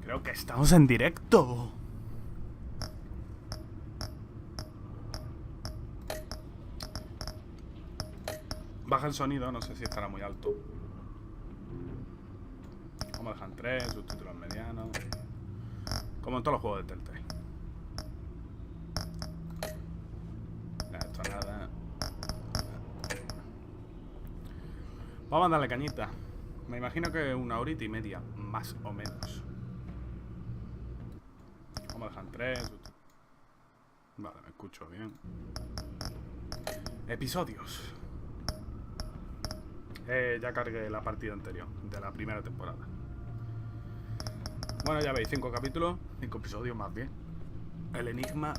Creo que estamos en directo. Baja el sonido, no sé si estará muy alto. Vamos a dejar en 3, subtítulos medianos. Como en todos los juegos de Telltale. Esto nada. Vamos a darle cañita. Me imagino que 1 horita y media, más o menos. Vamos a dejar en 3. Vale, me escucho bien. Episodios. Ya cargué la partida anterior, de la primera temporada. Bueno, ya veis, 5 capítulos, 5 episodios más bien. El enigma,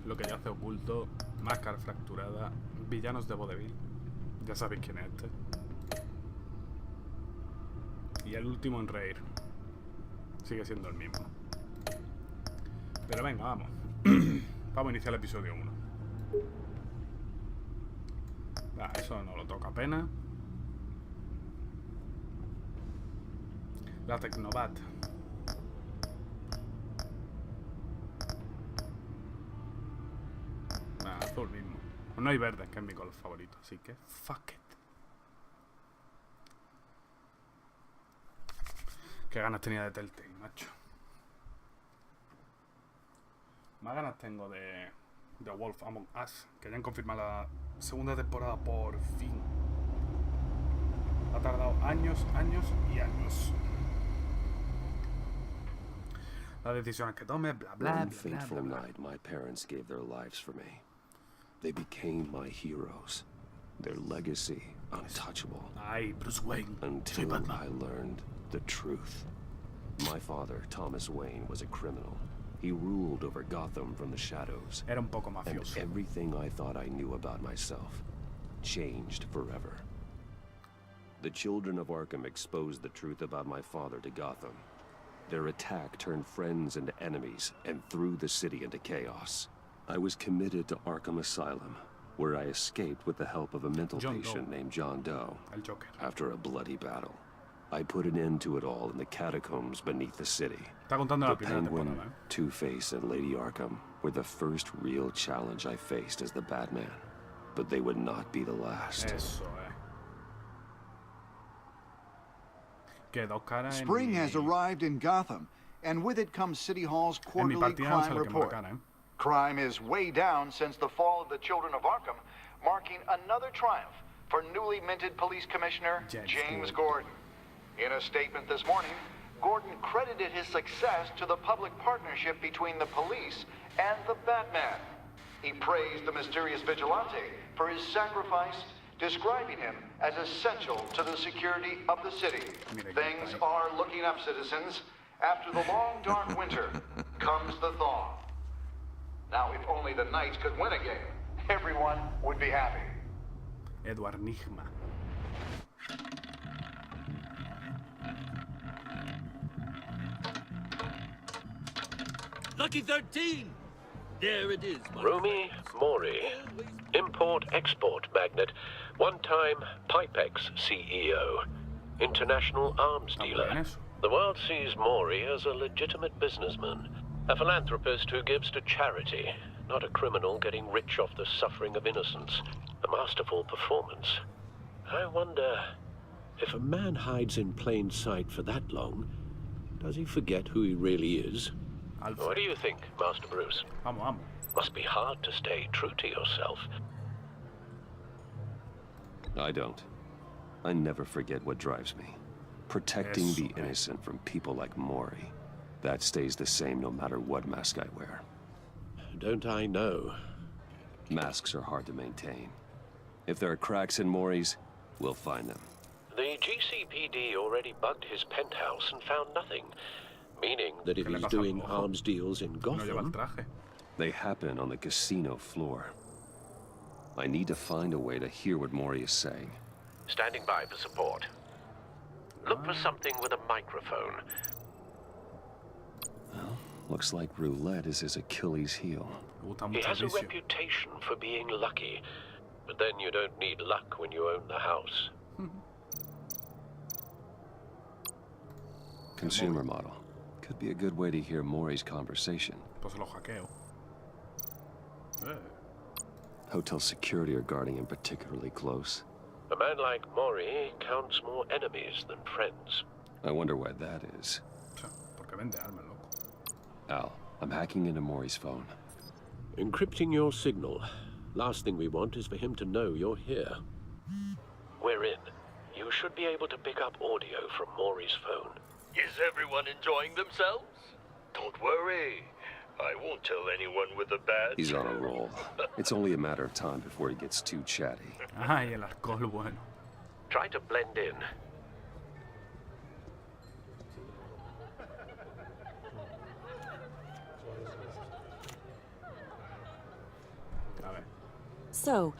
lo que yace oculto, máscara fracturada, villanos de vodevil. Ya sabéis quién es este. Y el último en reír. Sigue siendo el mismo. Pero venga, vamos. Vamos a iniciar el episodio 1. Eso no lo toca apenas. La Tecnobat. Azul mismo. No hay verde, que es mi color favorito, así que fuck it. Qué ganas tenía de Telltale, macho. Más ganas tengo de The Wolf Among Us, que ya han confirmado la segunda temporada por fin. Ha tardado años, años y años. Las decisiones que tome, bla bla bla. One fateful night, my parents gave their lives for me. They became my heroes. Their legacy untouchable. Ay, Bruce Wayne. Until I learned the truth. My father, Thomas Wayne, was a criminal. He ruled over Gotham from the shadows. Era un poco mafioso. And everything I thought I knew about myself changed forever. The children of Arkham exposed the truth about my father to Gotham. Their attack turned friends into enemies and threw the city into chaos. I was committed to Arkham Asylum, where I escaped with the help of a mental patient named John Doe. El Joker. After a bloody battle, I put an end to it all in the catacombs beneath the city. Está contando la The primera Penguin, temporada, Two-Face, and Lady Arkham were the first real challenge I faced as the Batman. But they would not be the last. Eso, Que dos caras Spring has arrived in Gotham, and with it comes City Hall's quarterly crime report. Crime is way down since the fall of the Children of Arkham, marking another triumph for newly minted Police Commissioner James Gordon. In a statement this morning, Gordon credited his success to the public partnership between the police and the Batman. He praised the mysterious vigilante for his sacrifice, describing him as essential to the security of the city. Things are looking up, citizens. After the long, dark winter comes the thaw. Now, if only the Knights could win a game, everyone would be happy. Edward Nigma. Lucky 13! There it is, Rumi Mori, import-export magnate, one-time Pipex CEO, international arms dealer. The world sees Mori as a legitimate businessman, a philanthropist who gives to charity, not a criminal getting rich off the suffering of innocence. A masterful performance. I wonder, if a man hides in plain sight for that long, does he forget who he really is? What do you think, Master Bruce? Must be hard to stay true to yourself. I don't. I never forget what drives me. Protecting the innocent from people like Mori. That stays the same no matter what mask I wear. Don't I know? Masks are hard to maintain. If there are cracks in Mori's, we'll find them. The GCPD already bugged his penthouse and found nothing. Meaning that if he's doing arms deals in Gotham, they happen on the casino floor. I need to find a way to hear what Mori is saying. Standing by for support. Look for something with a microphone. Well, looks like roulette is his Achilles heel. He has a reputation for being lucky, but then you don't need luck when you own the house. Consumer model. Could be a good way to hear Mori's conversation. Pues lo hackeo. Hotel security are guarding him particularly close. A man like Mori counts more enemies than friends. I wonder why that is. Porque vende armas, loco. Al, I'm hacking into Mori's phone. Encrypting your signal. Last thing we want is for him to know you're here. We're in. You should be able to pick up audio from Mori's phone. Is everyone enjoying themselves? Don't worry. I won't tell anyone with a badge. He's on a roll. It's only a matter of time before he gets too chatty. Ay, el alcohol bueno. Try to blend in. So,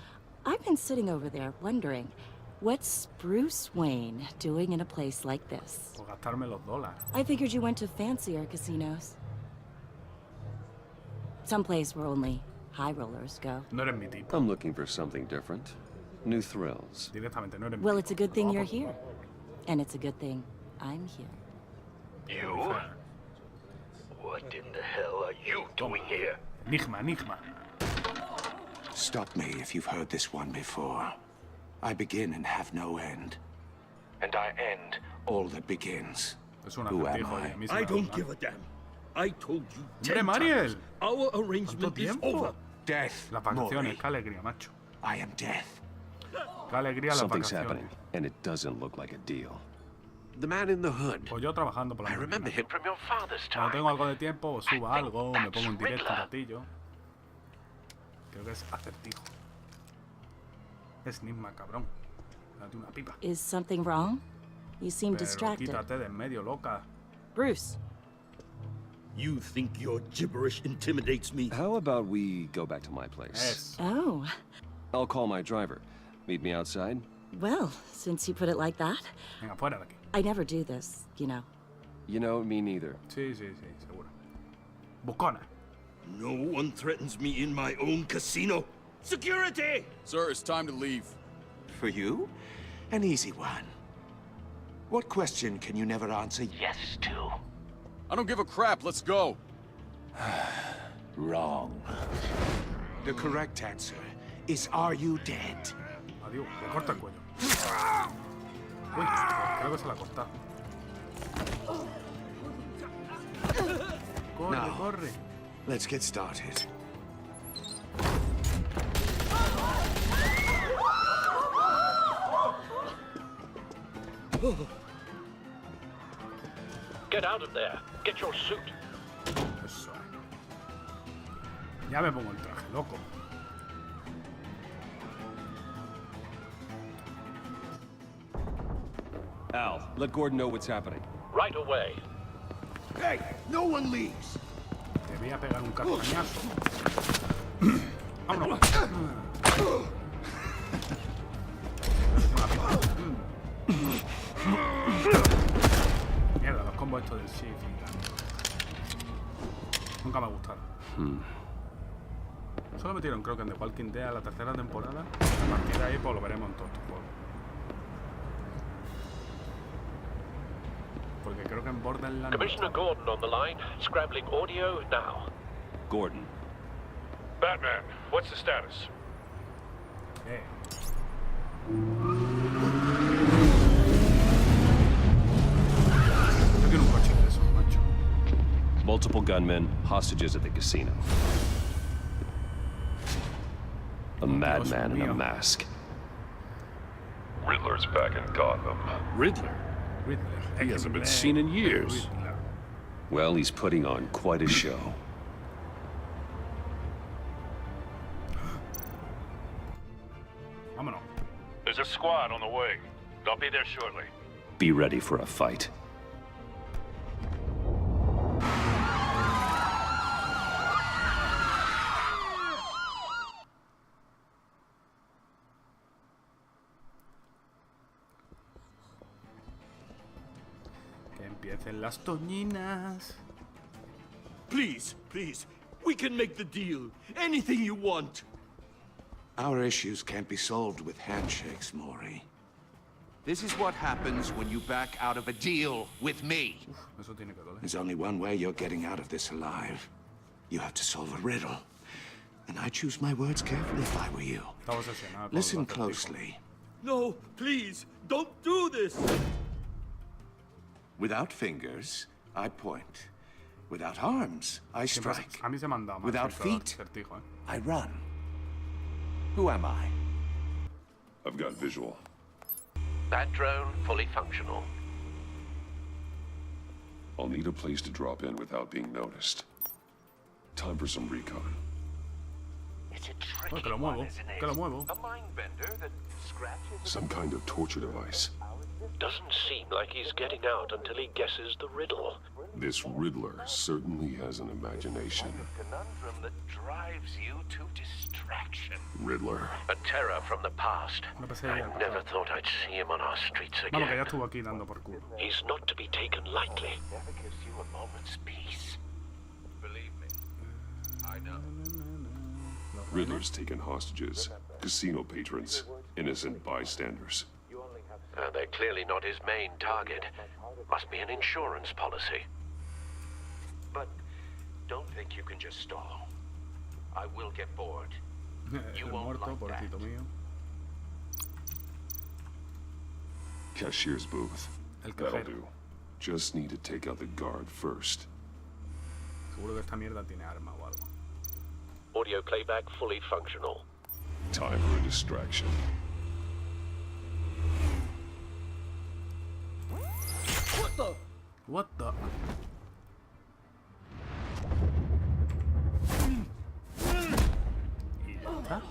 I've been sitting over there wondering, what's Bruce Wayne doing in a place like this? Por gastarme los dólares. I figured you went to fancier casinos. Someplace where only high rollers go. No eres mi tipo. I'm looking for something different. New thrills. Directamente, no eres mi Well, tipo. it's a good thing you're here. And it's a good thing I'm here. You? What in the hell are you doing here? Enigma. Stop me if you've heard this one before. I begin and have no end. And I end all that begins. Who am I? I don't give a damn. I told you 10 Mariel. times. Our arrangement is over. Death, Las vacaciones, Mori. qué alegría, macho. I am death. Qué alegría las Something's vacaciones. happening, and it doesn't look like a deal. The man in the hood. Pues yo trabajando por la I remember mañana. him from your father's Cuando time. tengo algo de tiempo, subo I think algo, me that's pongo en directo un Riddler. ratillo. Creo que es acertijo. Es Enigma, cabrón. Date una pipa. Is something wrong? You seem Pero distracted. quítate de en medio, loca. Bruce, You think your gibberish intimidates me? How about we go back to my place? Es. oh, I'll call my driver. Meet me outside? well, since you put it like that, Venga, fuera de aquí. I never do this, you know. You know, me neither. Sí, seguro. Buscona. No one threatens me in my own casino. Security! Sir, it's time to leave. For you? An easy one. What question can you never answer yes to? I don't give a crap. Let's go. Wrong. The correct answer is, are you dead? Adiós, le corta el cuello. Uy, creo que se la ha cortado. Corre, No. corre. Let's get started. Get out of there. Get your suit. Eso. Ya me pongo el traje, loco. Al, let Gordon know what's happening. Right away. Hey, no one leaves. Te voy a pegar un castañazo. ¡Vámonos! Mierda, los combos estos del shift. Nunca me gustaron. Solo metieron, creo que en The Walking Dead la tercera temporada. A partir de ahí, pues lo veremos en todos estos juegos. Porque creo que en Borderlands... Commissioner Gordon on the line. Scrabbling audio now. Gordon. Batman, what's the status? Yo quiero un coche de esos, macho. Multiple gunmen, hostages at the casino. A madman in a mask. Riddler's back in Gotham. Riddler? Riddler. He hasn't been seen in years. Riddler. Well, he's putting on quite a show. Vámonos. There's a squad on the way. They'll be there shortly. Be ready for a fight. Que empiecen las toñinas. Please, please. We can make the deal. Anything you want. Our issues can't be solved with handshakes, Maury. This is what happens when you back out of a deal with me. There's only one way you're getting out of this alive. You have to solve a riddle. And I choose my words carefully if I were you. Listen closely. No, please, don't do this! Without fingers, I point. Without arms, I strike. Without feet, I run. Who am I? I've got visual. That drone fully functional. I'll need a place to drop in without being noticed. Time for some recon. It's a tricky one, isn't it? A mind bender that scratches... Some kind of torture device. Doesn't seem like he's getting out until he guesses the riddle. This Riddler certainly has an imagination. A conundrum that drives you to distraction. Riddler. A terror from the past. I never thought I'd see him on our streets again. He's not to be taken lightly. Never gives you a moment's peace. Believe me, I know. Riddler's taken hostages, casino patrons, innocent bystanders. They're clearly not his main target. Must be an insurance policy. But don't think you can just stall. I will get bored. You won't like that. Cashier's booth. That'll do. Just need to take out the guard first. Audio playback fully functional. Time for a distraction. What the? What the? ¿Ah?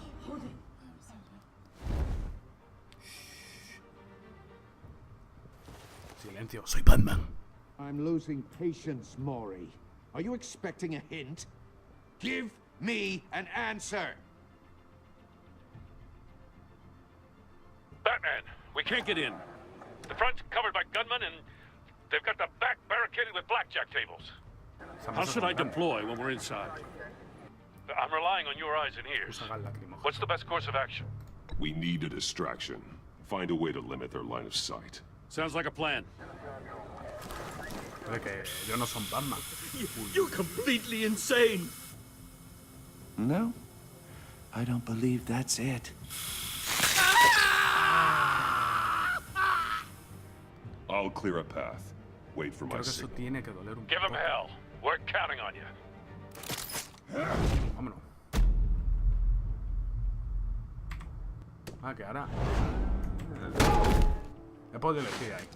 Silencio, soy Batman. I'm losing patience, Maury. Are you expecting a hint? Give me an answer. Batman, we can't get in. The front's covered by gunmen and they've got the back barricaded with blackjack tables. How should I deploy when we're inside? I'm relying on your eyes and ears. What's the best course of action? We need a distraction. Find a way to limit their line of sight. Sounds like a plan. You're completely insane. No, I don't believe that's it. I'll clear a path. Wait for my signal. Give him hell. We're counting on you. Vámonos. Ah, que ahora. He podido elegir ahí.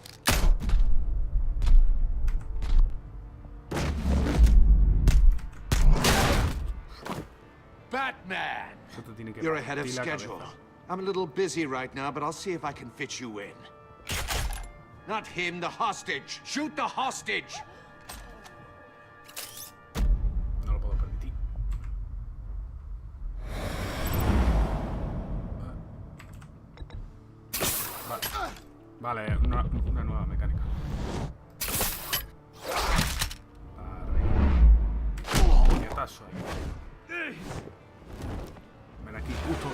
Batman! You're ahead of schedule. I'm a little busy right now, but I'll see if I can fit you in. Not him, the hostage! Shoot the hostage! No lo puedo permitir. Vale, una nueva mecánica. Puñetazo ahí. Ven aquí, puto.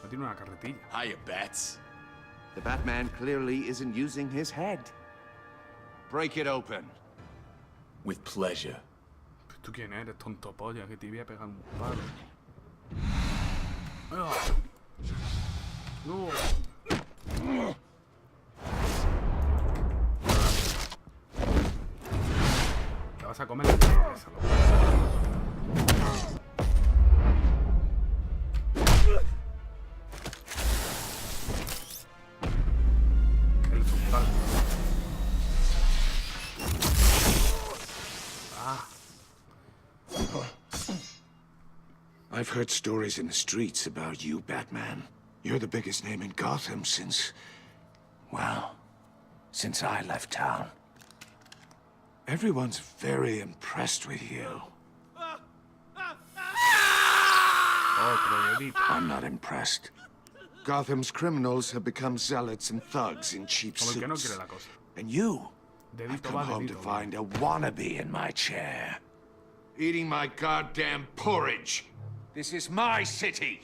Me tiene una carretilla. Hiya, Bats. The Batman clearly isn't using his head. Break it open. With pleasure. ¿Tú quién eres, tonto polla? Que te voy a pegar un palo. No. Te vas a comer la cabeza, loco. El subtal. I've heard stories in the streets about you, Batman. You're the biggest name in Gotham since... well, since I left town. Everyone's very impressed with you. I'm not impressed. Gotham's criminals have become zealots and thugs in cheap suits. And you I've come home to find a wannabe in my chair, eating my goddamn porridge. This is my city.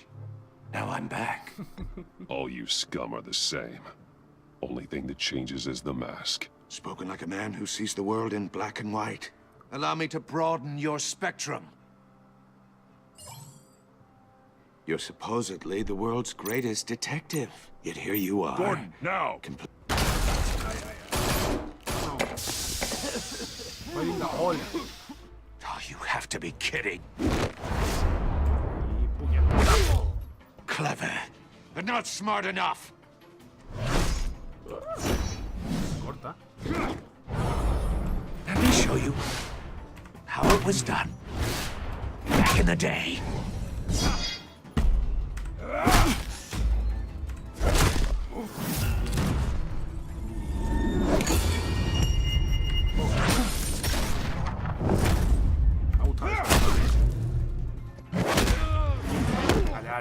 Now I'm back. All you scum are the same. Only thing that changes is the mask. Spoken like a man who sees the world in black and white. Allow me to broaden your spectrum. You're supposedly the world's greatest detective. Yet here you are. Gordon, now! Oh, you have to be kidding. Clever, but not smart enough. Let me show you how it was done back in the day.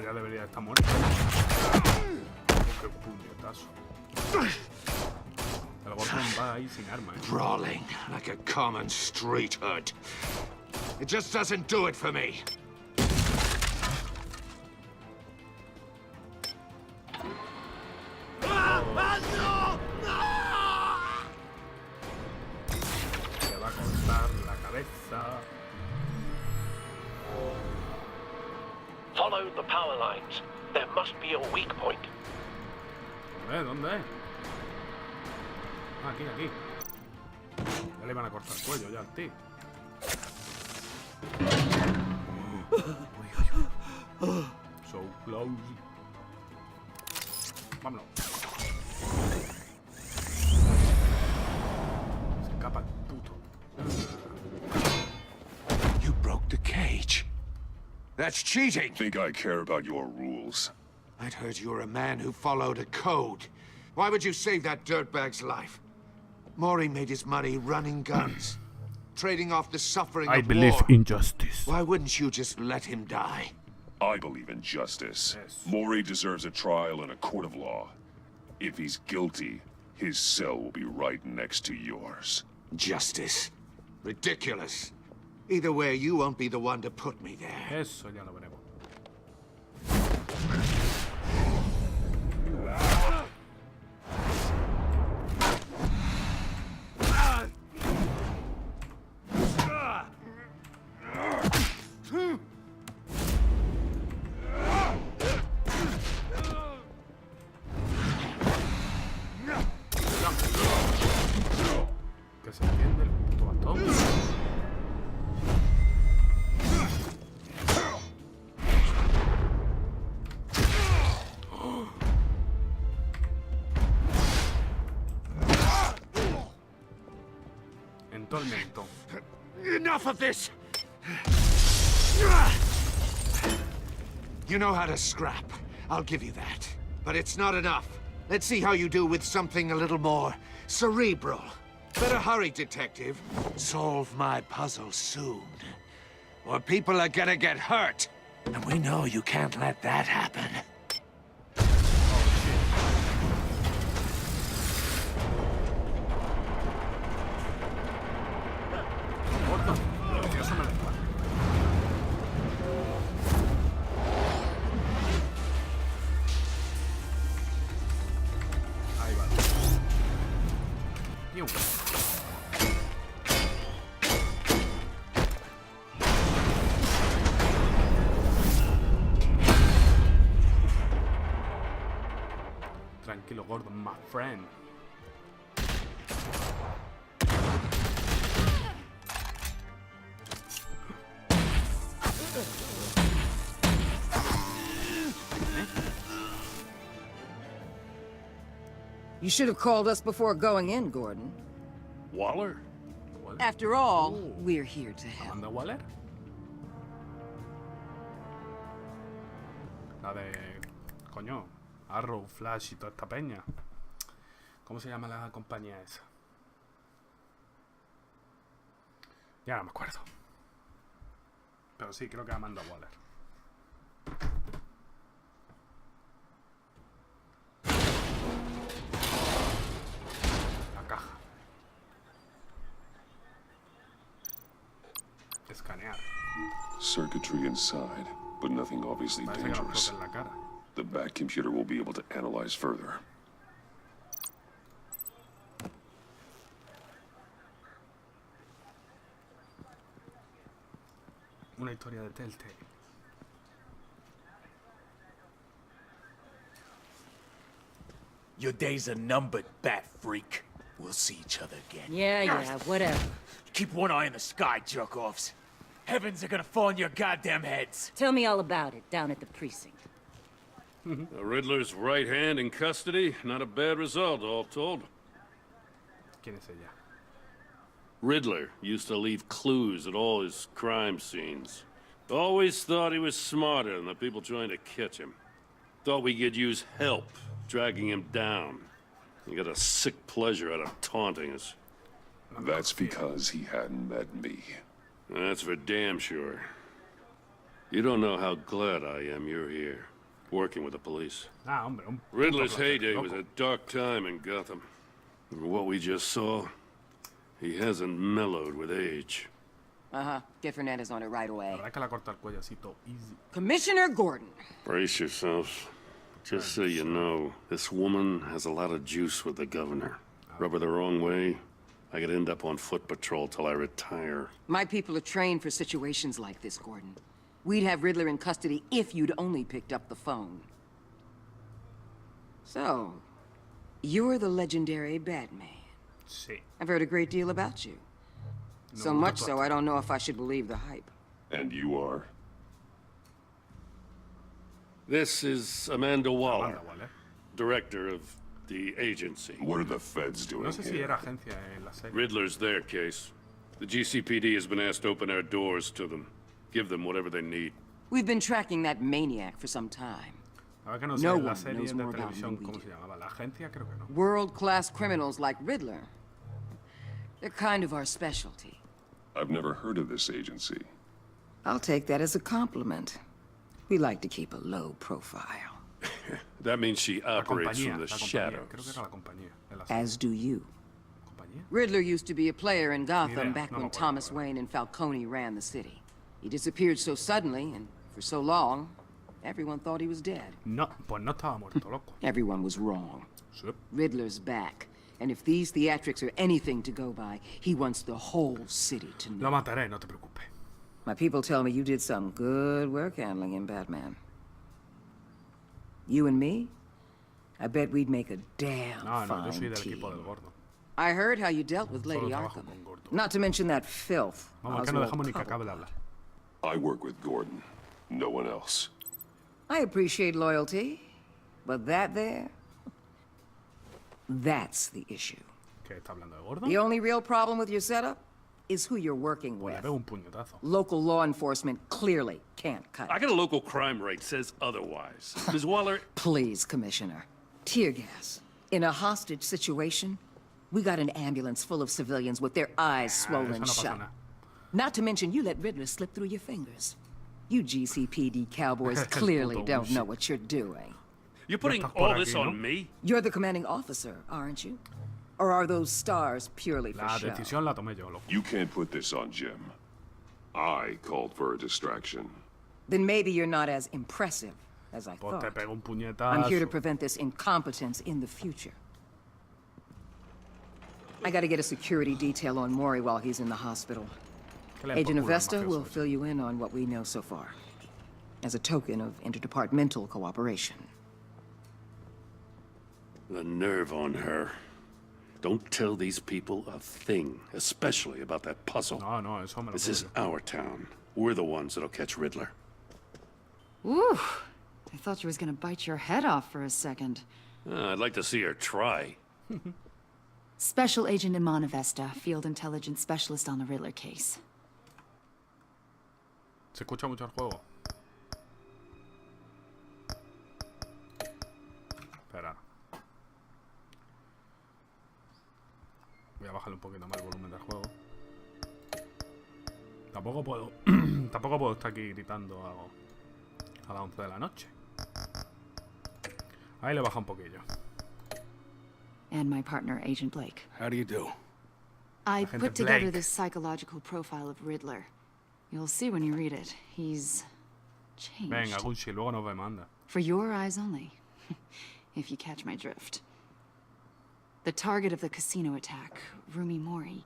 Ya debería estar muerto. Qué puñetazo. El Gordon va ahí sin arma, Brawling like a common street hood. It just doesn't do it for me. Le va a cortar la cabeza. Follow the power lines. There must be a weak point. ¿Dónde? Ah, aquí. Ya le iban a cortar el cuello ya al tío. So close. Vámonos. Se escapa el puto. You broke the cage. That's cheating! Think I care about your rules? I'd heard you were a man who followed a code. Why would you save that dirtbag's life? Maury made his money running guns, trading off the suffering of war. I believe in justice. Why wouldn't you just let him die? I believe in justice. Yes. Maury deserves a trial in a court of law. If he's guilty, his cell will be right next to yours. Justice? Ridiculous. Either way, you won't be the one to put me there. Eso ya lo veremos. Que se entiende el puto bastón. Tormento. Enough of this! You know how to scrap. I'll give you that. But it's not enough. Let's see how you do with something a little more cerebral. Better hurry, detective. Solve my puzzle soon. Or people are gonna get hurt. And we know you can't let that happen. Tranquilo, Gordon, my friend. You should have called us before going in, Gordon. Waller? After all, we're here to help. ¿Amanda Waller? La de... Coño, Arrow, Flash y toda esta peña. ¿Cómo se llama la compañía esa? Ya no me acuerdo. Pero sí, creo que es Amanda Waller. La caja. Escanear. Circuitry inside, but nothing obviously dangerous. The back computer will be able to analyze further. Una historia de Telltale. Your days are numbered, bat freak. We'll see each other again. Yeah, whatever. Keep one eye in the sky, jerk-offs. Heavens are gonna fall on your goddamn heads. Tell me all about it down at the precinct. The Riddler's right hand in custody. Not a bad result, all told. ¿Quién es ella? Riddler used to leave clues at all his crime scenes. Always thought he was smarter than the people trying to catch him. Thought we could use help, dragging him down. He got a sick pleasure out of taunting us. That's because he hadn't met me. That's for damn sure. You don't know how glad I am you're here, working with the police. Riddler's heyday was a dark time in Gotham. And what we just saw, he hasn't mellowed with age. Get Fernandez on it right away. Easy. Commissioner Gordon. Brace yourselves. Just so you know, this woman has a lot of juice with the governor. Rub her the wrong way, I could end up on foot patrol till I retire. My people are trained for situations like this, Gordon. We'd have Riddler in custody if you'd only picked up the phone. So, you're the legendary Batman. Sí. I've heard a great deal about you. So much so, I don't know if I should believe the hype. And you are? This is Amanda Waller, director of the agency. What are the feds doing here? Riddler's their case. The GCPD has been asked to open our doors to them. Give them whatever they need. We've been tracking that maniac for some time. No one knows more about him than we do. World-class criminals like Riddler. They're kind of our specialty. I've never heard of this agency. I'll take that as a compliment. We like to keep a low profile. That means she operates from the shadows. As do you. Riddler used to be a player in Gotham back when Thomas Wayne and Falcone ran the city. He disappeared so suddenly and for so long, everyone thought he was dead. No, pues no estaba muerto, loco. Everyone was wrong. Riddler's back. And if these theatrics are anything to go by, he wants the whole city to know. Lo mataré, no te preocupes. My people tell me you did some good work handling him, Batman. You and me? I bet we'd make a damn fine team. I heard how you dealt with Lady Arkham. Not to mention that filth. I work with Gordon. No one else. I appreciate loyalty, but that there... that's the issue. The only real problem with your setup is who you're working with. Local law enforcement clearly can't cut it. I got a local crime rate says otherwise. Ms. Waller... Please, Commissioner. Tear gas. In a hostage situation, we got an ambulance full of civilians with their eyes swollen shut. Not to mention you let Riddler slip through your fingers. You GCPD cowboys clearly don't know what you're doing. You're putting all this on me? You're the commanding officer, aren't you? Or are those stars purely for show? You can't put this on Jim. I called for a distraction. Then maybe you're not as impressive as I thought. I'm here to prevent this incompetence in the future. I gotta get a security detail on Mori while he's in the hospital. Agent Avesta will fill you in on what we know so far, as a token of interdepartmental cooperation. The nerve on her. Don't tell these people a thing, especially about that puzzle. This is our town. We're the ones that'll catch Riddler. Ooh, I thought you was gonna bite your head off for a second. I'd like to see her try. Special Agent Iman Avesta, Field Intelligence Specialist on the Riddler case. Se escucha mucho el juego. Espera. Voy a bajarle un poquito más el volumen del juego. Tampoco puedo estar aquí gritando a las 11 de la noche. Ahí le baja un poquillo. And my partner, Agent Blake. How do you do? I put together this psychological profile of Riddler. You'll see when you read it. He's changed. Venga, Gucci, luego nos demanda. For your eyes only, if you catch my drift. The target of the casino attack, Rumi Mori.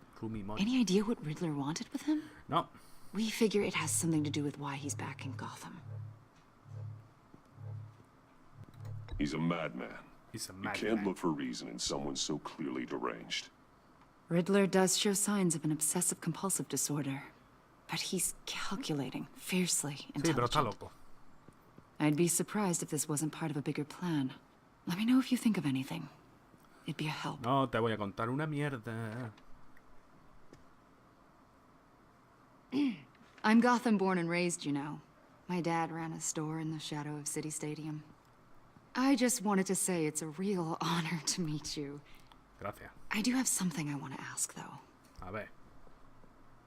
Any idea what Riddler wanted with him? No. We figure it has something to do with why he's back in Gotham. He's a madman. He's a madman. You can't look for reason in someone so clearly deranged. Riddler does show signs of an obsessive-compulsive disorder, but he's calculating, fiercely intelligent. Sí, pero está loco. I'd be surprised if this wasn't part of a bigger plan. Let me know if you think of anything. It'd be a help. No, te voy a contar una mierda. I'm Gotham born and raised, you know. My dad ran a store in the shadow of City Stadium. I just wanted to say it's a real honor to meet you. Gracias. I do have something I want to ask, though. A ver.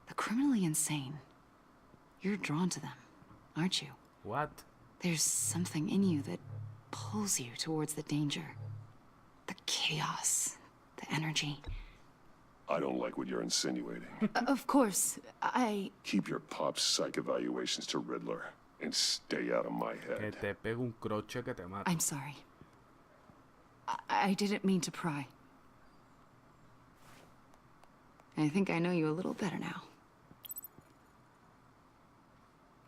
The criminally insane. You're drawn to them, aren't you? What? There's something in you that pulls you towards the danger. The chaos, the energy. I don't like what you're insinuating. Of course, I... Keep your pop's psych evaluations to Riddler and stay out of my head. Que te pego un croche que te mata. I'm sorry. I didn't mean to pry. I think I know you a little better now.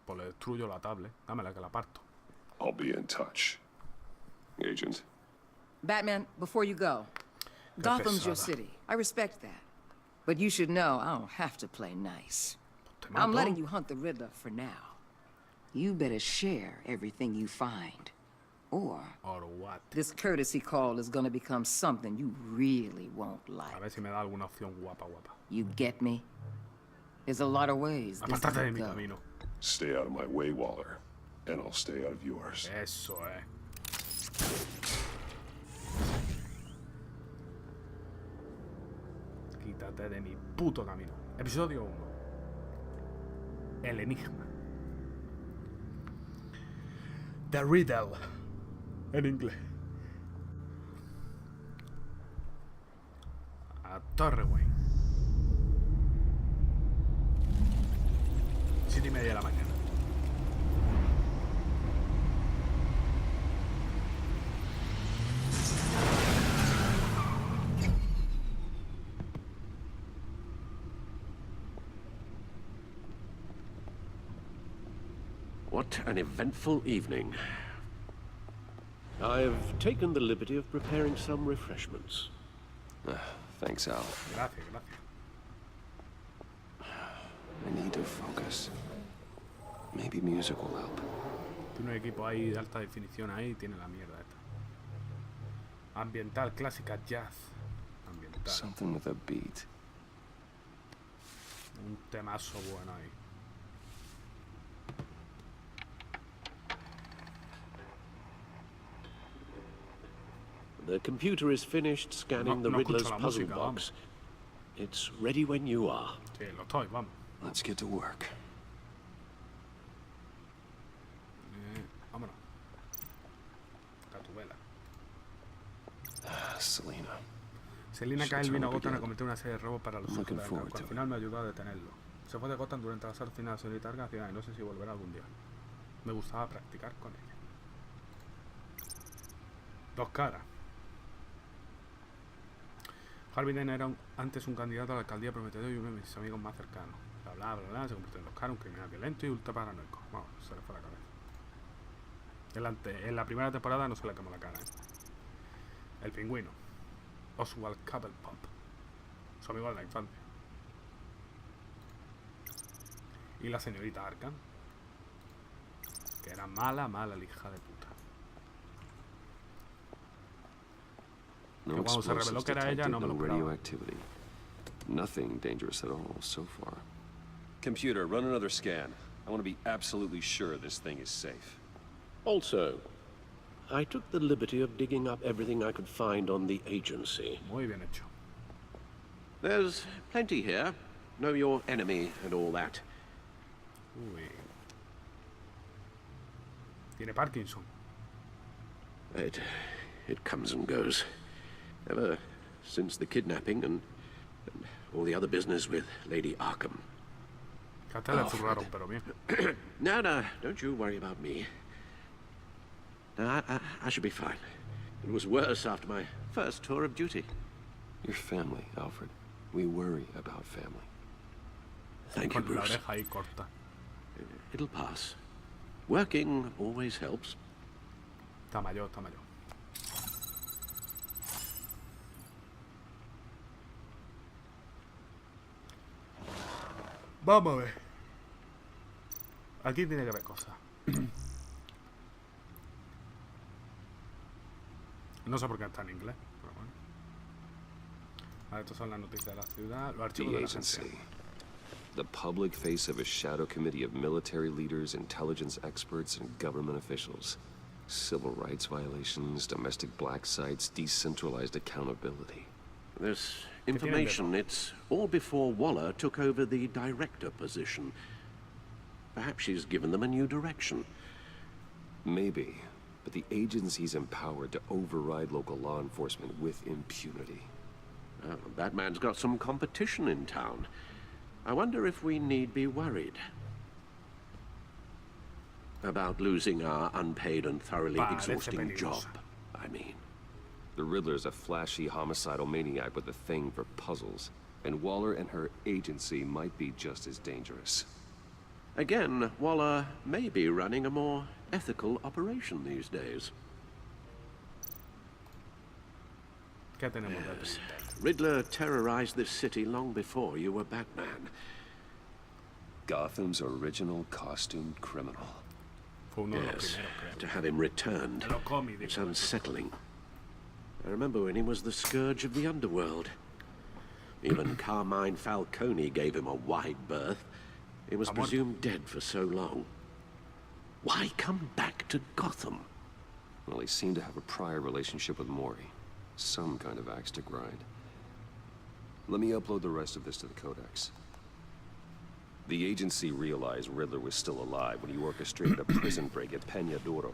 Pues le destruyo la tablet. Dámela que la parto. I'll be in touch. Agent. Batman, before you go, Gotham's your city. I respect that. But you should know I don't have to play nice. I'm letting you hunt the Riddler for now. You better share everything you find. Or what? This courtesy call is gonna become something you really won't like. A ver si me da alguna opción guapa. You get me? There's a lot of ways this Apártate de could mi go. camino. Stay out of my way, Waller. And I'll stay out of yours. Eso, Quítate de mi puto camino. Episodio 1. El enigma. The Riddle. En inglés. A Torre Wayne. 7:30 de la mañana. What an eventful evening. I've taken the liberty of preparing some refreshments. Thanks, Al. Gracias. I need to focus. Maybe music will help. Tiene un equipo ahí de alta definición ahí y tiene la mierda esta. Ambiental, clásica, jazz. Ambiental. Something with a beat. Un temazo bueno ahí. The computer is finished scanning the Riddler's puzzle box. It's ready when you are. Sí, lo estoy, vamos. Let's get to work. Vámonos. Gatubela. Selina cae el vino a Gotham a cometer una serie de robos para los ojos de Arkham. Al final me ayudó a detenerlo. Se fue de Gotham durante la serie final de señorita Arkham y no sé si volverá algún día. Me gustaba practicar con ella. Dos caras. Harvey Dent era antes un candidato a la alcaldía prometedor y uno de mis amigos más cercanos. Bla, se convirtió en dos caras, un criminal violento y ultra paranoico. Vamos, se le fue la cabeza. En la primera temporada no se le quemó la cara. El pingüino. Oswald Cobblepot. Su amigo de la infancia. Y la señorita Arkham. Que era mala la hija de puta. No que cuando se reveló que era ella, no me lo esperaba. Nothing dangerous at all so far. Computer, run another scan. I want to be absolutely sure this thing is safe. Also, I took the liberty of digging up everything I could find on the agency. Muy bien hecho. There's plenty here. Know your enemy and all that. Uy. Tiene Parkinson. It comes and goes. Ever since the kidnapping and all the other business with Lady Arkham. No, don't you worry about me. No, I should be fine. It was worse after my first tour of duty. Your family, Alfred. We worry about family. Thank you, Bruce. It'll pass. Working always helps. Tamayo. Vamos a ver. Aquí tiene que haber cosas. No sé por qué está en inglés, pero bueno. A ver, estas son las noticias de la ciudad. Los archivos de la agencia. The public face of a shadow committee of military leaders, intelligence experts, and government officials. Civil rights violations, domestic black sites, decentralized accountability. This information, it's all before Waller took over the director position. Perhaps she's given them a new direction. Maybe, but the agency's empowered to override local law enforcement with impunity. Oh, Batman's got some competition in town. I wonder if we need be worried about losing our unpaid and thoroughly exhausting job, I mean. The Riddler's a flashy, homicidal maniac with a thing for puzzles, and Waller and her agency might be just as dangerous. Again, Waller may be running a more ethical operation these days. Yes. Riddler terrorized this city long before you were Batman. Gotham's original costumed criminal. Yes, to have him returned, it's unsettling. I remember when he was the scourge of the underworld. Even Carmine Falcone gave him a wide berth. He was presumed dead for so long. Why come back to Gotham? Well, he seemed to have a prior relationship with Mori. Some kind of axe to grind. Let me upload the rest of this to the Codex. The agency realized Riddler was still alive when he orchestrated a prison break at Peña Duro.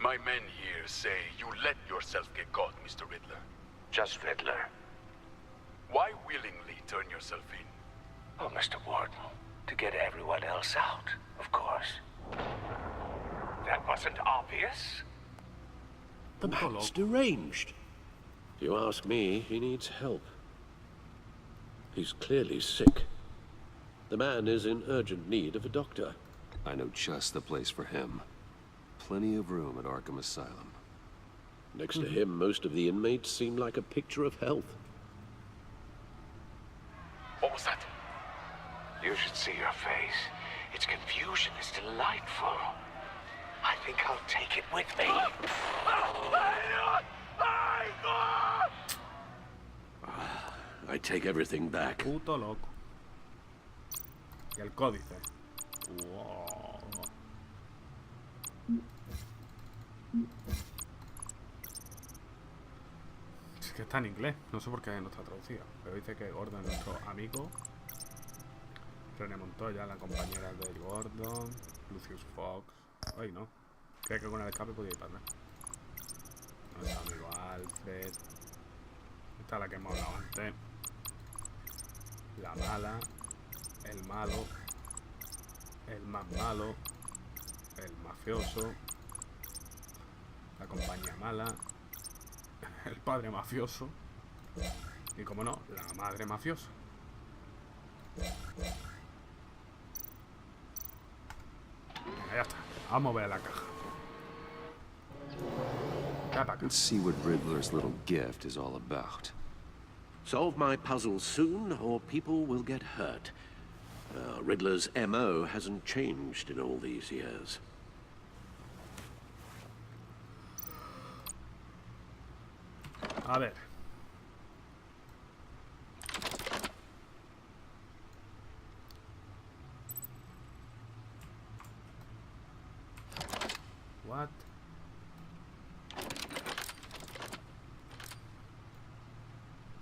My men here say you let yourself get caught, Mr. Riddler. Just Riddler. Why willingly turn yourself in? Oh, Mr. Warden, to get everyone else out, of course. That wasn't obvious. The man's deranged. If you ask me, he needs help. He's clearly sick. The man is in urgent need of a doctor. I know just the place for him. Plenty of room at Arkham Asylum. Next to him, most of the inmates seem like a picture of health. What was that? You should see your face. Its confusion is delightful. I think I'll take it with me. I take everything back. Puto loco. Y el códice. Wow. Es que está en inglés. No sé por qué no está traducido. Pero dice que Gordon es nuestro amigo. René Montoya, la compañera del Gordon. Lucius Fox. Ay, no. Creo que con el escape podía ir para atrás. Nuestro amigo Alfred. Esta es la que hemos hablado antes. La mala. El malo. El más malo. El mafioso. La compañía mala. El padre mafioso. Y como no, la madre mafiosa. Venga, ya está. Vamos a ver la caja. Let's see what Riddler's little gift is all about. Solve my puzzle soon, or people will get hurt. Riddler's MO hasn't changed in all these years. A ver. What?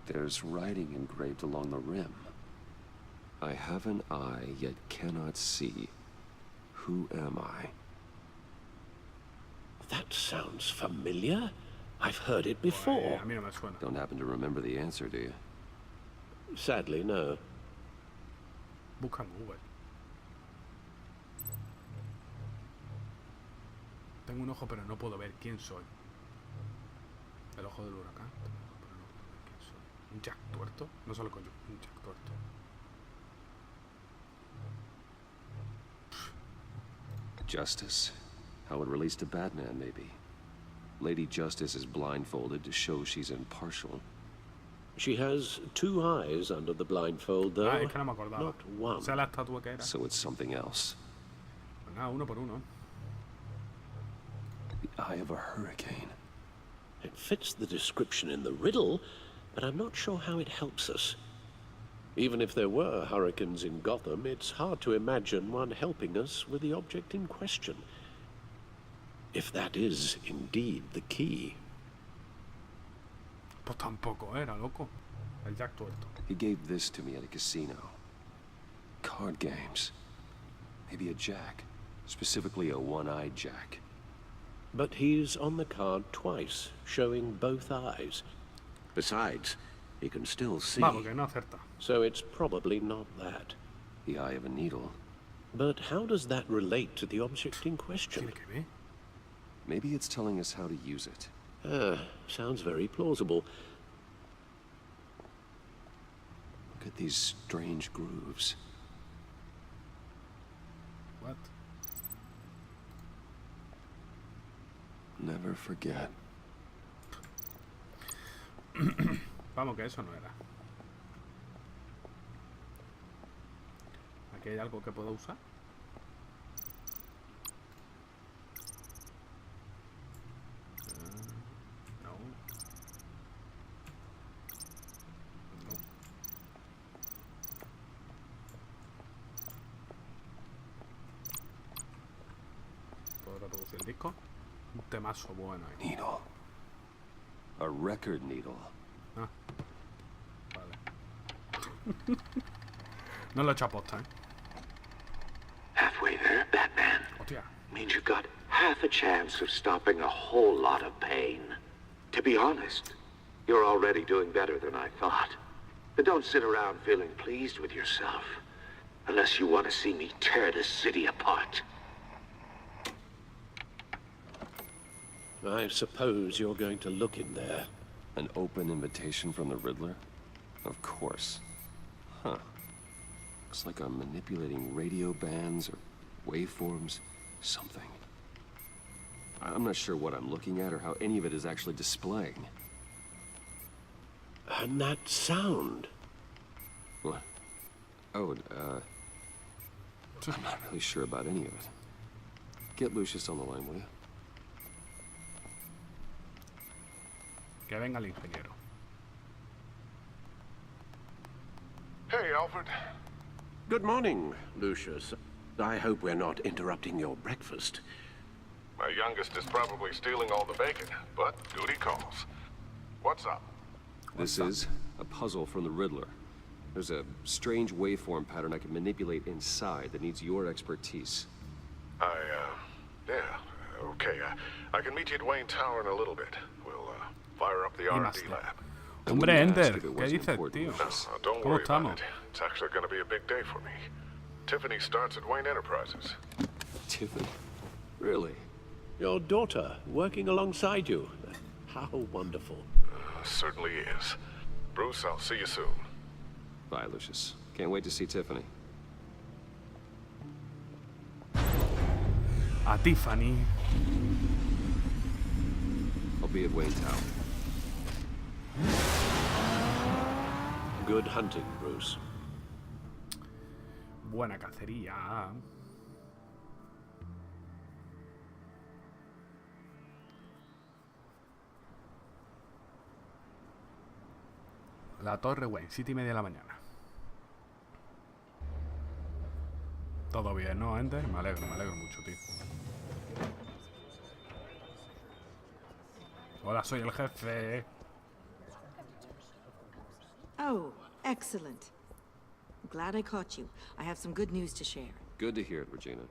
There's writing engraved along the rim. I have an eye, yet cannot see. Who am I? That sounds familiar. I've heard it before. Don't happen to remember the answer, do you? Sadly, no. Busca en Google. Tengo un ojo, pero no puedo ver quién soy. El ojo del huracán. Tengo un ojo, pero no puedo ver quién soy. ¿Un Jack tuerto? No solo coño, un Jack tuerto. Justice. How it relates to Batman, maybe. Lady Justice is blindfolded to show she's impartial. She has 2 eyes under the blindfold, though. Es que no me acordaba. Not one. O sea, la estatua que era. So it's something else. Pues nada, uno por uno. The eye of a hurricane. It fits the description in the riddle, but I'm not sure how it helps us. Even if there were hurricanes in Gotham, it's hard to imagine one helping us with the object in question. If that is indeed the key. Pues tampoco era, loco. El Jack tuerto. He gave this to me at a casino. Card games. Maybe a jack. Specifically a one-eyed jack. But he's on the card twice, showing both eyes. Besides, he can still see. Vamos, que no acerta. So it's probably not that. The eye of a needle. But how does that relate to the object in question? Maybe it's telling us how to use it. Sounds very plausible. Look at these strange grooves. What? Never forget. Vamos, que eso no era. ¿Aquí hay algo que puedo usar? No. No. ¿Puedo reproducir el disco? Un temazo bueno ahí. Needle. A record needle. Ah. Vale. No lo he hecho aposta, ¿eh? Halfway there, Batman. Hostia. Means you've got half a chance of stopping a whole lot of pain. To be honest, you're already doing better than I thought. But don't sit around feeling pleased with yourself. Unless you want to see me tear this city apart. I suppose you're going to look in there. An open invitation from the Riddler? Of course. Huh. Looks like I'm manipulating radio bands or waveforms. Something. I'm not sure what I'm looking at or how any of it is actually displaying. And that sound? What? Oh, I'm not really sure about any of it. Get Lucius on the line, will you? Que venga el ingeniero. Hey, Alfred. Good morning, Lucius. I hope we're not interrupting your breakfast. My youngest is probably stealing all the bacon, but duty calls. What's up? This is a puzzle from the Riddler. There's a strange waveform pattern I can manipulate inside that needs your expertise. Yeah, okay. I can meet you at Wayne Tower in a little bit. We'll, fire up the R&D lab. Hombre, Ender, ¿qué dices, tío? No, don't worry about it. It's actually going to be a big day for me. Tiffany starts at Wayne Enterprises. Tiffany? Really? Your daughter, working alongside you. How wonderful. Certainly is. Bruce, I'll see you soon. Bye, Lucius. Can't wait to see Tiffany. A Tiffany. I'll be at Wayne Tower. Good hunting, Bruce. Buena cacería. La Torre Wayne, 7:30 de la mañana. Todo bien, ¿no, Ender? Me alegro mucho, tío. Hola, soy el jefe. Oh, excellent. Glad I caught you. I have some good news to share. Good to hear it, Regina.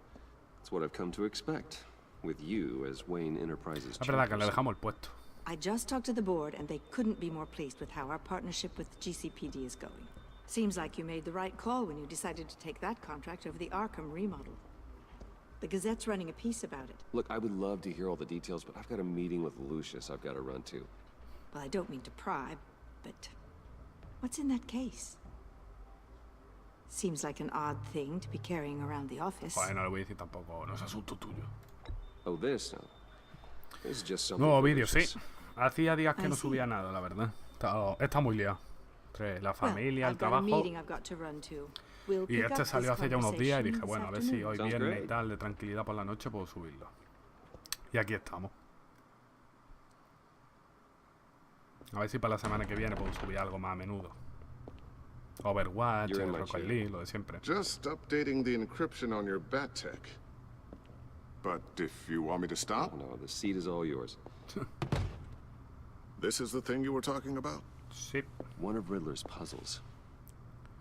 It's what I've come to expect, with you as Wayne Enterprises. Es verdad que le dejamos el puesto. I just talked to the board, and they couldn't be more pleased with how our partnership with GCPD is going. Seems like you made the right call when you decided to take that contract over the Arkham remodel. The Gazette's running a piece about it. Look, I would love to hear all the details, but I've got a meeting with Lucius I've got to run to. Well, I don't mean to pry, but what's in that case? Seems like an odd thing to be carrying around the office. Bueno, no le voy a decir tampoco, no es asunto tuyo. Oh, this? No. This is just something. Nuevo vídeo, sí. Hacía días que no subía nada, la verdad. Está muy liado. Entre la familia, el trabajo. Y este salió hace ya unos días y dije, bueno, a ver si hoy viernes y tal, de tranquilidad por la noche, puedo subirlo. Y aquí estamos. A ver si para la semana que viene puedo subir algo más a menudo. Overwatch, Rocket League, lo de siempre. Just updating the encryption on your Bat-Tech. But if you want me to stop? No, the seat is all yours. This is the thing you were talking about? Sí. One of Riddler's puzzles.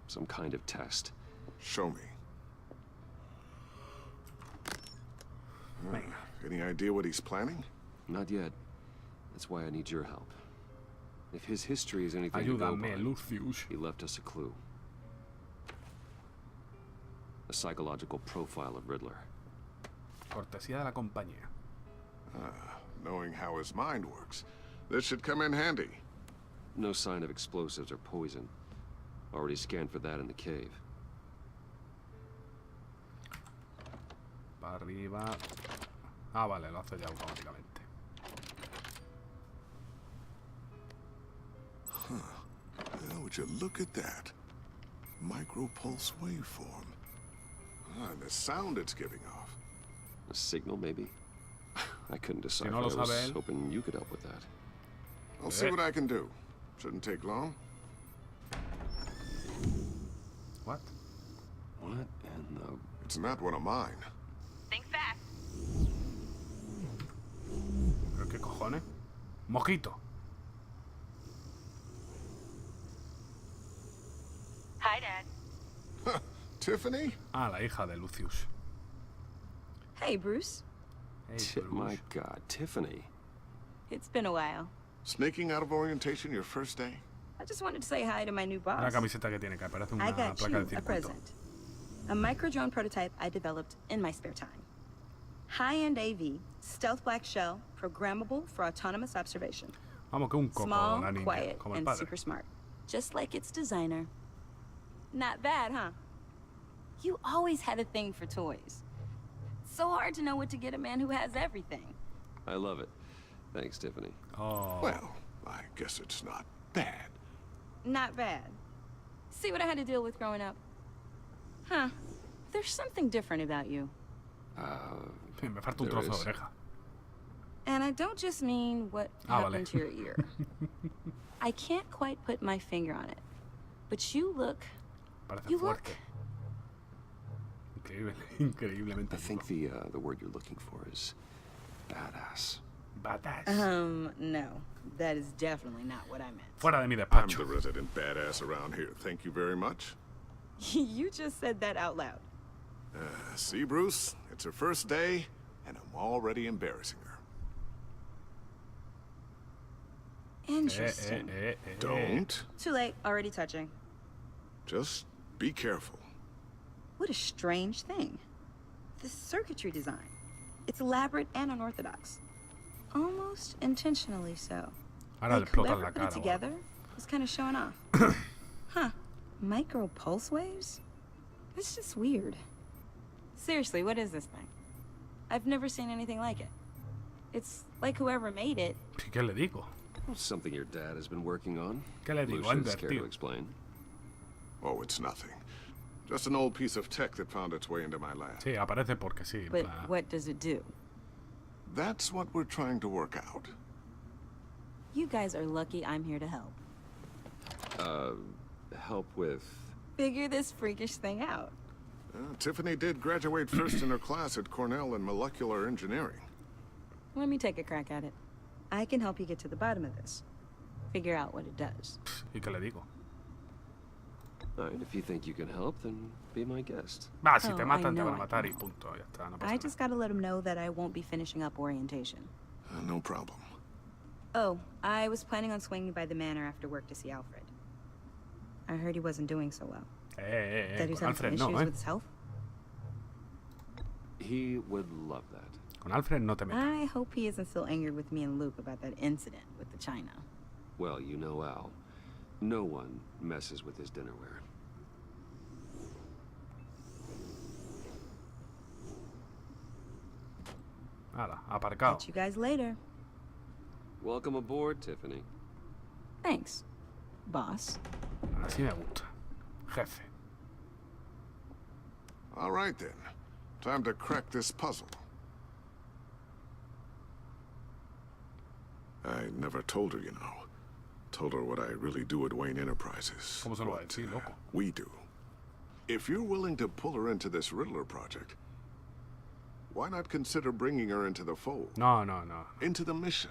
Some kind of test. Show me. Any idea what he's planning? Not yet. That's why I need your help. If his history is anything to go by, Lucius. He left us a clue. A psychological profile of Riddler. Cortesía de la compañía. Knowing how his mind works, this should come in handy. No sign of explosives or poison. Already scanned for that in the cave. Para arriba. Ah, vale, lo hace ya automáticamente. Well, would you look at that? Micro-pulse waveform. And the sound it's giving off. A signal, maybe? I couldn't decide. Si no lo I was sabe él. hoping you could help with that. I'll see what I can do. Shouldn't take long. What? What in the... It's not one of mine. Think fast. ¿Pero qué cojones? Mosquito. Hi, Dad. Tiffany? Ah, la hija de Lucius. Hey, Bruce. Hey, My God, Tiffany. It's been a while. Sneaking out of orientation your first day? I just wanted to say hi to my new boss. La camiseta que tiene, que parece una I got placa you de a circuito. present. A micro-drone prototype I developed in my spare time. High-end AV, stealth black shell, programmable for autonomous observation. Vamos, que un coco, Small, la niña, quiet, como el and padre. super smart. Just like its designer. Not bad, huh? You always had a thing for toys. So hard to know what to get a man who has everything. I love it. Thanks, Tiffany. Oh. Well, I guess it's not bad. Not bad. See what I had to deal with growing up? Huh. There's something different about you. Me falta un trozo de oreja. And I don't just mean what happened to your ear. I can't quite put my finger on it. But you look... Parece you fuerte. Look... Increíblemente. I think the word you're looking for is badass. Badass. No. That is definitely not what I meant. Fuera de mi I'm despacho. the resident badass around here. Thank you very much. You just said that out loud. See, Bruce? It's her first day, and I'm already embarrassing her. Interesting. Don't. Too late. Already touching. Just be careful. What a strange thing. The circuitry design. It's elaborate and unorthodox. Almost intentionally so. Ahora le Like explotan whoever la put cara. it together was kind of showing off. Huh. Micro pulse waves? That's just weird. Seriously, what is this thing? I've never seen anything like it. It's like whoever made it. ¿Qué le digo? Something your dad has been working on. ¿Qué le digo? Lucius, Ander, care tío. to explain? Oh, it's nothing. Just an old piece of tech that found its way into my lab. Sí, aparece porque sí. But what does it do? That's what we're trying to work out. You guys are lucky I'm here to help. Help with... Figure this freakish thing out. Tiffany did graduate first in her class at Cornell in molecular engineering. Let me take a crack at it. I can help you get to the bottom of this. Figure out what it does. ¿Y qué le digo? All right, if you think you can help, then be my guest. Va, si te matan, te van a matar y punto. Ya está, no pasa I nada. just gotta let him know that I won't be finishing up orientation. No problem. Oh, I was planning on swinging by the manor after work to see Alfred. I heard he wasn't doing so well. That he's having some Alfred issues no, with his health. He would love that. Con Alfred no te metas. I hope he isn't still angry with me and Luke about that incident with the China. Well, you know Al. No one messes with his dinnerware. Nada, aparcado. Catch you guys later. Welcome aboard, Tiffany. Thanks, boss. Así me gusta. Jefe. All right, then. Time to crack this puzzle. I never told her, you know. Told her what I really do at Wayne Enterprises. ¿Cómo se lo va a decir, loco? We do. If you're willing to pull her into this Riddler project, why not consider bringing her into the fold? No. Into the mission.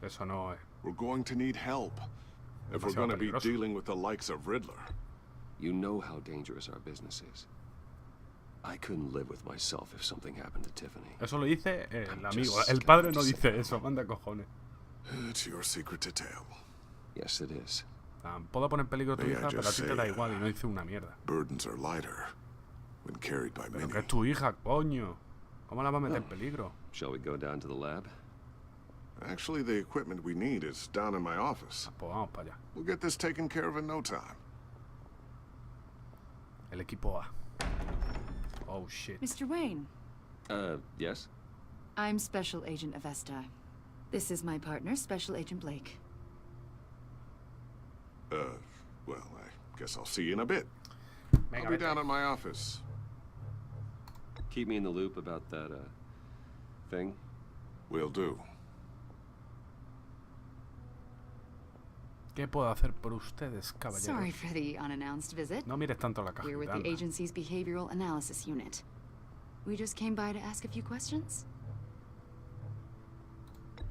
Eso no, We're going to need help. If we're going to be dealing with the likes of Riddler. You know how dangerous our business is. I couldn't live with myself if something happened to Tiffany. Eso lo dice el amigo. El padre no dice eso, manda cojones. It's your secret to tell. Yes, it is. Puedo poner en peligro a tu hija, pero a ti te da igual y no dice una mierda. Burdens are lighter when carried by many. Pero que es tu hija, coño. ¿Cómo la va a meter en peligro? Shall we go down to the lab? Actually, the equipment we need is down in my office. Pues vamos para allá. We'll get this taken care of in no time. El equipo A. Oh, shit. Mr. Wayne. Yes? I'm Special Agent Avesta. This is my partner, Special Agent Blake. Well, I guess I'll see you in a bit. I'll be down at my office. Keep me in the loop about that, thing? Will do. ¿Qué puedo hacer por ustedes, caballeros? Sorry for the unannounced visit. No mires tanto la caja. We're with the agency's behavioral analysis unit. We just came by to ask a few questions.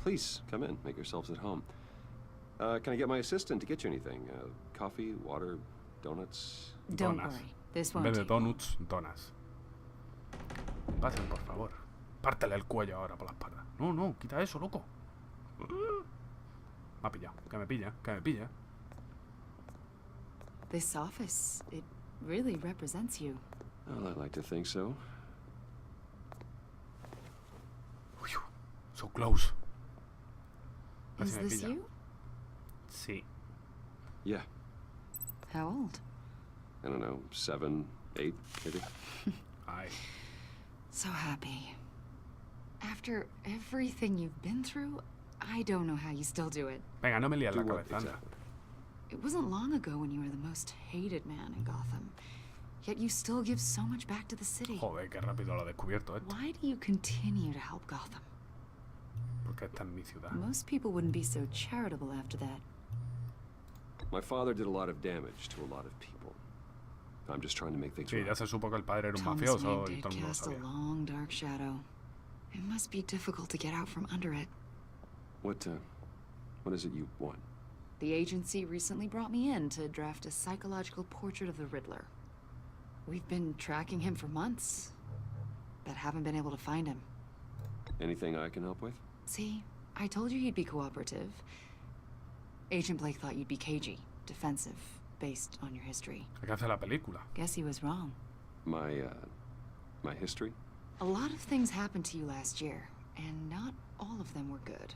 Please, come in. Make yourselves at home. Can I get my assistant to get you anything? Coffee, water, donuts? Don't worry. This won't En vez de take long. donuts, donas. Pasen, por favor. Pártele el cuello ahora por la espalda. No, quita eso, loco. Me ha pillado. Que me pilla. This office, it really represents you. Well, I like to think so. So close. Is this you? Sí. Yeah. How old? I don't know, 7, 8, maybe? Aye. So happy. After everything you've been through, I don't know how you still do it. Venga, no me lías la cabeza, anda. It wasn't long ago when you were the most hated man in Gotham. Yet you still give so much back to the city. Joder, qué rápido lo he descubierto esto. Why do you continue to help Gotham? Porque esta es mi ciudad. Most people wouldn't be so charitable after that. My father did a lot of damage to a lot of people. I'm just trying to make things Sí, right. ya se supo que el padre era un Thomas mafioso Wayne y did todo el mundo lo cast a sabía. long, dark shadow. It must be difficult to get out from under it. What is it you want? The agency recently brought me in to draft a psychological portrait of the Riddler. We've been tracking him for months, but haven't been able to find him. Anything I can help with? See, I told you he'd be cooperative. Agent Blake thought you'd be cagey, defensive, based on your history. Hay que hacer la película. Guess he was wrong. My history? A lot of things happened to you last year, and not all of them were good.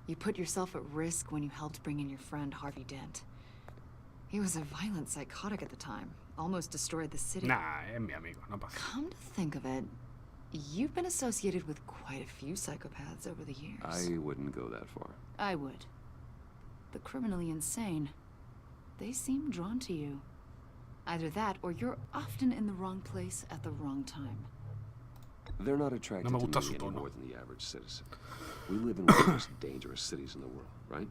You put yourself at risk when you helped bring in your friend Harvey Dent. He was a violent psychotic at the time, almost destroyed the city. Nah, es mi amigo, no pasa. Come to think of it, you've been associated with quite a few psychopaths over the years. I wouldn't go that far. I would. The criminally insane, they seem drawn to you. Either that, or you're often in the wrong place at the wrong time. They're not attracted No me to gusta me su any tono. more than the average citizen. We live in one of the most dangerous cities in the world, right?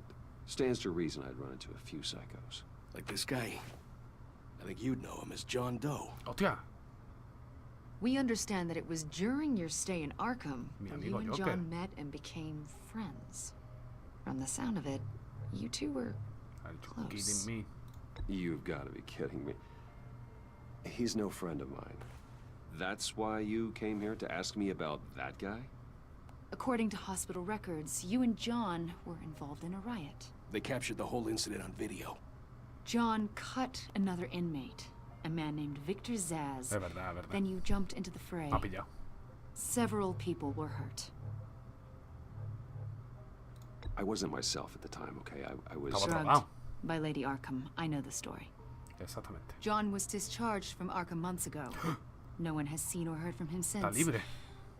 Stands to reason I'd run into a few psychos. Like this guy. I think you'd know him as John Doe. Hostia. We understand that it was during your stay in Arkham Mi that amigo you and Joker. John met and became friends. From the sound of it, you two were Are you close. kidding me? You've got to be kidding me. He's no friend of mine. That's why you came here to ask me about that guy? According to hospital records, you and John were involved in a riot. They captured the whole incident on video. John cut another inmate, a man named Victor Zaz. Es verdad. Then you jumped into the fray. Me ha pillado. Several people were hurt. I wasn't myself at the time, okay? I was... Drugged by Lady Arkham. I know the story. Exactamente. John was discharged from Arkham months ago. No one has seen or heard from him since. Está libre.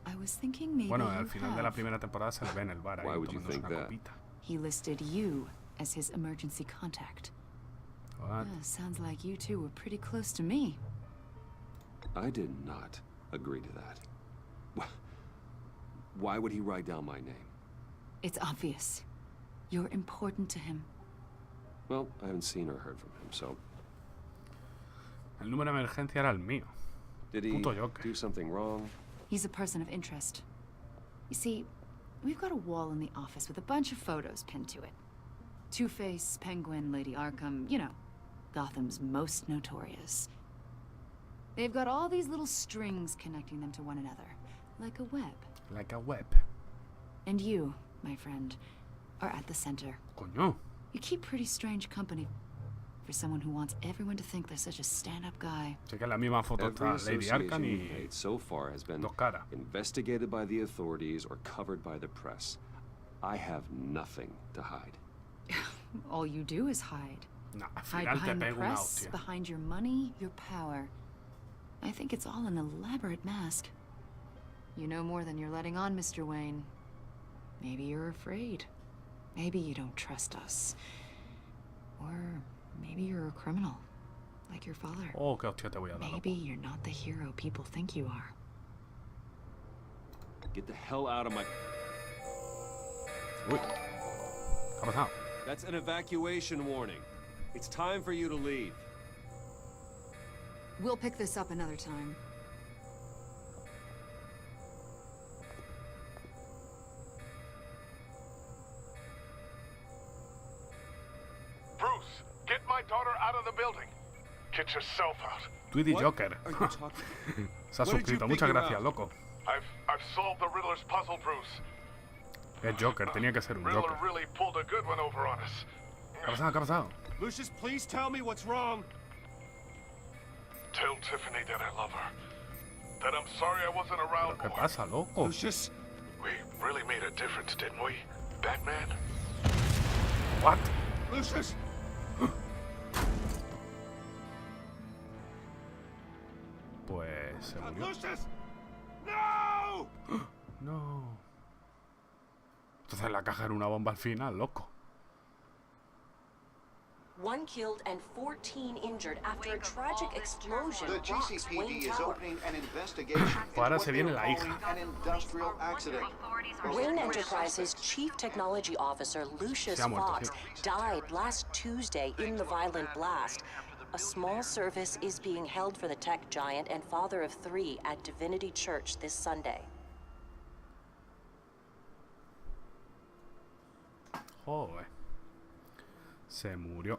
I was thinking maybe bueno, al final de la primera temporada se le ve en el bar ahí tomándose una copita. He listed you as his emergency contact. What? Sounds like you two were pretty close to me. I did not agree to that. Why would he write down my name? It's obvious. You're important to him. Well, I haven't seen or heard from him, so... El número de emergencia era el mío. Did he do something wrong? He's a person of interest. You see, we've got a wall in the office with a bunch of photos pinned to it. Two-Face, Penguin, Lady Arkham, you know, Gotham's most notorious. They've got all these little strings connecting them to one another, like a web. Like a web. And you, my friend, are at the center. Coño. You keep pretty strange company for someone who wants everyone to think they're such a stand-up guy. Sé que la misma foto está Lady Arkham y so far has been investigated by the authorities or covered by the press. I have nothing to hide. All you do is hide. No, hide behind the press, behind your money, your power. I think it's all an elaborate mask. You know more than you're letting on, Mr. Wayne. Maybe you're afraid. Maybe you don't trust us. Or maybe you're a criminal, like your father. Oh, qué hostia te voy a dar. Maybe you're not the hero people think you are. Get the hell out of my... Uy. ¿Qué ha pasado? That's an evacuation warning. It's time for you to leave. We'll pick this up another time. Bruce, get my daughter out of the building. Get yourself out. Tweety Joker. Se ha suscrito. Muchas gracias, loco. I've solved the Riddler's puzzle, Bruce. Es Joker, tenía que ser un Joker. Riddler really pulled a good one over on us. ¿Qué ha pasado? Lucius, please tell me what's wrong. Tell Tiffany that I love her. That I'm sorry I wasn't around more. ¿Qué pasa, loco? Lucius? We really made a difference, didn't we, Batman? What? Lucius? Pues se murió. Lucius! No! No. Entonces la caja era una bomba al final, loco. 1 killed and 14 injured after a tragic explosion. The GCPD is opening an investigation Ahora se viene la hija. an industrial accident. Wayne Enterprises' chief technology officer, Lucius Fox, died last Tuesday in the violent blast. A small service is being held for the tech giant and father of 3 at Divinity Church this Sunday. Joder. Se murió.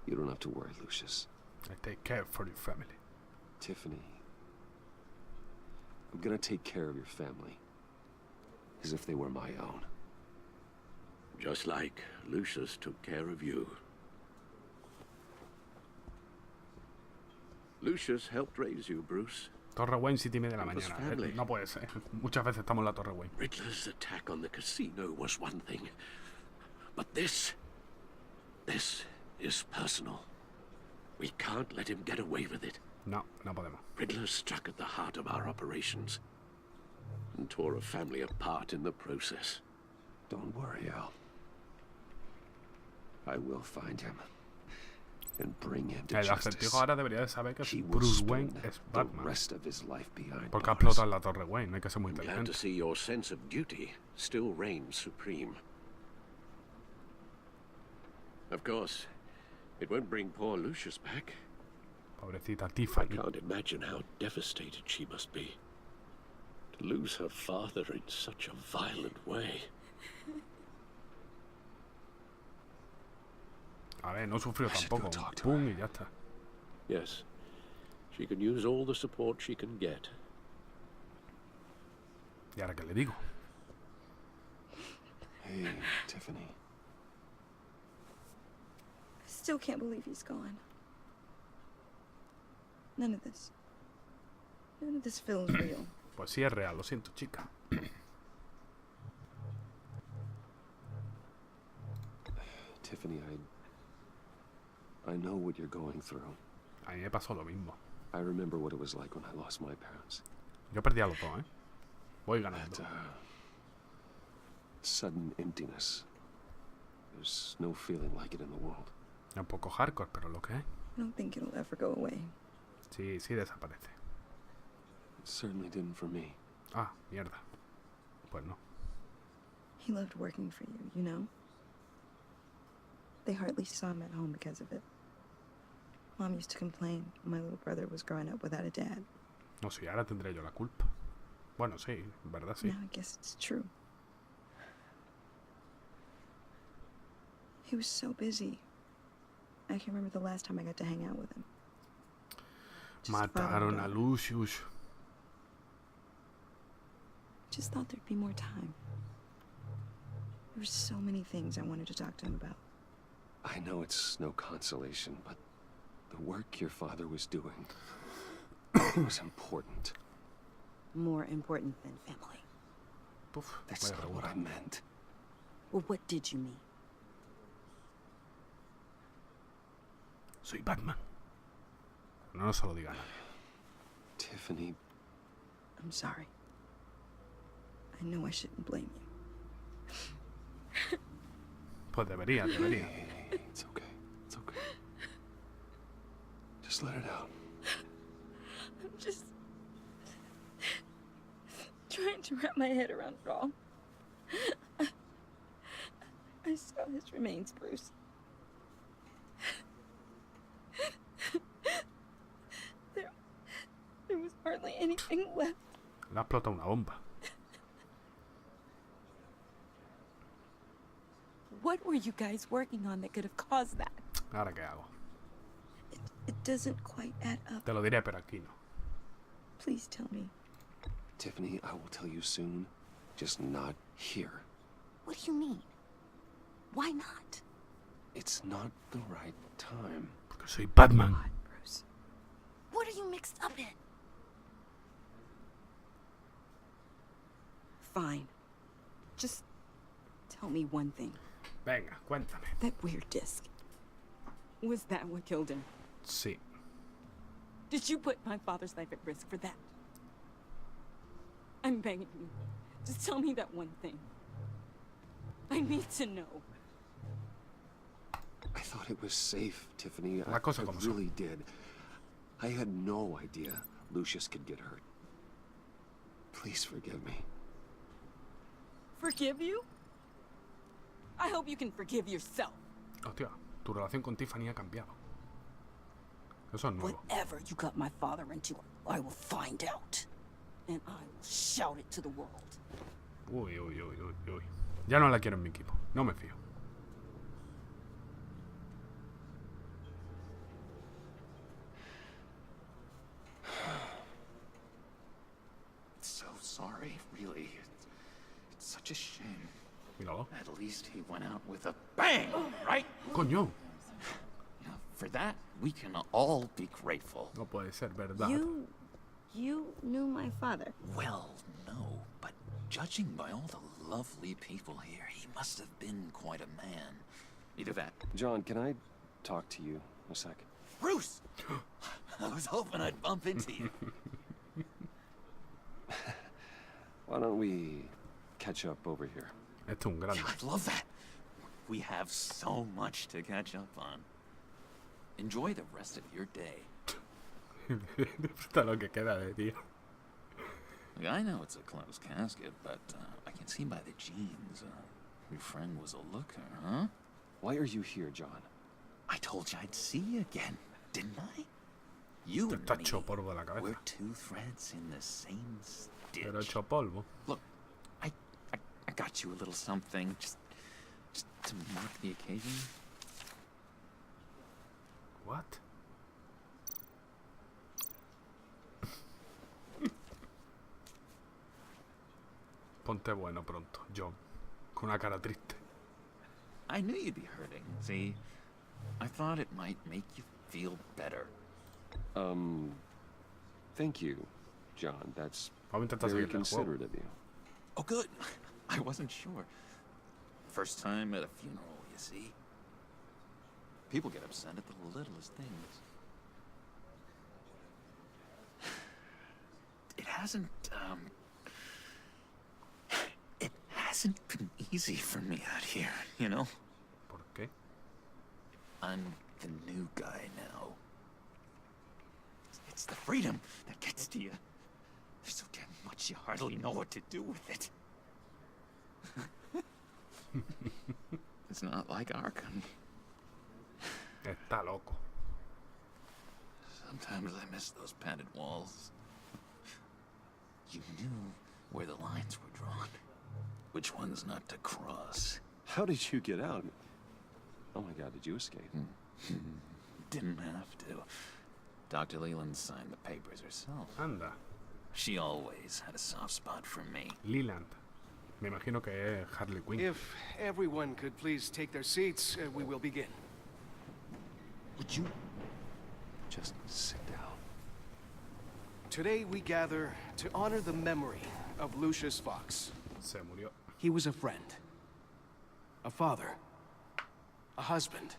You don't have to worry, Lucius. I take care for your family. Tiffany, I'm gonna take care of your family. As if they were my own. Just like Lucius took care of you. Lucius helped raise you, Bruce. Torre Wayne, 7:30 de la mañana. No puede ser. Muchas veces estamos en la Torre Wayne. Riddler's attack on the casino was one thing. But this is personal. We can't let him get away with it. No, no podemos. Riddler struck at the heart of our operations and tore a family apart in the process. Don't worry, Al. I will find him and bring him to El justice. acertijo ahora debería de saber que Bruce Wayne es Batman. Porque ha bars. explotado la Torre Wayne, no hay que ser muy I'm glad inteligente. to see your sense of duty still reigns supreme. Of course, it won't bring poor Lucius back. Pobrecita Tiffany. I can't imagine how devastated she must be. To lose her father in such a violent way. A ver, no sufrió tampoco. Pum, y ya está. Yes, she can use all the support she can get. ¿Y ahora qué le digo? Hey, Tiffany. I still can't believe he's gone. None of this feels real. Pues sí es real, lo siento, chica. Tiffany, I know what you're going through. A mí me pasó lo mismo. I remember what it was like when I lost my parents. Yo perdí a los dos, ¿eh? Voy ganando. That, sudden emptiness. There's no feeling like it in the world. Es un poco hardcore, pero lo que es. I don't think it'll ever go away. Sí, sí desaparece. It certainly didn't for me. Ah, mierda. Pues no. He loved working for you, you know? They hardly saw him at home because of it. Mom used to complain my little brother was growing up without a dad. No, sí, ahora tendré yo la culpa. Bueno, sí, verdad, sí. Now I guess it's true. He was so busy. I can't remember the last time I got to hang out with him. Mataron a Lucius. Just thought there'd be more time. There were so many things I wanted to talk to him about. I know it's no consolation, but the work your father was doing was important. More important than family. That's not what I meant. Well, what did you mean? Soy Batman. No se lo diga a nadie. Tiffany. I'm sorry. I know I shouldn't blame you. Pues debería. It's okay. It's okay. Just let it out. I'm just trying to wrap my head around it all. I saw his remains, Bruce. There was hardly anything left. Le ha explotado una bomba. What were you guys working on that could have caused that? ¿Ahora qué hago? It doesn't quite add up. Te lo diré, pero aquí no. Please tell me. Tiffany, I will tell you soon. Just not here. What do you mean? Why not? It's not the right time. Porque soy Batman. God, Bruce. What are you mixed up in? Fine. Just tell me one thing. Venga, cuéntame. That weird disc. Was that what killed him? Sí. Did you put my father's life at risk for that? I'm begging you. Just tell me that one thing. I need to know. I thought it was safe, Tiffany. I como really did. I had no idea Lucius could get hurt. Please forgive me. Forgive you? I hope you can forgive yourself. Hostia, tu relación con Tiffany ha cambiado. Eso es nuevo. Whatever you got my father into, I will find out. And I will shout it to the world. Uy. Ya no la quiero en mi equipo. No me fío. So sorry, really. It's such a shame. Míralo. At least he went out with a bang, right? Coño. For that, we can all be grateful. No puede ser verdad. You knew my father? Well, no, but judging by all the lovely people here, he must have been quite a man. Either that. John, can I talk to you a sec? Bruce! I was hoping I'd bump into you. Why don't we catch up over here? Esto es un grande. I love that. We have so much to catch up on. Enjoy the rest of your day. Hasta lo que queda de tío. I know it's a closed casket, but I can see by the jeans. Your friend was a looker, huh? Why are you here, John? I told you I'd see you again, didn't I? You and me, we're two threads in the same stitch. Pero hecho polvo. Look, I got you a little something, just to mark the occasion. What? Ponte bueno pronto, John. Con una cara triste. I knew you'd be hurting, see? I thought it might make you feel better. Thank you, John. That's very considerate of you. Oh, good. I wasn't sure. First time at a funeral, you see? People get upset at the littlest things. It hasn't been easy for me out here, you know? ¿Por qué? I'm the new guy now. It's the freedom that gets to you. There's so damn much you hardly know what to do with it. It's not like Arkham. Está loco. Sometimes I miss those padded walls. You knew where the lines were drawn. Which ones not to cross. How did you get out? Oh my god, did you escape? Didn't have to. Dr. Leland signed the papers herself. Anda. She always had a soft spot for me. Leland. Me imagino que es Harley Quinn. If everyone could please take their seats, we will begin. Would you just sit down? Today we gather to honor the memory of Lucius Fox. Se murió. He was a friend, a father, a husband,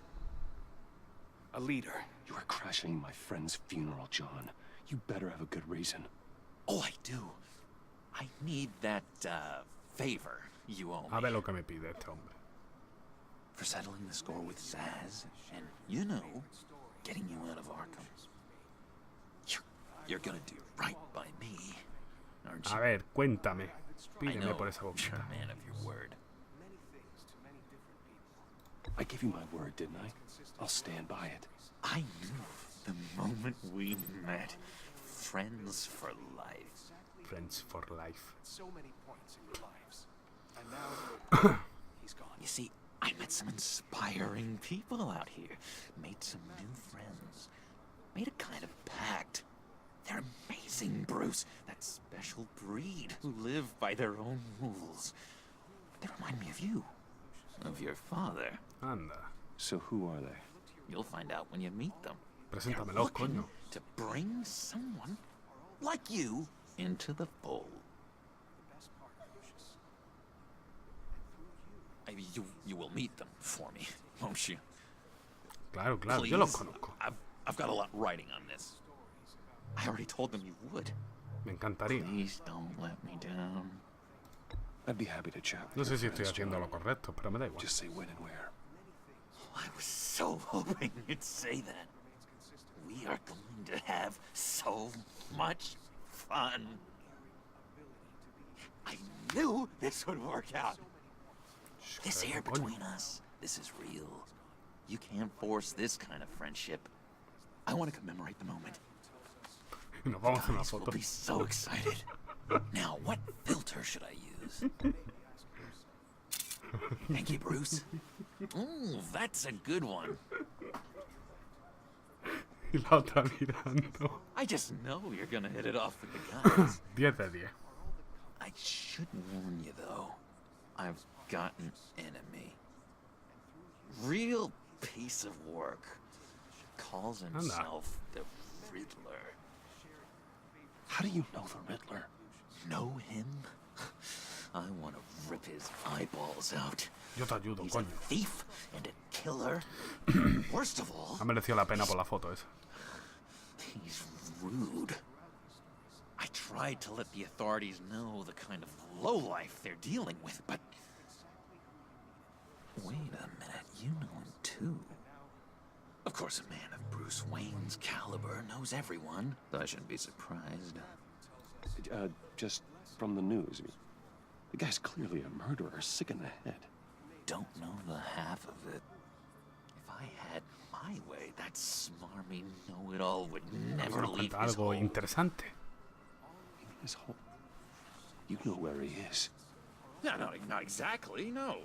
a leader. You are crashing my friend's funeral, John. You better have a good reason. Oh, I do. I need that, favor you owe me. A ver lo que me pide este hombre. For settling the score with Zaz, and, you know, getting you out of Arkham. You're gonna do right by me, aren't you? A ver, cuéntame. Pídeme por esa boquita. You're a man of your word. I gave you my word, didn't I? I'll stand by it. I knew the moment we met. Friends for life. Friends for life. So many points in your lives. And now he's gone. You see, I met some inspiring people out here. Made some new friends. Made a kind of pact. They're amazing, Bruce. That special breed who live by their own rules. They remind me of you. Of your father. Anda. So who are they? You'll find out when you meet them. Preséntamelos, coño. To bring someone like you into the fold. You will meet them for me, won't you? Claro, claro. Please, Yo los conozco. I've got a lot writing on this. I already told them you would. Me encantaría. Please don't let me down. I'd be happy to chat. No sé si estoy haciendo lo correcto, pero me da igual. Just say when and where. I was so hoping you'd say that. We are going to have so much fun. I knew this would work out. This here between us, this is real. You can't force this kind of friendship. I want to commemorate the moment. Nos vamos a hacer una Guys foto. will be so excited. Now, what filter should I use? Thank you, Bruce. Ooh, that's a good one. Y la otra mirando. I just know you're gonna hit it off with the guys. 10 de 10. I should warn you, though. I've got an enemy. Real piece of work. Calls himself the Riddler. How do you know the Riddler? Know him? I want to rip his eyeballs out. Yo te ayudo, He's coño. a thief and a killer. Worst of all, Ha merecido la pena por la foto esa. he's rude. I tried to let the authorities know the kind of lowlife they're dealing with, but... Wait a minute, you know him too. Of course, a man of Bruce Wayne's caliber knows everyone, so I shouldn't be surprised. Just from the news. The guy's clearly a murderer, sick in the head. Don't know the half of it. If I had my way, that smarmy know-it-all would never leave his Algo hole. interesante. His hole? You know where he is. No, not exactly, no.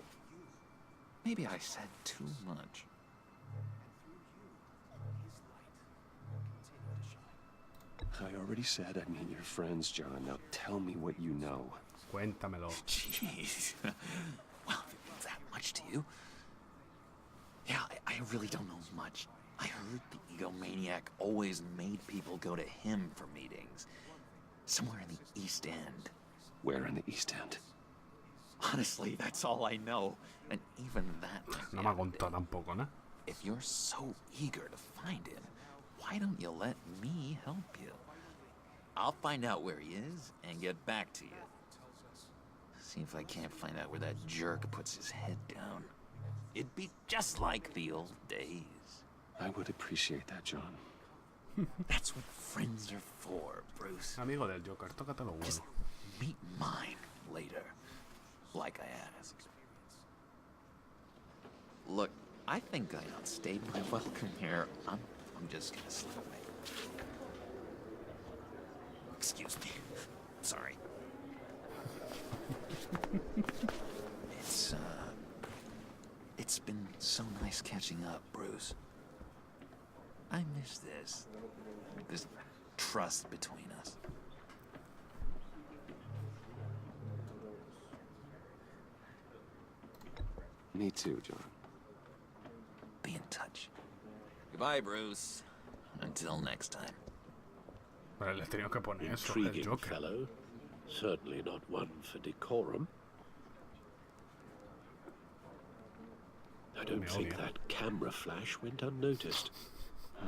Maybe I said too much. I already said I'd meet your friends, John. Now tell me what you know. Cuéntamelo. Jeez. Well, if you much to you. Yeah, I really don't know much. I heard the egomaniac always made people go to him for meetings. Somewhere in the East End. Where in the East End? Honestly, that's all I know. And even that No me ha contado tampoco, ¿no? If you're so eager to find him, why don't you let me help you? I'll find out where he is and get back to you. See if I can't find out where that jerk puts his head down. It'd be just like the old days. I would appreciate that, John. That's what friends are for, Bruce. Amigo del Joker, tócate los huevos. Just meet mine later, like I asked. Look, I think I outstayed my welcome here. I'm just gonna slip away. Excuse me. Sorry. It's been so nice catching up, Bruce. I miss this trust between us. Me too, John. Be in touch. Goodbye, Bruce. Until next time. Vale, les tenía que poner eso, el Intriguing Joker. fellow. Certainly not one for decorum. I don't think that camera flash went unnoticed.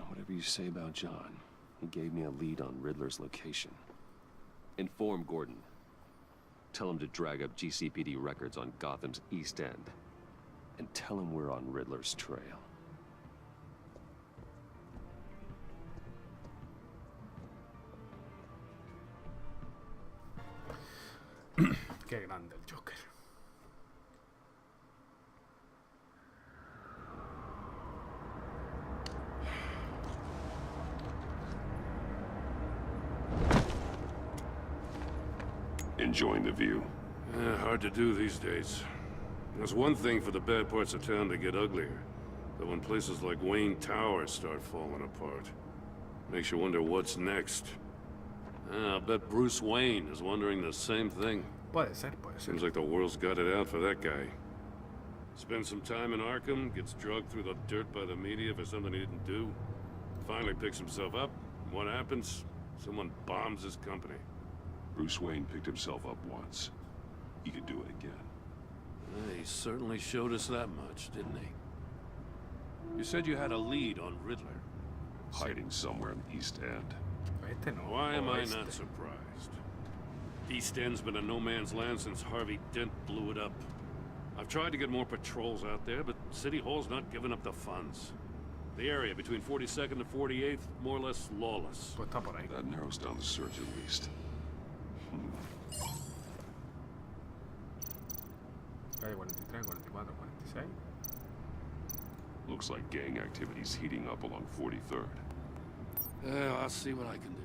Whatever you say about John, he gave me a lead on Riddler's location. Inform Gordon. Tell him to drag up GCPD records on Gotham's East End. And tell him we're on Riddler's trail. Qué grande el Joker. Enjoying the view? Hard to do these days. There's one thing for the bad parts of town to get uglier. But when places like Wayne Tower start falling apart, makes you wonder what's next. I'll bet Bruce Wayne is wondering the same thing. Puede ser, puede ser. Seems like the world's got it out for that guy. Spends some time in Arkham, gets drugged through the dirt by the media for something he didn't do. Finally picks himself up. What happens? Someone bombs his company. Bruce Wayne picked himself up once. He could do it again. He certainly showed us that much, didn't he? You said you had a lead on Riddler. Hiding somewhere in the East End. Why am I not surprised? East End's been a no man's land since Harvey Dent blew it up. I've tried to get more patrols out there, but City Hall's not giving up the funds. The area between 42nd and 48th, more or less lawless. That narrows down the search at least. Calle 43, 44, 46. Looks like gang activity's heating up along 43rd. Yeah, I'll see what I can do.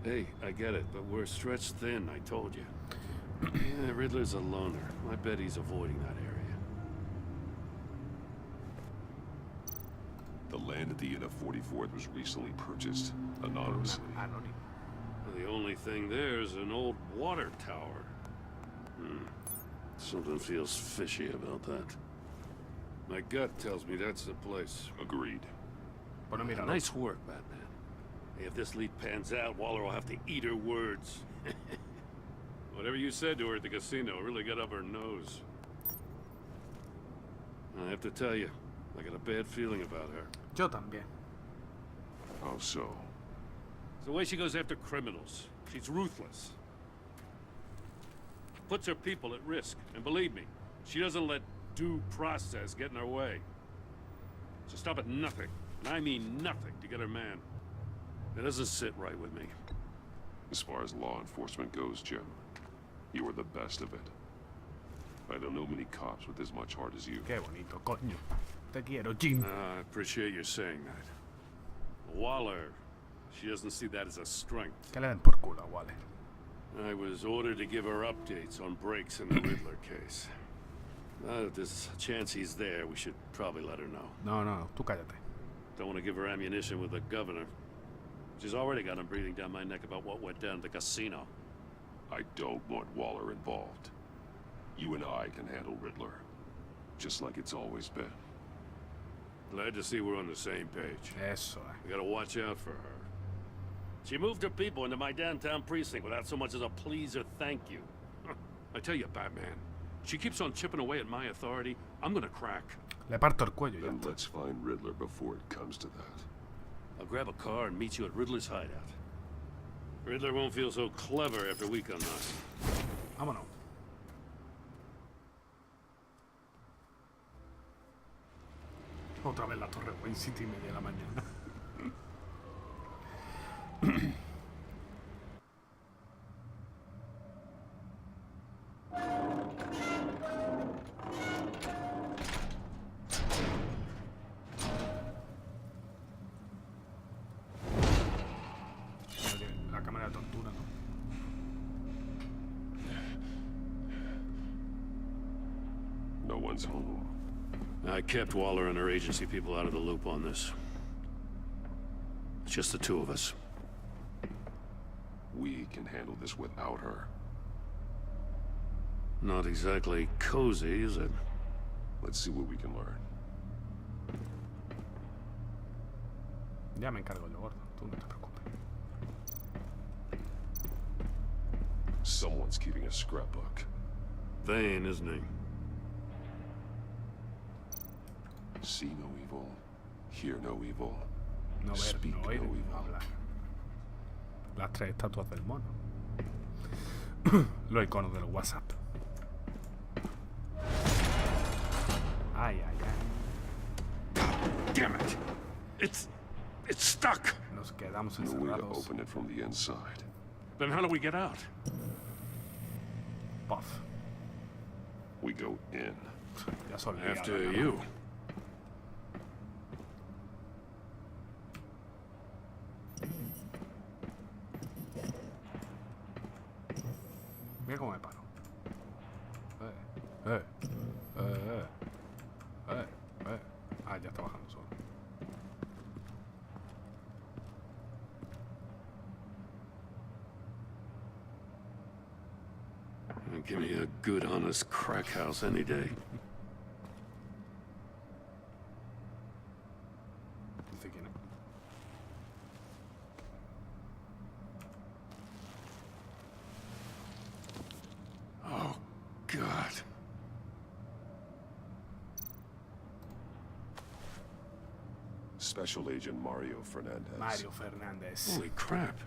Hey, I get it, but we're stretched thin, I told you. Yeah, Riddler's a loner. I bet he's avoiding that area. The land at the end of 44th was recently purchased, anonymously. The only thing there is an old water tower. Something feels fishy about that. My gut tells me that's the place. Agreed. Nice work, Batman. Hey, if this lead pans out, Waller will have to eat her words. Whatever you said to her at the casino really got up her nose. I have to tell you, I got a bad feeling about her. Yo también. How so? It's the way she goes after criminals. She's ruthless. Puts her people at risk. And believe me, she doesn't let due process get in her way. She'll stop at nothing, and I mean nothing, to get her man. It doesn't sit right with me. As far as law enforcement goes, Jim, you are the best of it. I don't know many cops with as much heart as you. Qué bonito, coño. Te quiero, Jim. I appreciate you saying that. Waller, she doesn't see that as a strength. Que le den por culo a Waller. I was ordered to give her updates on breaks in the Riddler case. If there's a chance he's there, we should probably let her know. No, tú cállate. Don't want to give her ammunition with the governor. She's already got him breathing down my neck about what went down at the casino. I don't want Waller involved. You and I can handle Riddler. Just like it's always been. Glad to see we're on the same page. Eso. We gotta watch out for her. She moved her people into my downtown precinct without so much as a please or thank you. I tell you, Batman, she keeps on chipping away at my authority. I'm gonna crack. Le parto el cuello. Then let's find Riddler before it comes to that. I'll grab a car and meet you at Riddler's hideout. Riddler won't feel so clever after we come knocking. Vámonos. Otra vez la torre Wayne City, 7:30 de la mañana. La cámara de tortura, ¿no? No one's home. I kept Waller and her agency people out of the loop on this. It's just the two of us. We can handle this without her. Not exactly cozy, is it? Let's see what we can learn. Ya me encargo yo, gordo. Tú no te preocupes. Someone's keeping a scrapbook. Vane, isn't he? See no evil, hear no evil, no ver, speak no oír, no evil. No hablar. Las 3 estatuas del mono. Los iconos del WhatsApp. Ay, ay, ay. Damn it! It's stuck. Nos quedamos No way to encerrados. open it from the inside. Then how do we get out? Puff. We go in. Ya se olvidó, After ¿no? you. Mira cómo me paro. Ah, ya está bajando solo. Give me a good, honest crack house any day. Dice quién es. Oh, God. Special Agent Mario Fernandez. Mario Fernández. Holy crap.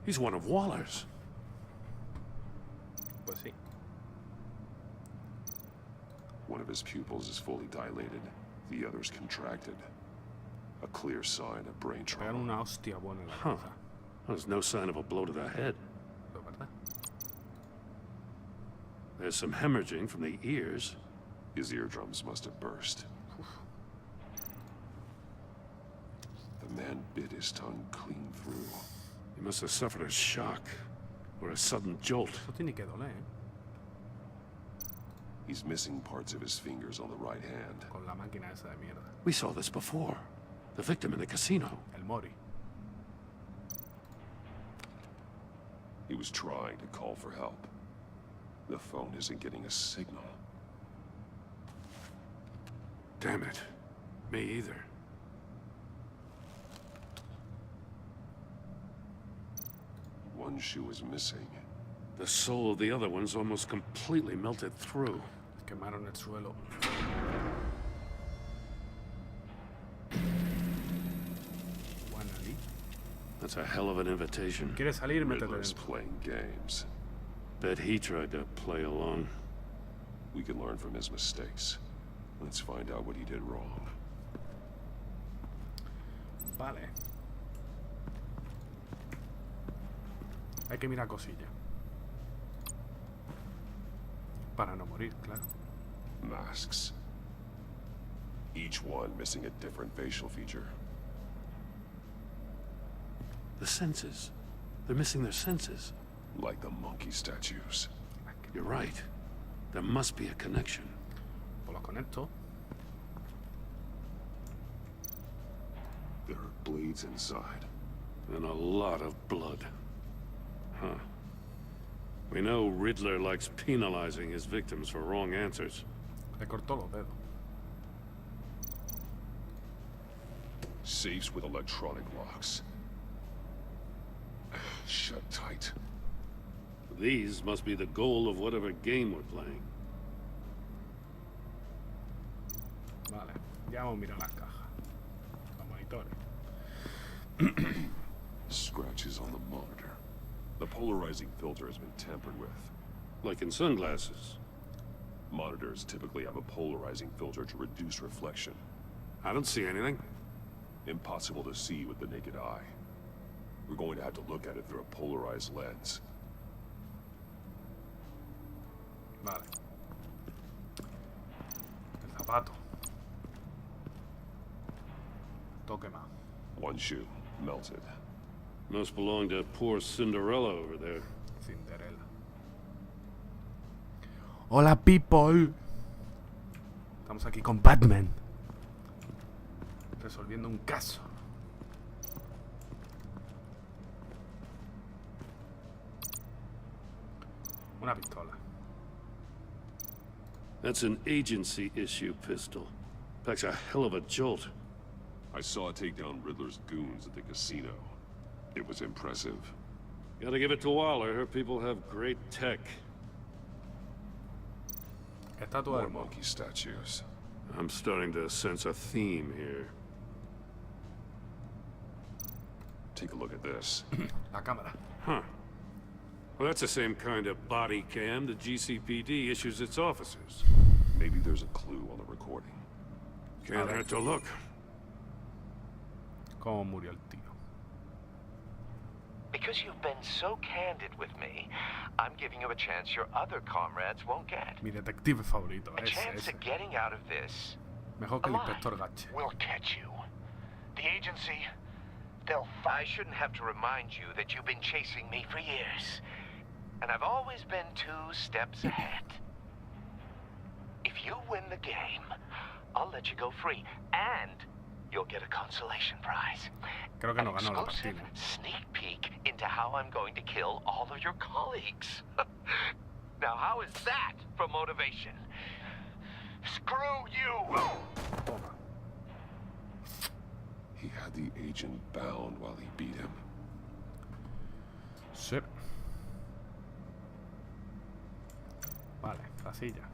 He's one of Waller's. Pues sí. One of his pupils is fully dilated. The other's contracted. A clear sign of brain Pegar trauma. una hostia buena en la cabeza. There's no sign of a blow to the head. ¿De verdad? There's some hemorrhaging from the ears. His eardrums must have burst. The man bit his tongue clean through. He must have suffered a shock or a sudden jolt. Eso tiene que doler, ¿eh? He's missing parts of his fingers on the right hand. Con la máquina esa de mierda. We saw this before. The victim in the casino. El Mori. He was trying to call for help. The phone isn't getting a signal. Damn it. Me either. One shoe is missing. The sole of the other one's almost completely melted through. Quemaron el suelo. That's a hell of an invitation. ¿Quieres salir? Métete Riddler's dentro. playing games. Bet he tried to play along. We can learn from his mistakes. Let's find out what he did wrong. Vale. Hay que mirar cosillas. Para no morir, claro. Masks. Each one missing a different facial feature. The senses. They're missing their senses. Like the monkey statues. You're right. There must be a connection. Pues los conecto. There are blades inside. And a lot of blood. Huh. We know Riddler likes penalizing his victims for wrong answers. Le cortó los dedos. Safes with electronic locks. Shut tight. These must be the goal of whatever game we're playing. Vale, ya vamos a mirar las cajas. Los monitores. Scratches on the monitor. The polarizing filter has been tampered with. Like in sunglasses. Monitors typically have a polarizing filter to reduce reflection. I don't see anything. Impossible to see with the naked eye. We're going to have to look at it through a polarized lens. Vale. El zapato. Toque más. One shoe, melted. Must belong to poor Cinderella over there. Cinderella. Hola, people. Estamos aquí con Batman. Resolviendo un caso. Una pistola. That's an agency issue pistol. Packs a hell of a jolt. I saw it take down Riddler's goons at the casino. It was impressive. Gotta give it to Waller. Her people have great tech. More monkey statues. I'm starting to sense a theme here. Take a look at this. La cámara. Huh. Well, that's the same kind of body cam the GCPD issues its officers. Maybe there's a clue on the recording. Can't hurt to look. ¿Cómo murió el tío? Because you've been so candid with me, I'm giving you a chance your other comrades won't get. Mi detective favorito, a chance at getting out of this. Mejor que el inspector Gache. We'll catch you. The agency, they'll I shouldn't have to remind you that you've been chasing me for years. And I've always been 2 steps ahead. If you win the game, I'll let you go free. And you'll get a consolation prize. Creo que no ganó la partida. Sneak peek into how I'm going to kill all of your colleagues. Now, how is that for motivation? Screw you! He had the agent bound while he beat him. Sí. Vale, la silla.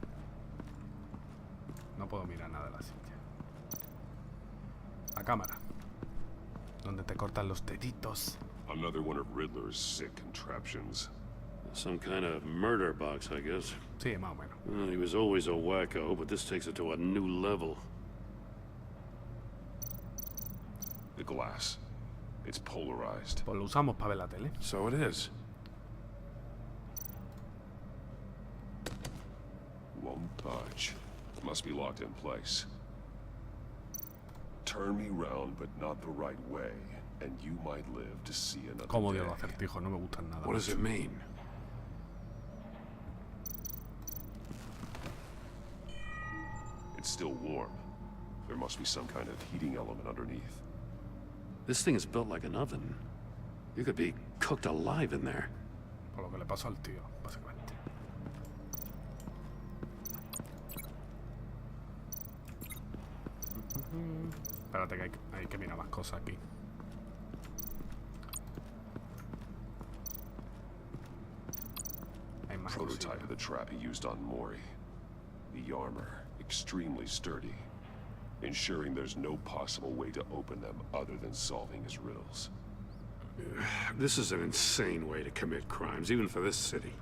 No puedo mirar nada de la silla. La cámara. Donde te cortan los deditos. Another one of Riddler's sick contraptions. Some kind of murder box, I guess. Sí, más o menos. Well, he was always a wacko, but this takes it to a new level. The glass. It's polarized. Pues lo usamos para ver la tele. So it is. Won't budge. Must be locked in place. Turn me round, but not the right way, and you might live to see another Como day. Dios los acertijos, no me gustan nada. What does it mean? It's still warm. There must be some kind of heating element underneath. This thing is built like an oven. You could be cooked alive in there. Por lo que le pasó al tío, básicamente. Espérate que hay que mirar más cosas aquí. Hay más Prototype of the trap he used on Mori. The armor, extremely sturdy, ensuring there's no possible way to open them other than solving his riddles. This is an insane way to commit crimes, even for this city.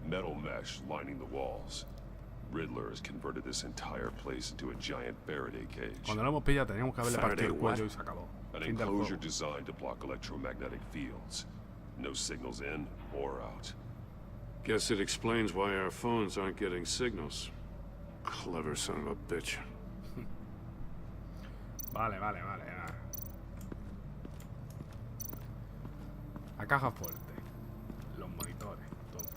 Metal mesh lining the walls. Riddler has converted this entire place into a giant Faraday cage. Cuando lo hemos pillado teníamos que haberle partido el cuello y se acabó. An enclosure designed to block electromagnetic fields. No signals in or out. Guess it explains why our phones aren't getting signals. Clever son of a bitch. Vale. La caja fuerte. Los monitores. Entonces...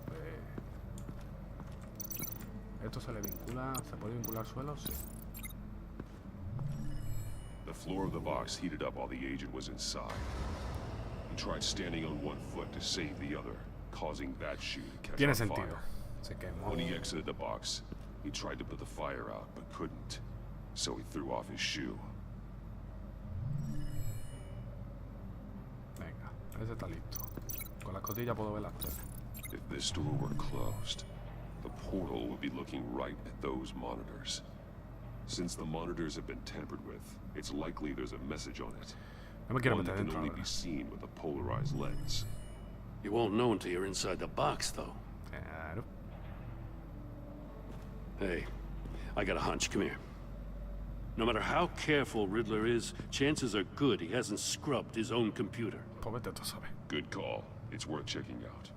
¿Esto se le vincula? ¿Se puede vincular suelo? Sí. The floor of the box heated up while the agent was inside. He tried standing on one foot to save the other, causing that shoe to catch Tiene on sentido. fire. Se quemó. When he exited the box, he tried to put the fire out, but couldn't. So he threw off his shoe. Venga, ese está listo. Con la escotilla puedo ver las tele. If this door were closed, the portal would be looking right at those monitors. Since the monitors have been tampered with, it's likely there's a message on it. No me quiero One that meter can dentro only ahora. be seen with a polarized lens. You won't know until you're inside the box, though. Claro. Hey, I got a hunch. Come here. No matter how careful Riddler is, chances are good he hasn't scrubbed his own computer. Pues vete tú a saber. Good call. It's worth checking out.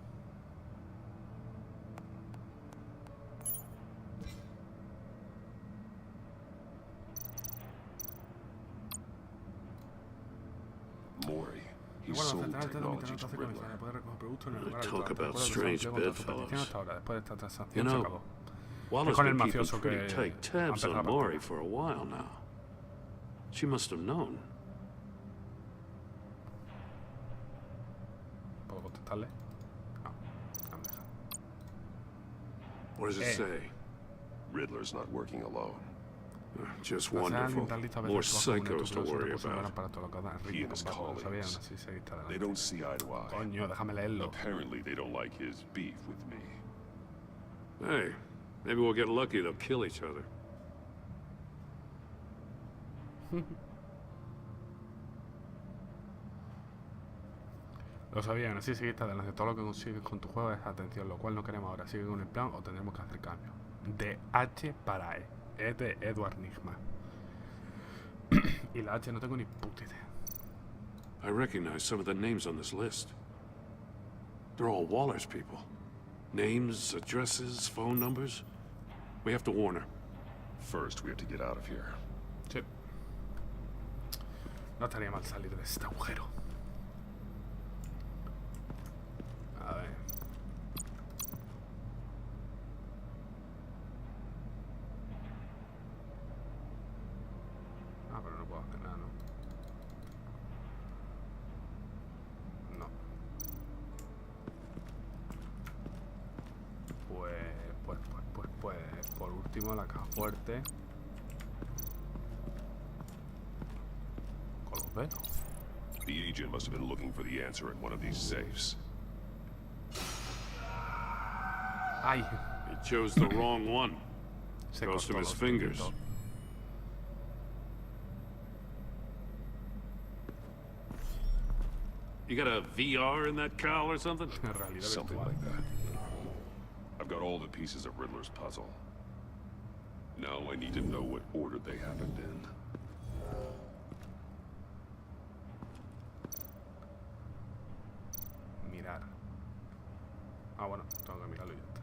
Mori. He sold technology to Riddler. Talk about strange bedfellows. You know, Wallace been keeping pretty tight tabs on Mori for a while now. She must have known. ¿Puedo contestarle? No, no me deja. What does it say? Riddler's not working alone. Just wonderful. More psychos to worry about. He and his colleagues. They don't see eye to eye. Coño, déjame leerlo. Apparently they don't like his beef with me. Hey, maybe we'll get lucky. They'll kill each other. Lo sabían, así seguiste adelante. Todo lo que consigues con tu juego es atención, lo cual no queremos ahora. Sigue con el plan o tendremos que hacer cambios. De H para E. E de Edward Nigma. Y la H no tengo ni puta idea. I recognize some of the names on this list. They're all Waller's people. Names, addresses, phone numbers. We have to warn her. First, we have to get out of here. Sí. No estaría mal salir de este agujero. A ver. Ah, pero no puedo hacer nada, ¿no? No. Pues, por último, la caja fuerte. Con los vetos. The agent must have been looking for the answer in one of these safes. Ay. He chose the wrong one. Cost him his fingers. You got a VR in that cowl or something? Something like that. I've got all the pieces of Riddler's puzzle. Now I need to know what order they happened in. Mirar. Ah, bueno, tengo que mirarlo y ya está.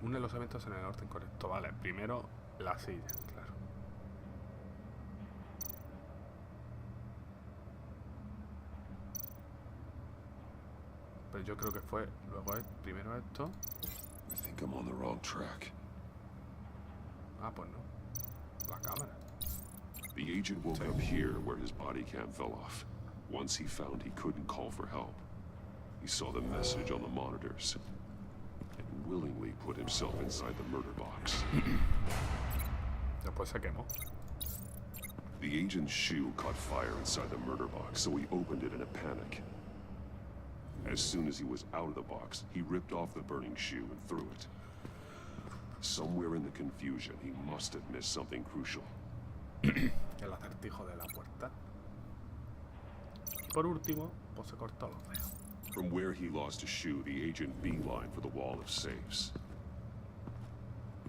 Une los eventos en el orden correcto. Vale, primero la silla, claro. Pero yo creo que fue luego primero esto. I think I'm on the wrong track. Ah, pues no. La cámara. The agent woke up here where his body cam fell off. Once he found he couldn't call for help, he saw the message on the monitors and willingly put himself inside the murder box. Después se quemó. The agent's shoe caught fire inside the murder box, so he opened it in a panic. As soon as he was out of the box, he ripped off the burning shoe and threw it. Somewhere in the confusion, he must have missed something crucial. El acertijo de la puerta. Y por último, pues se cortó los dedos. From where he lost a shoe, the agent beelined for the wall of safes.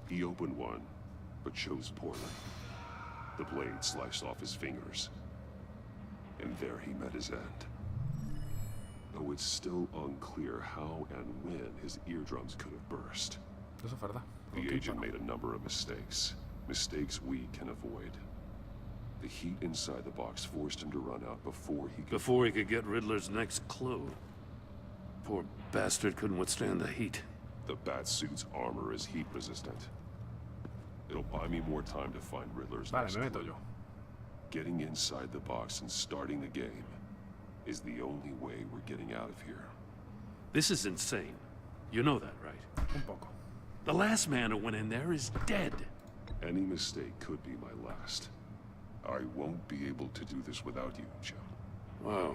He opened one, but chose poorly. The blade sliced off his fingers. And there he met his end. Though it's still unclear how and when his eardrums could have burst. Eso es verdad. The agent made a number of mistakes. Mistakes we can avoid. The heat inside the box forced him to run out before he could get Riddler's next clue. Poor bastard couldn't withstand the heat. The Batsuit's armor is heat resistant. It'll buy me more time to find Riddler's next clue. Vale, me meto yo. Getting inside the box and starting the game is the only way we're getting out of here. This is insane. You know that, right? Un poco. The last man who went in there is dead. Any mistake could be my last. I won't be able to do this without you, Joe. Wow.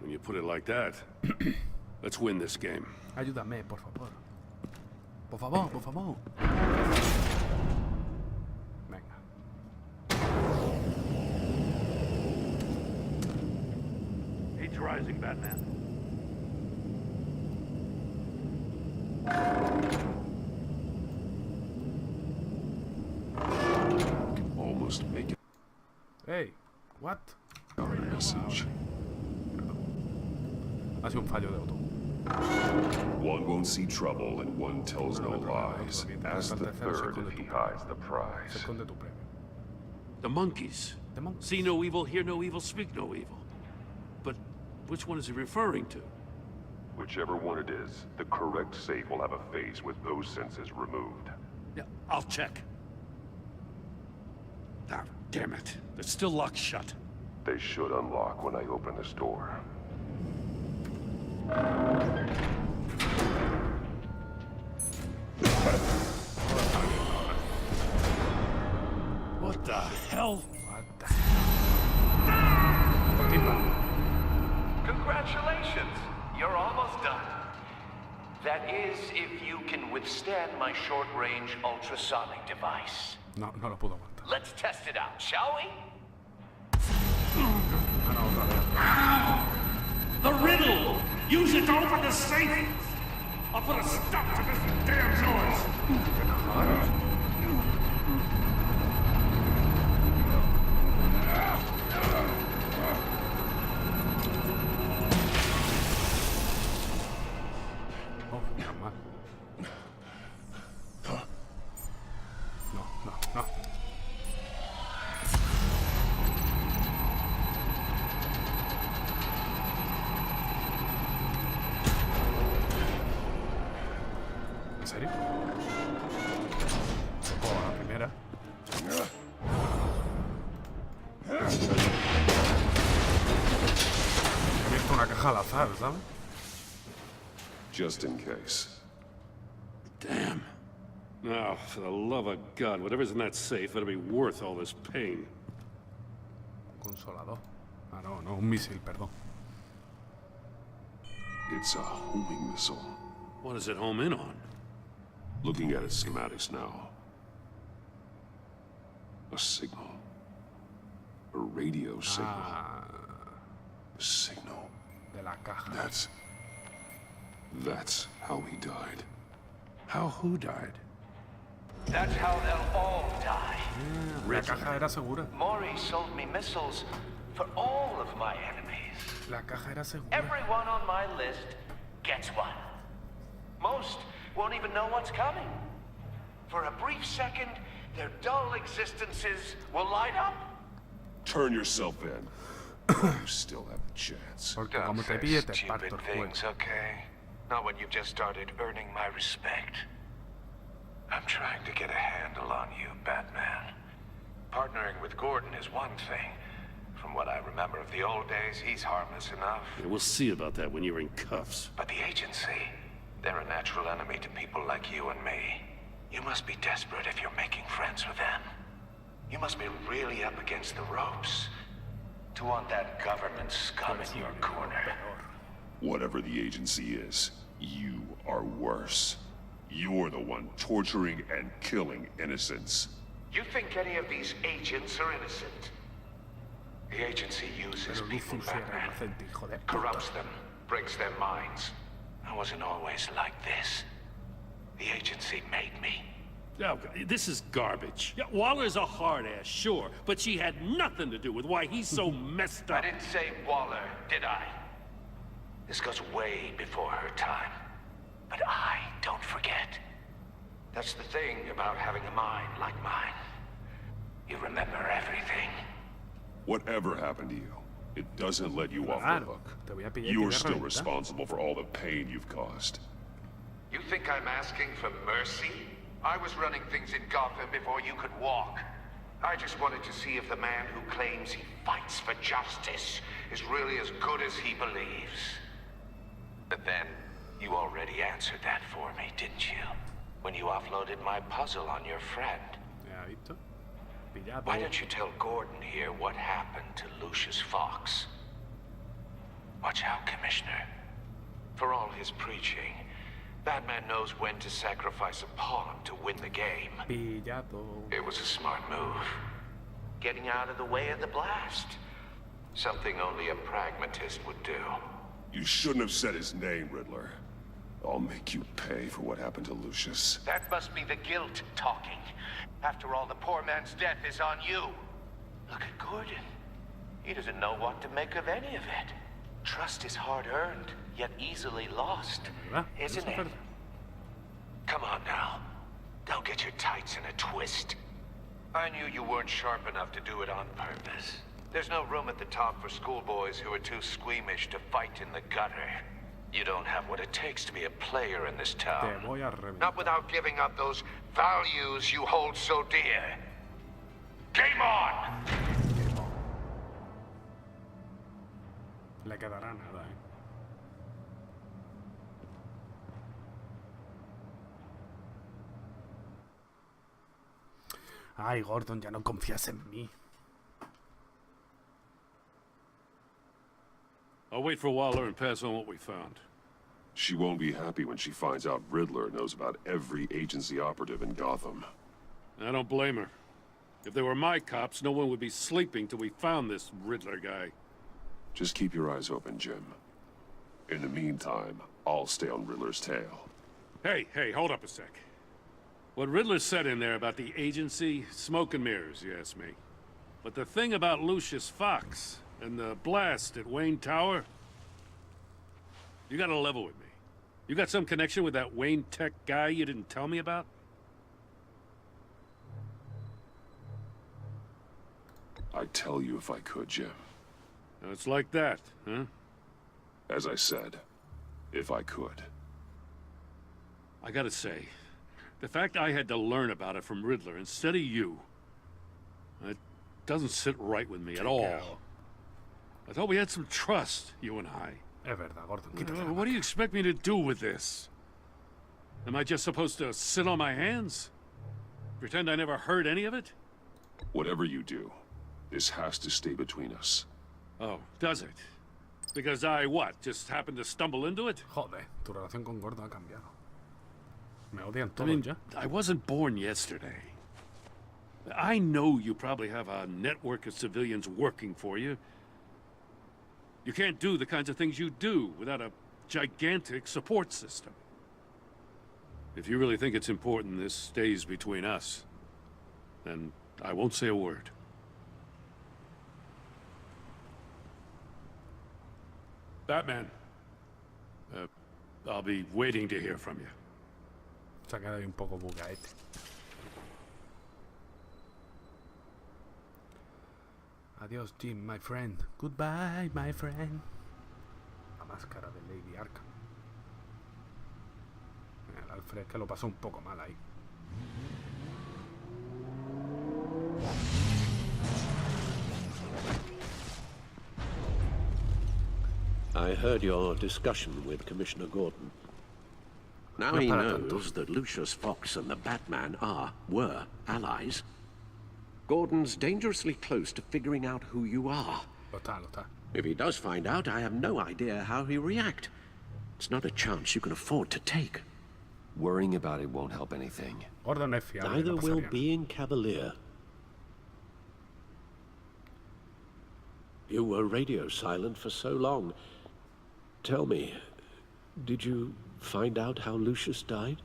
When you put it like that, let's win this game. Ayúdame, por favor. Por favor, por favor. Venga. Heat's rising, Batman. Almost make it. Hey, what? Message. Ha sido un fallo de auto. One won't see trouble and one tells no lies. Ask the third if he hides the prize. The monkeys. See no evil, hear no evil, speak no evil. But which one is he referring to? Whichever one it is, the correct safe will have a face with those senses removed. Yeah, I'll check. Ah, damn it. It's still locked shut. They should unlock when I open this door. What the hell? What the Congratulations! You're almost done. That is, if you can withstand my short-range ultrasonic device. No, no lo puedo aguantar. Let's test it out, shall we? The riddle! Use it to open the safe! I'll put a stop to this damn noise! Oh, menos mal. No, no, no. ¿En serio? Tocó a la primera. He visto una caja al azar, ¿sabes? Just in case. Damn. Now, for the love of God, whatever's in that safe better be worth all this pain. Consolador. Ah, no, no, un misil, perdón. It's a homing missile. What does it home in on? Looking at its schematics now. A signal. A radio signal. A signal. De la caja. That's how he died. How who died? That's how they'll all die. La caja era segura. Mori sold me missiles for all of my enemies. La caja era segura. Everyone on my list gets one. Most won't even know what's coming. For a brief second, their dull existences will light up. Turn yourself in. You still have a chance. Don't say stupid things, okay? Not when you've just started earning my respect. I'm trying to get a handle on you, Batman. Partnering with Gordon is one thing. From what I remember of the old days, he's harmless enough. Yeah, we'll see about that when you're in cuffs. But the agency, they're a natural enemy to people like you and me. You must be desperate if you're making friends with them. You must be really up against the ropes to want that government scum in your corner. Whatever the agency is, you are worse. You're the one torturing and killing innocents. You think any of these agents are innocent? The agency uses people, Batman. Corrupts them, breaks their minds. I wasn't always like this. The agency made me. Oh, this is garbage. Yeah, Waller's a hard-ass, sure, but she had nothing to do with why he's so messed up. I didn't say Waller, did I? This goes way before her time. But I don't forget. That's the thing about having a mind like mine. You remember everything. Whatever happened to you, it doesn't let you off the hook. You're still responsible for all the pain you've caused. You think I'm asking for mercy? I was running things in Gotham before you could walk. I just wanted to see if the man who claims he fights for justice is really as good as he believes. But then, you already answered that for me, didn't you? When you offloaded my puzzle on your friend. Why don't you tell Gordon here what happened to Lucius Fox? Watch out, Commissioner. For all his preaching, Batman knows when to sacrifice a pawn to win the game. It was a smart move. Getting out of the way of the blast. Something only a pragmatist would do. You shouldn't have said his name, Riddler. I'll make you pay for what happened to Lucius. That must be the guilt talking. After all, the poor man's death is on you. Look at Gordon. He doesn't know what to make of any of it. Trust is hard-earned, yet easily lost, isn't it? Come on now. Don't get your tights in a twist. I knew you weren't sharp enough to do it on purpose. There's no room at the top for schoolboys who are too squeamish to fight in the gutter. You don't have what it takes to be a player in this town. Not without giving up those values you hold so dear. Game on! Le quedará nada, Ay, Gordon, ya no confías en mí. I'll wait for Waller and pass on what we found. She won't be happy when she finds out Riddler knows about every agency operative in Gotham. I don't blame her. If they were my cops, no one would be sleeping till we found this Riddler guy. Just keep your eyes open, Jim. In the meantime, I'll stay on Riddler's tail. Hey, hold up a sec. What Riddler said in there about the agency, smoke and mirrors, you ask me. But the thing about Lucius Fox and the blast at Wayne Tower, you gotta level with me. You got some connection with that Wayne Tech guy you didn't tell me about? I'd tell you if I could, Jim. Now it's like that, huh? As I said, if I could. I gotta say, the fact I had to learn about it from Riddler instead of you, it doesn't sit right with me at all. I thought we had some trust, you and I. What do you expect me to do with this? Am I just supposed to sit on my hands? Pretend I never heard any of it? Whatever you do, this has to stay between us. Oh, does it? Because I, what, just happened to stumble into it? Joder, tu relación con Gordon ha cambiado. Me odian todos, I mean, ya. I wasn't born yesterday. I know you probably have a network of civilians working for you. You can't do the kinds of things you do without a gigantic support system. If you really think it's important this stays between us, then I won't say a word. Batman, I'll be waiting to hear from you. Se ha quedado ahí un poco bugaete. Adiós, Jim, my friend. Goodbye, my friend. La máscara de Lady Arkham. El Alfred que lo pasó un poco mal ahí. I heard your discussion with Commissioner Gordon. Now he knows that Lucius Fox and the Batman were allies. Gordon's dangerously close to figuring out who you are. If he does find out, I have no idea how he'll react. It's not a chance you can afford to take. Worrying about it won't help anything. Neither will being cavalier. You were radio silent for so long. Tell me, did you find out how Lucius died?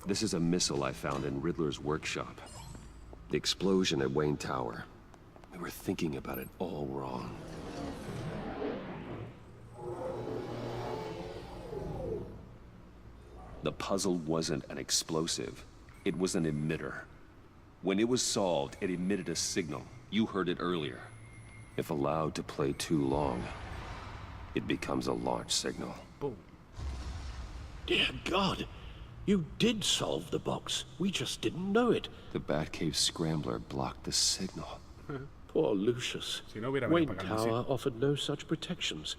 This is a missile I found in Riddler's workshop. The explosion at Wayne Tower. We were thinking about it all wrong. The puzzle wasn't an explosive. It was an emitter. When it was solved, it emitted a signal. You heard it earlier. If allowed to play too long, it becomes a launch signal. Boom. Dear God! You did solve the box. We just didn't know it. The Batcave Scrambler blocked the signal. Poor Lucius. Wayne Tower offered no such protections.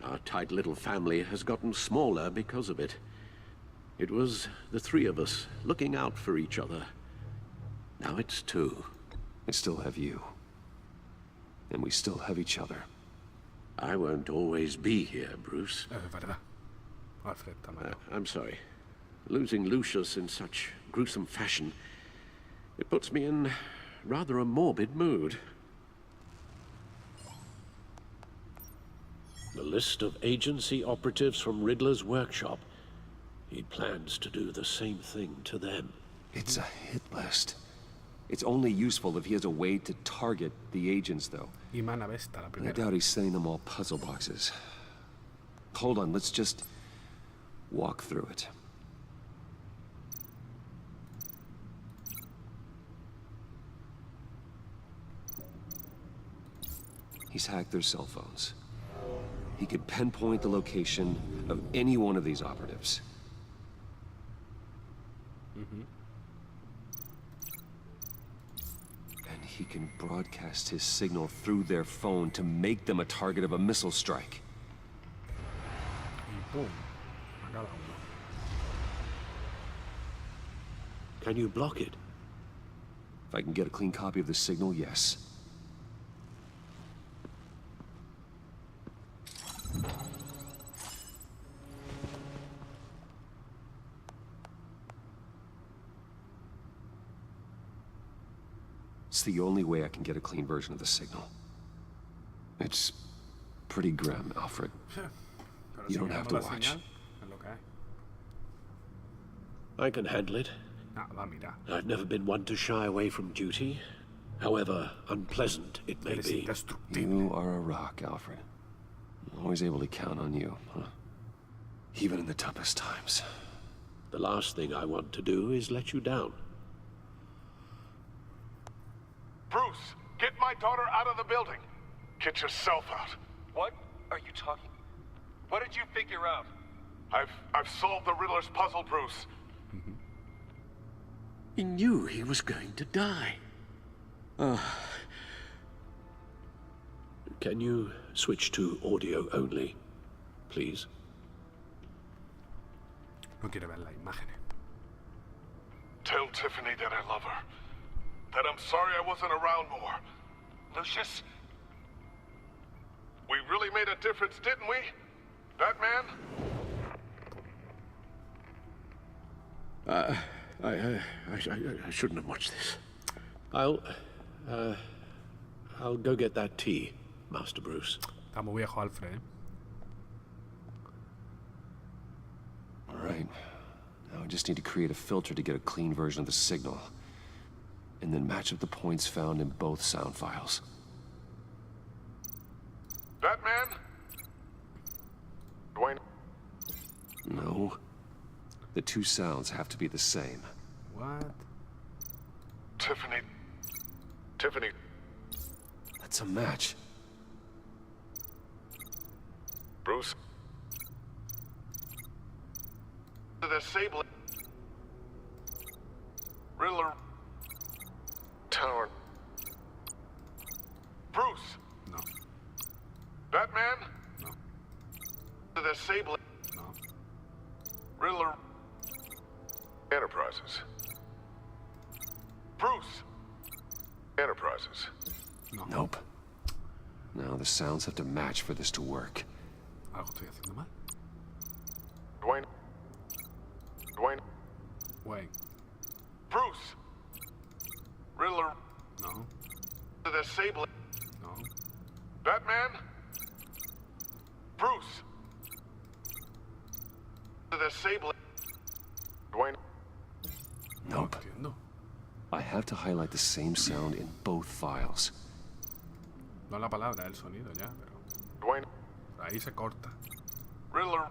Our tight little family has gotten smaller because of it. It was the three of us looking out for each other. Now it's two. I still have you. And we still have each other. I won't always be here, Bruce. I'm sorry. Losing Lucius in such gruesome fashion, it puts me in rather a morbid mood. The list of agency operatives from Riddler's workshop. He plans to do the same thing to them. It's a hit list. It's only useful if he has a way to target the agents, though. I doubt he's sending them all puzzle boxes. Hold on, let's just walk through it. He's hacked their cell phones. He could pinpoint the location of any one of these operatives. And he can broadcast his signal through their phone to make them a target of a missile strike. Can you block it? If I can get a clean copy of the signal, yes. It's the only way I can get a clean version of the signal. It's pretty grim, Alfred. You don't have to watch. I can handle it. I've never been one to shy away from duty, however unpleasant it may be. You are a rock, Alfred. I'm always able to count on you, huh? Even in the toughest times. The last thing I want to do is let you down. Bruce, get my daughter out of the building. Get yourself out. What are you talking? What did you figure out? I've solved the Riddler's puzzle, Bruce. He knew he was going to die. Can you switch to audio only, please? No quiere ver las imágenes. Tell Tiffany that I love her. That I'm sorry I wasn't around more. Lucius? We really made a difference, didn't we? Batman? I shouldn't have watched this. I'll go get that tea, Master Bruce. Está muy viejo, Alfred. All right. Now I just need to create a filter to get a clean version of the signal. And then match up the points found in both sound files. Batman? Dwayne? No. The two sounds have to be the same. What? Tiffany. Tiffany. That's a match. Bruce? The Sable. Riddler. Tower. Bruce. No. Batman. No. The Sable. No. Riddler. Enterprises. Bruce. Enterprises. No. Nope. Now the sounds have to match for this to work. Algo estoy haciendo mal. Dwayne. Dwayne. Wayne. Bruce. Riddler. No. The Sable. No. Batman. Bruce. The Sable. Dwayne. Nope. No. I have to highlight the same sound in both files. No la palabra, el sonido ya, pero... Dwayne. Ahí se corta. Riddler.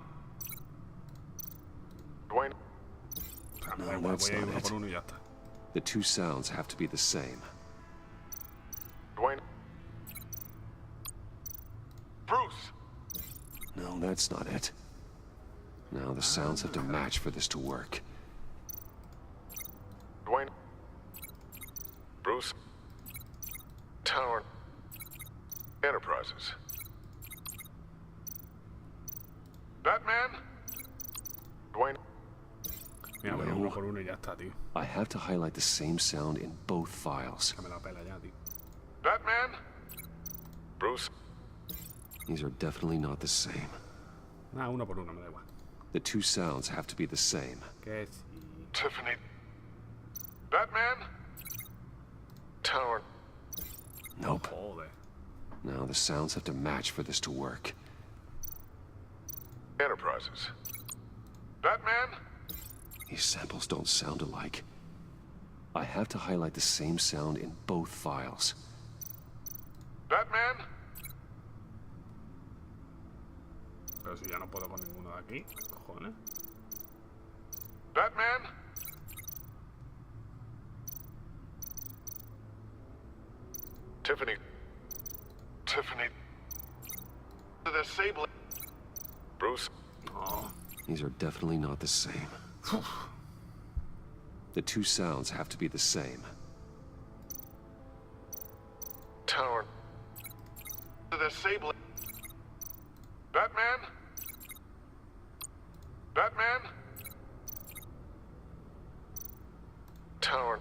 Dwayne. No, that's not it. The two sounds have to be the same. Dwayne. Bruce. No, that's not it. Now the sounds have to match for this to work. Enterprises. Batman? Dwayne? Mira, voy uno por uno y ya está, tío. I have to highlight the same sound in both files. Que me la pela ya, tío. Batman? Bruce? These are definitely not the same. Nah, uno por uno, me da igual. The two sounds have to be the same. Que sí. Tiffany? Batman? Tower? Nope. Joder. Now the sounds have to match for this to work. Enterprises. Batman? These samples don't sound alike. I have to highlight the same sound in both files. Batman? Pero si ya no puedo con ninguno de aquí, cojones. Batman? Tiffany. Tiffany. The disabling. Bruce. Oh. These are definitely not the same. The two sounds have to be the same. Tower. The disabling. Batman? Batman? Tower.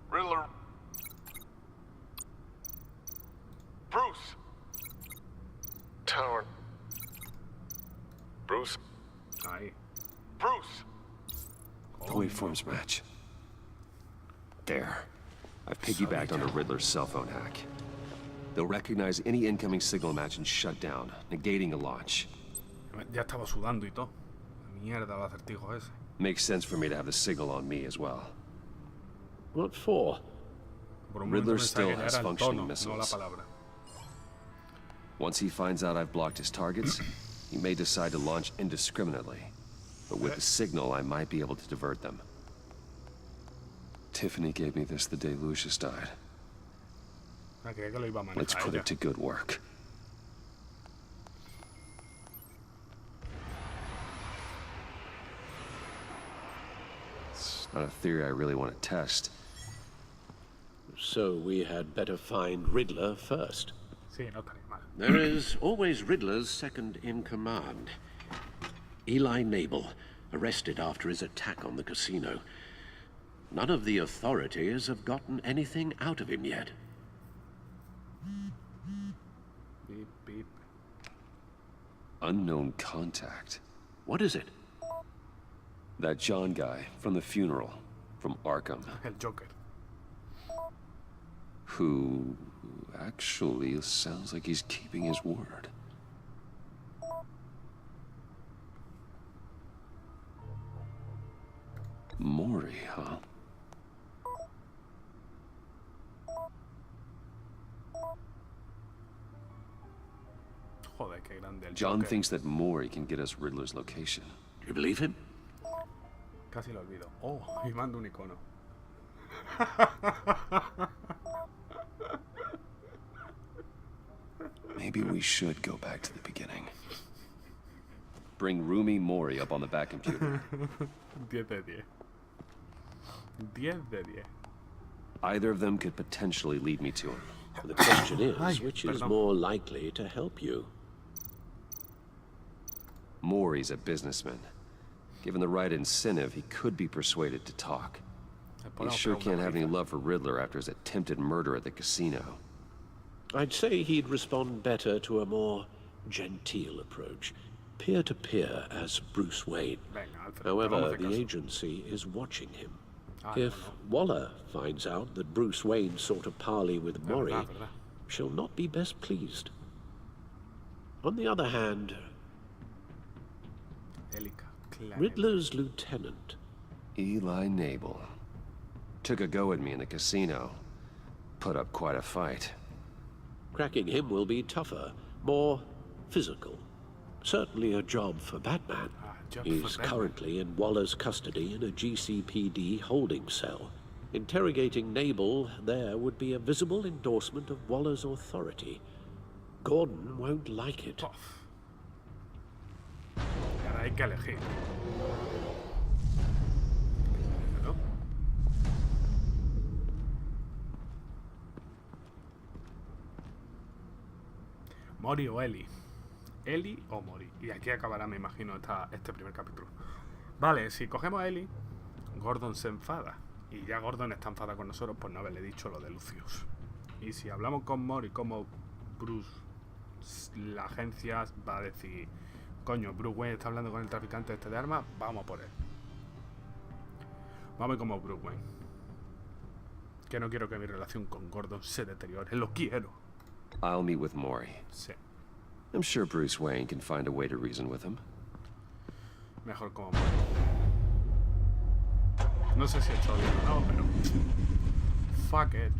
Riddler. Bruce. Tower. Bruce. Ahí. Bruce. The waveforms match. There. I've piggybacked on a Riddler's cell phone hack. They'll recognize any incoming signal match and shut down, negating a launch. Ya estaba sudando y todo. Mierda, el acertijo ese. Makes sense for me to have the signal on me as well. What for? Riddler still has functioning missiles. Once he finds out I've blocked his targets, he may decide to launch indiscriminately. But with the signal, I might be able to divert them. Tiffany gave me this the day Lucius died. Let's put it to good work. It's not a theory I really want to test. So we had better find Riddler first. Sí, no estaría mal. There is always Riddler's second-in-command. Eli Nabel, arrested after his attack on the casino. None of the authorities have gotten anything out of him yet. Beep, beep. Unknown contact. What is it? That John guy from the funeral, from Arkham. El Joker. Who actually sounds like he's keeping his word. Mori, huh? Joder, qué grande el John Joker. thinks that Mori can get us Riddler's location. Do you believe him? Casi lo olvido. Oh, y mando un icono. Maybe we should go back to the beginning. Bring Rumi Mori up on the back computer. 10 de 10. 10 de 10. Either of them could potentially lead me to him. The question is, which is more likely to help you? Mori's a businessman. Given the right incentive, he could be persuaded to talk. He sure can't have any love for Riddler after his attempted murder at the casino. I'd say he'd respond better to a more genteel approach. Peer-to-peer as Bruce Wayne. However, the agency is watching him. If Waller finds out that Bruce Wayne sought a parley with Mori, she'll not be best pleased. On the other hand, Riddler's lieutenant, Eli Nabel, took a go at me in the casino. Put up quite a fight. Cracking him will be tougher, more physical. Certainly a job for Batman. He's currently in Waller's custody in a GCPD holding cell. Interrogating Nabel there would be a visible endorsement of Waller's authority. Gordon won't like it. Ahora hay que elegir. Mori o Ellie. Ellie o Mori. Y aquí acabará, me imagino, este primer capítulo. Vale, si cogemos a Ellie, Gordon se enfada. Y ya Gordon está enfadado con nosotros por no haberle dicho lo de Lucius. Y si hablamos con Mori como Bruce, la agencia va a decir: coño, Bruce Wayne está hablando con el traficante este de armas, vamos por él. Vamos como Bruce Wayne. Que no quiero que mi relación con Gordon se deteriore, lo quiero. I'll meet with Mori. Sí. I'm sure Bruce Wayne can find a way to reason with him. Mejor como Mori. No sé si he hecho bien o no, pero... fuck it.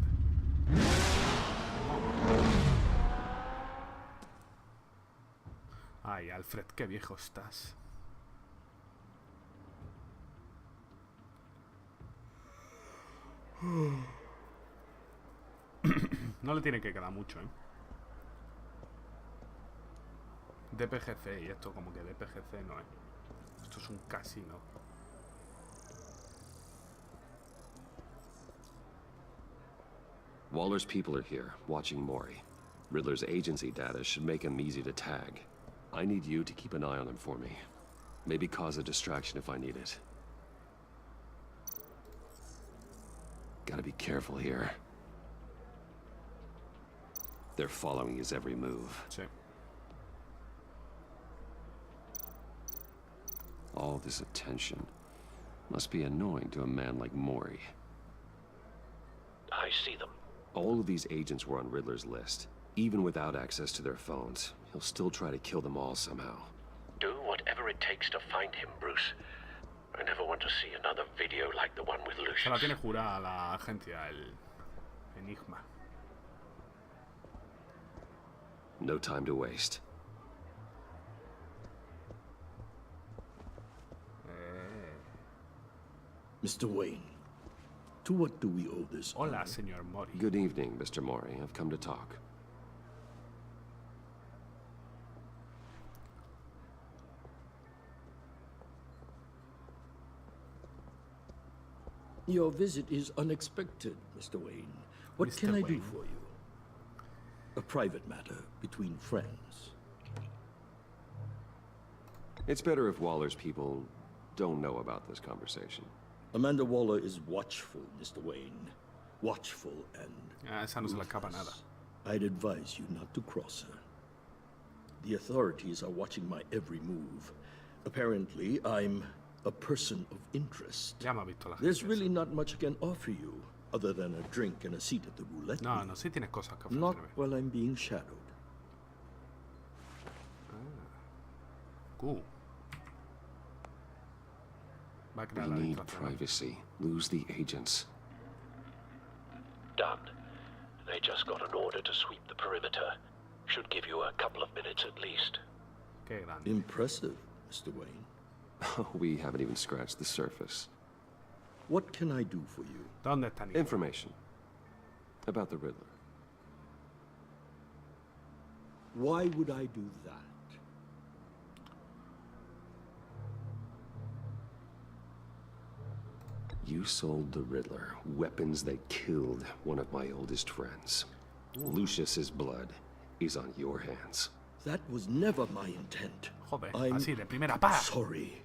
Ay, Alfred, qué viejo estás. No le tiene que quedar mucho, ¿eh? DPGC, y esto como que DPGC no es. Esto es un casino. Waller's people are here, watching Mori. Riddler's agency data should make him easy to tag. I need you to keep an eye on him for me. Maybe cause a distraction if I need it. Gotta be careful here. They're following his every move. Sí. All this attention must be annoying to a man like Mori. I see them. All of these agents were on Riddler's list. Even without access to their phones, he'll still try to kill them all somehow. Do whatever it takes to find him, Bruce. I never want to see another video like the one with Lucius. Se la tiene jurada la agencia, el Enigma. No time to waste. Mr. Wayne, to what do we owe this? Hola, Señor Mori. Good evening, Mr. Mori. I've come to talk. Your visit is unexpected, Mr. Wayne. What can I do for you? A private matter between friends. It's better if Waller's people don't know about this conversation. Amanda Waller is watchful, Mr. Wayne. Watchful and... esa no se le escapa nada. I'd advise you not to cross her. The authorities are watching my every move. Apparently, I'm a person of interest. Ya me ha visto la gente. There's really not much I can offer you, other than a drink and a seat at the roulette wheel. No, sí tienes cosas que ofrecerme. Not while I'm being shadowed. Cool. We need privacy. Lose the agents. Done. They just got an order to sweep the perimeter. Should give you a couple of minutes at least. Impressive, Mr. Wayne. We haven't even scratched the surface. What can I do for you? ¿Dónde está Nico? Information about the Riddler. Why would I do that? You sold the Riddler weapons that killed one of my oldest friends. Lucius's blood is on your hands. That was never my intent. Joder, I'm así de primera pa. Sorry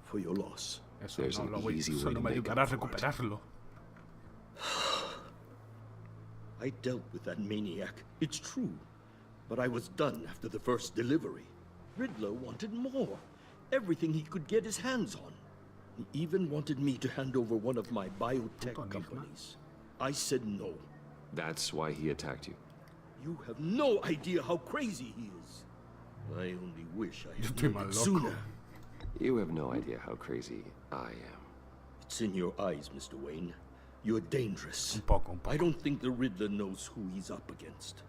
for your loss. Eso no me ayudará a recuperarlo. I dealt with that maniac, it's true. But I was done after the first delivery. Riddler wanted more. Everything he could get his hands on. He even wanted me to hand over one of my biotech companies. I said no. That's why he attacked you. You have no idea how crazy he is. I only wish I had known it sooner. You have no idea how crazy I am. It's in your eyes, Mr. Wayne. You're dangerous. Un poco. I don't think the Riddler knows who he's up against.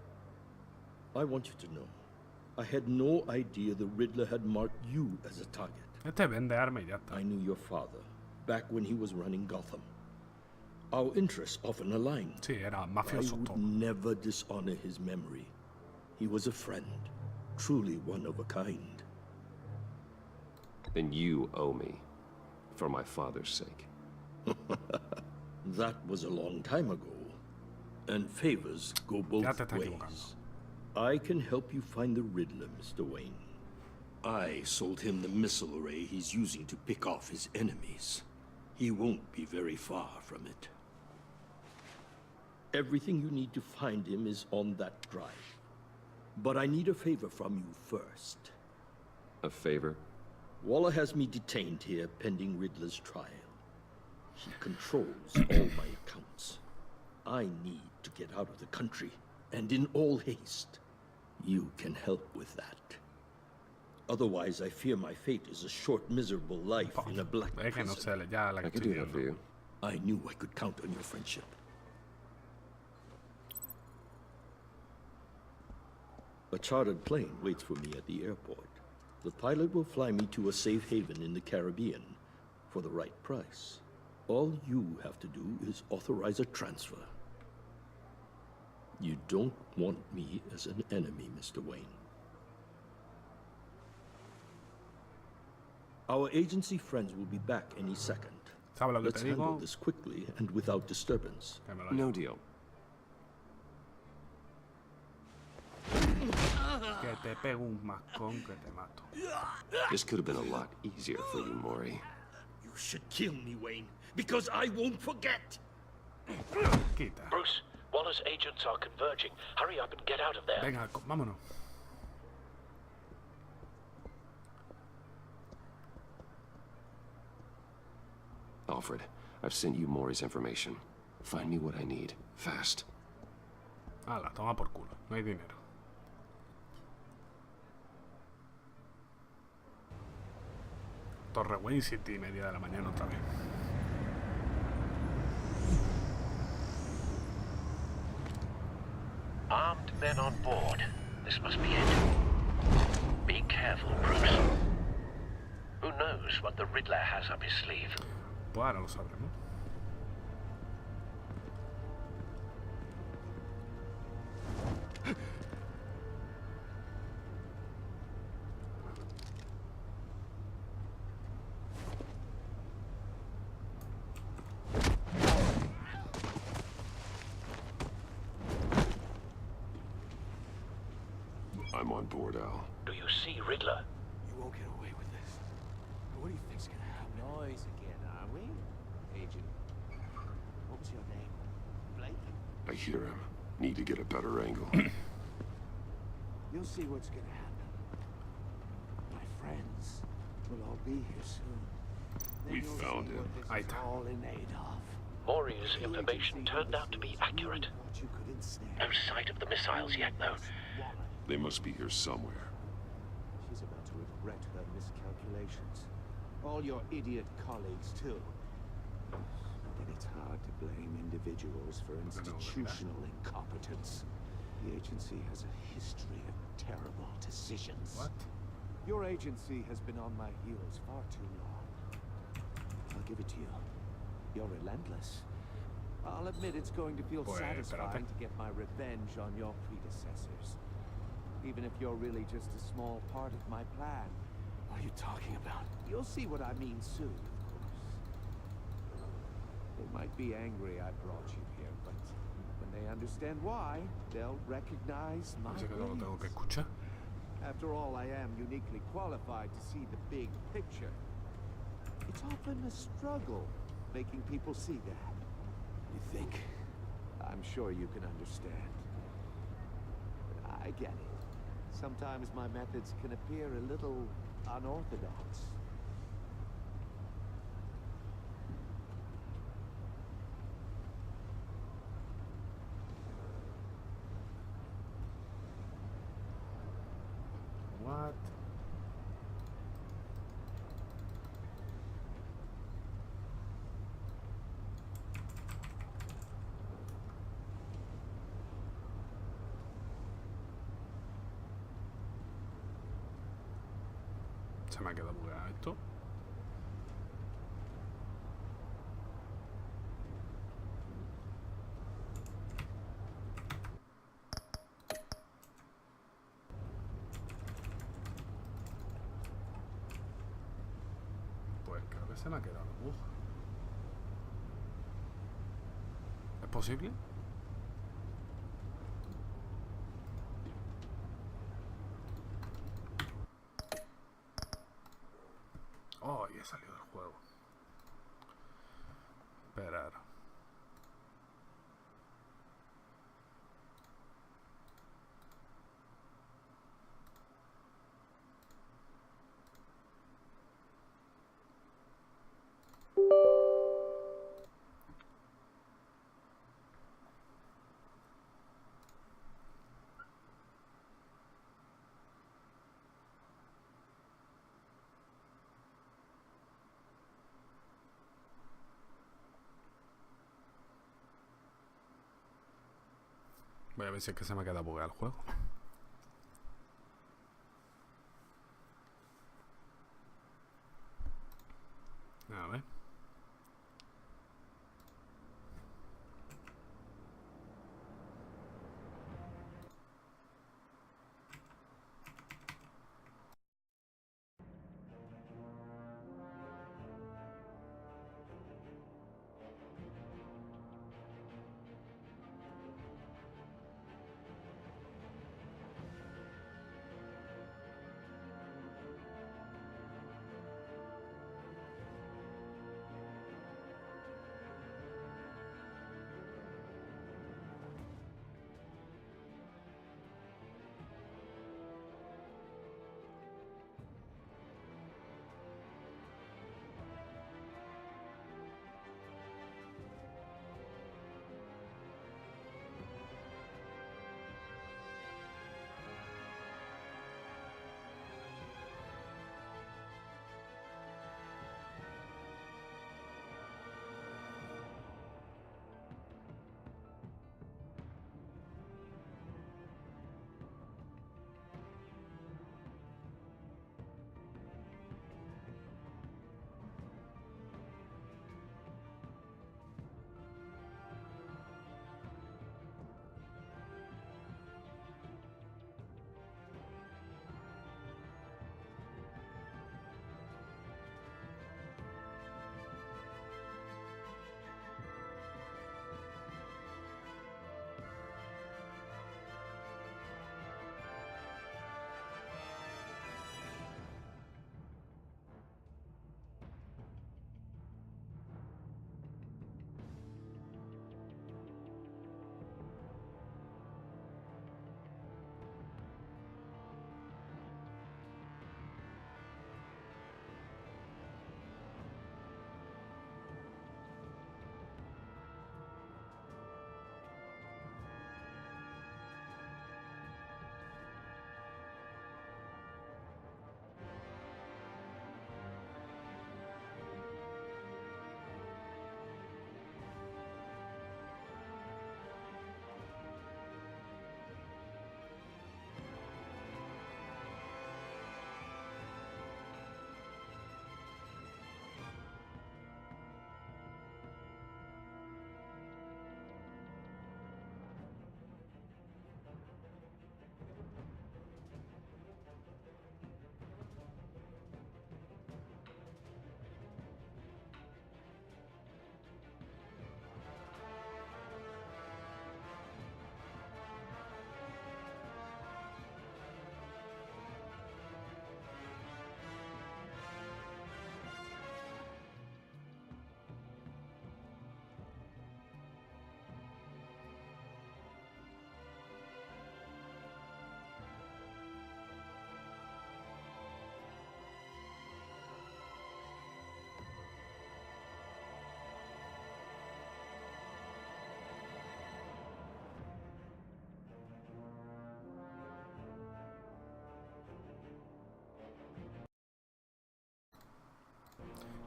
I want you to know, I had no idea the Riddler had marked you as a target. Este vende arma y ya está. I knew your father, back when he was running Gotham. Our interests often aligned. Sí, era mafioso. I would never dishonor his memory. He was a friend, truly one of a kind. Then you owe me, for my father's sake. That was a long time ago, and favors go both ways. I can help you find the Riddler, Mr. Wayne. I sold him the missile array he's using to pick off his enemies. He won't be very far from it. Everything you need to find him is on that drive. But I need a favor from you first. A favor? Waller has me detained here pending Riddler's trial. He controls all my accounts. I need to get out of the country, and in all haste. You can help with that. Otherwise, I fear my fate is a short, miserable life in a black prison. I can do that for you. I knew I could count on your friendship. A chartered plane waits for me at the airport. The pilot will fly me to a safe haven in the Caribbean for the right price. All you have to do is authorize a transfer. You don't want me as an enemy, Mr. Wayne. Our agency friends will be back any second. Let's handle this quickly and without disturbance. No deal. This could have been a lot easier for you, Mori. You should kill me, Wayne, because I won't forget. Bruce, Waller's agents are converging. Hurry up and get out of there. Venga, vámonos. Alfred, I've sent you Mori's information. Find me what I need, fast. Ala, toma por culo. No hay dinero. Torre Wayne, 7:30 de la mañana otra vez. Armed men on board. This must be it. Be careful, Bruce. Who knows what the Riddler has up his sleeve? Pues ahora lo sabremos. I'm on board, Al. Do you see Riddler? You won't get away with this. What do you think's gonna happen? Noise again, are we? Agent. What was your name? Blake? I hear him. Need to get a better angle. You'll see what's gonna happen. My friends will all be here soon. We found him. All in aid of. Mori's information turned out to be accurate. No sight of the missiles yet, though. They must be here somewhere. She's about to regret her miscalculations. All your idiot colleagues, too. And it's hard to blame individuals for institutional incompetence. The agency has a history of terrible decisions. What? Your agency has been on my heels far too long. I'll give it to you. You're relentless. I'll admit it's going to feel satisfying to get my revenge on your predecessors. Even if you're really just a small part of my plan. What are you talking about? You'll see what I mean soon, of course. They might be angry I brought you here, but when they understand why, they'll recognize my ways. After all, I am uniquely qualified to see the big picture. It's often a struggle making people see that. You think? I'm sure you can understand. I get it. Sometimes my methods can appear a little unorthodox. What? Se me ha quedado bugueado esto. Pues creo que se me ha quedado bug. ¿Es posible? Oh, ya salió del juego. Esperar. Voy a ver si es que se me queda bugueado el juego. A ver.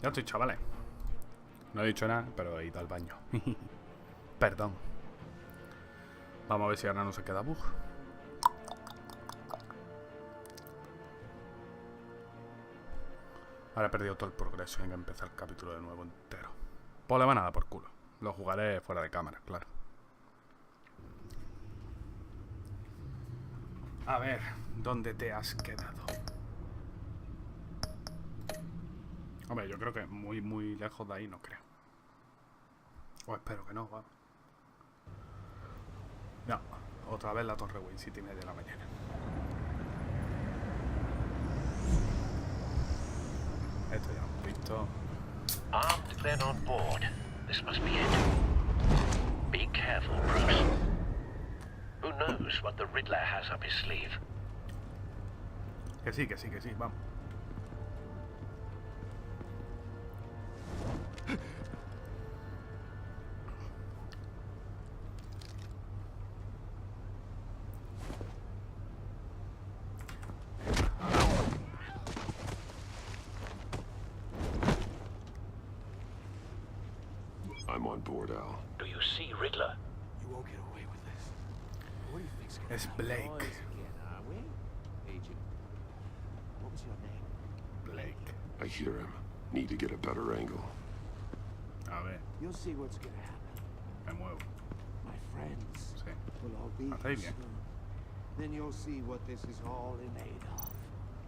Ya estoy, chavales. No he dicho nada, pero he ido al baño. Perdón. Vamos a ver si ahora no se queda bug. Ahora he perdido todo el progreso y hay que empezar el capítulo de nuevo entero. Pues le van a dar por culo. Lo jugaré fuera de cámara, claro. A ver, ¿dónde te has quedado? Hombre, yo creo que muy lejos de ahí no creo. O espero que no, vamos. No, otra vez la Torre Wayne, 7:30 de la mañana. Esto ya hemos visto. Armed men on board. This must be it. Be careful, Bruce. Who knows what the Riddler has up his sleeve? Que sí, vamos. I'm on board, Al. Do you see Riddler? You won't get away with this. What do you think's gonna Es happen? Blake. Boys again, are we? Agent. What was your name? Blake. I hear him. Need to get a better angle. A ver, You'll see what's gonna happen. me muevo. My friends Sí. will all be Hasta ahí here bien. soon. Then you'll see what this is all in aid of.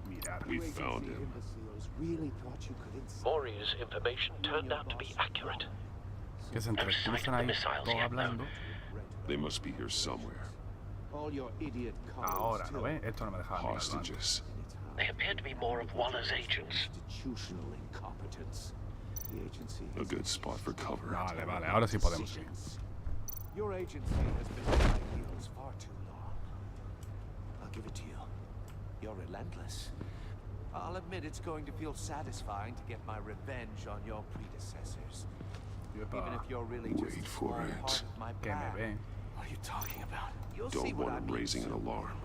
Mirar. We You found agency him. imbeciles really thought you could insult Maury's information turned out to be accurate. Que se entrecruzan ahí todos hablando. They must be here somewhere. all your idiot Ahora, colleagues ¿no too. ves? Esto no me dejaba mirarlo antes. Hostages. They appear to be more of Waller's agents. Institutional incompetence. The agency A good spot for cover. Vale, vale, ahora sí podemos ir. Your agency has been on my heels far too long. I'll give it to you. You're relentless. I'll admit it's going to feel satisfying to get my revenge on your predecessors. Even if you're really just Wait a for small it. part of my Que me plan. ve. What are you talking about? You'll see Don't what I want him mean raising an soon. alarm.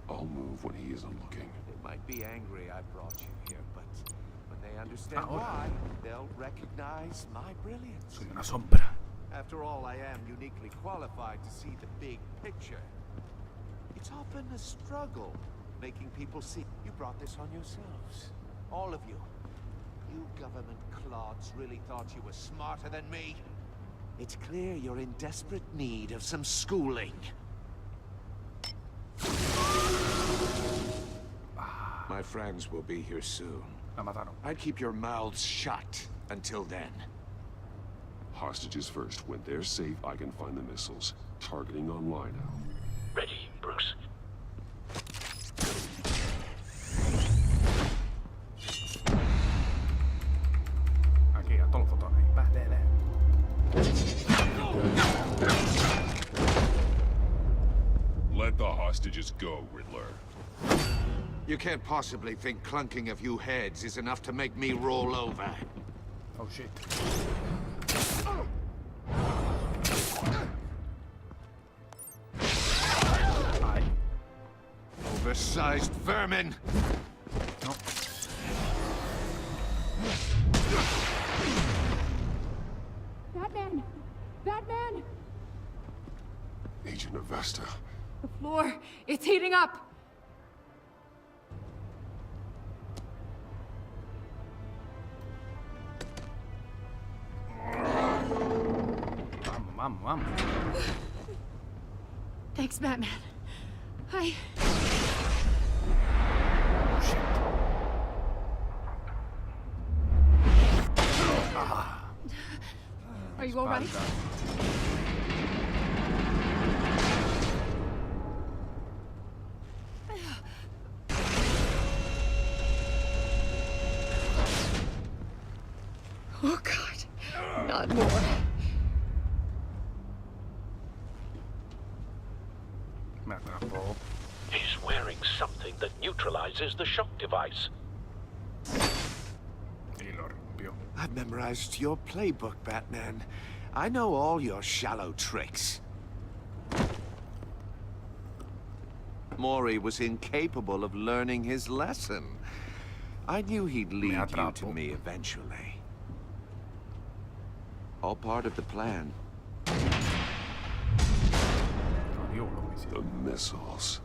I'll move when he isn't looking. They might be angry I brought you here, but when they understand Ahora. why, they'll recognize my brilliance. Soy una sombra. After all, I am uniquely qualified to see the big picture. It's often a struggle making people see. You brought this on yourselves. All of you. You government clods really thought you were smarter than me. It's clear you're in desperate need of some schooling. My friends will be here soon. La mataron. I'd keep your mouths shut until then. Hostages first. When they're safe, I can find the missiles. Targeting online now. Ready, Bruce. Aquí, a todos los botones. Let the hostages go, Riddler. You can't possibly think clunking a few heads is enough to make me roll over. Oh shit. Ay. Oversized vermin! No. Batman! Batman! Agent Avesta. The floor, it's heating up! Vamos, vamos, vamos. Thanks, Batman. I... Are you all right? Oh, God. Not more. Me atrapó. He's wearing something that neutralizes the shock device. Y lo rompió. I've memorized your playbook, Batman. I know all your shallow tricks. Maury was incapable of learning his lesson. I knew he'd lead you to me eventually. All part of the plan. The missiles.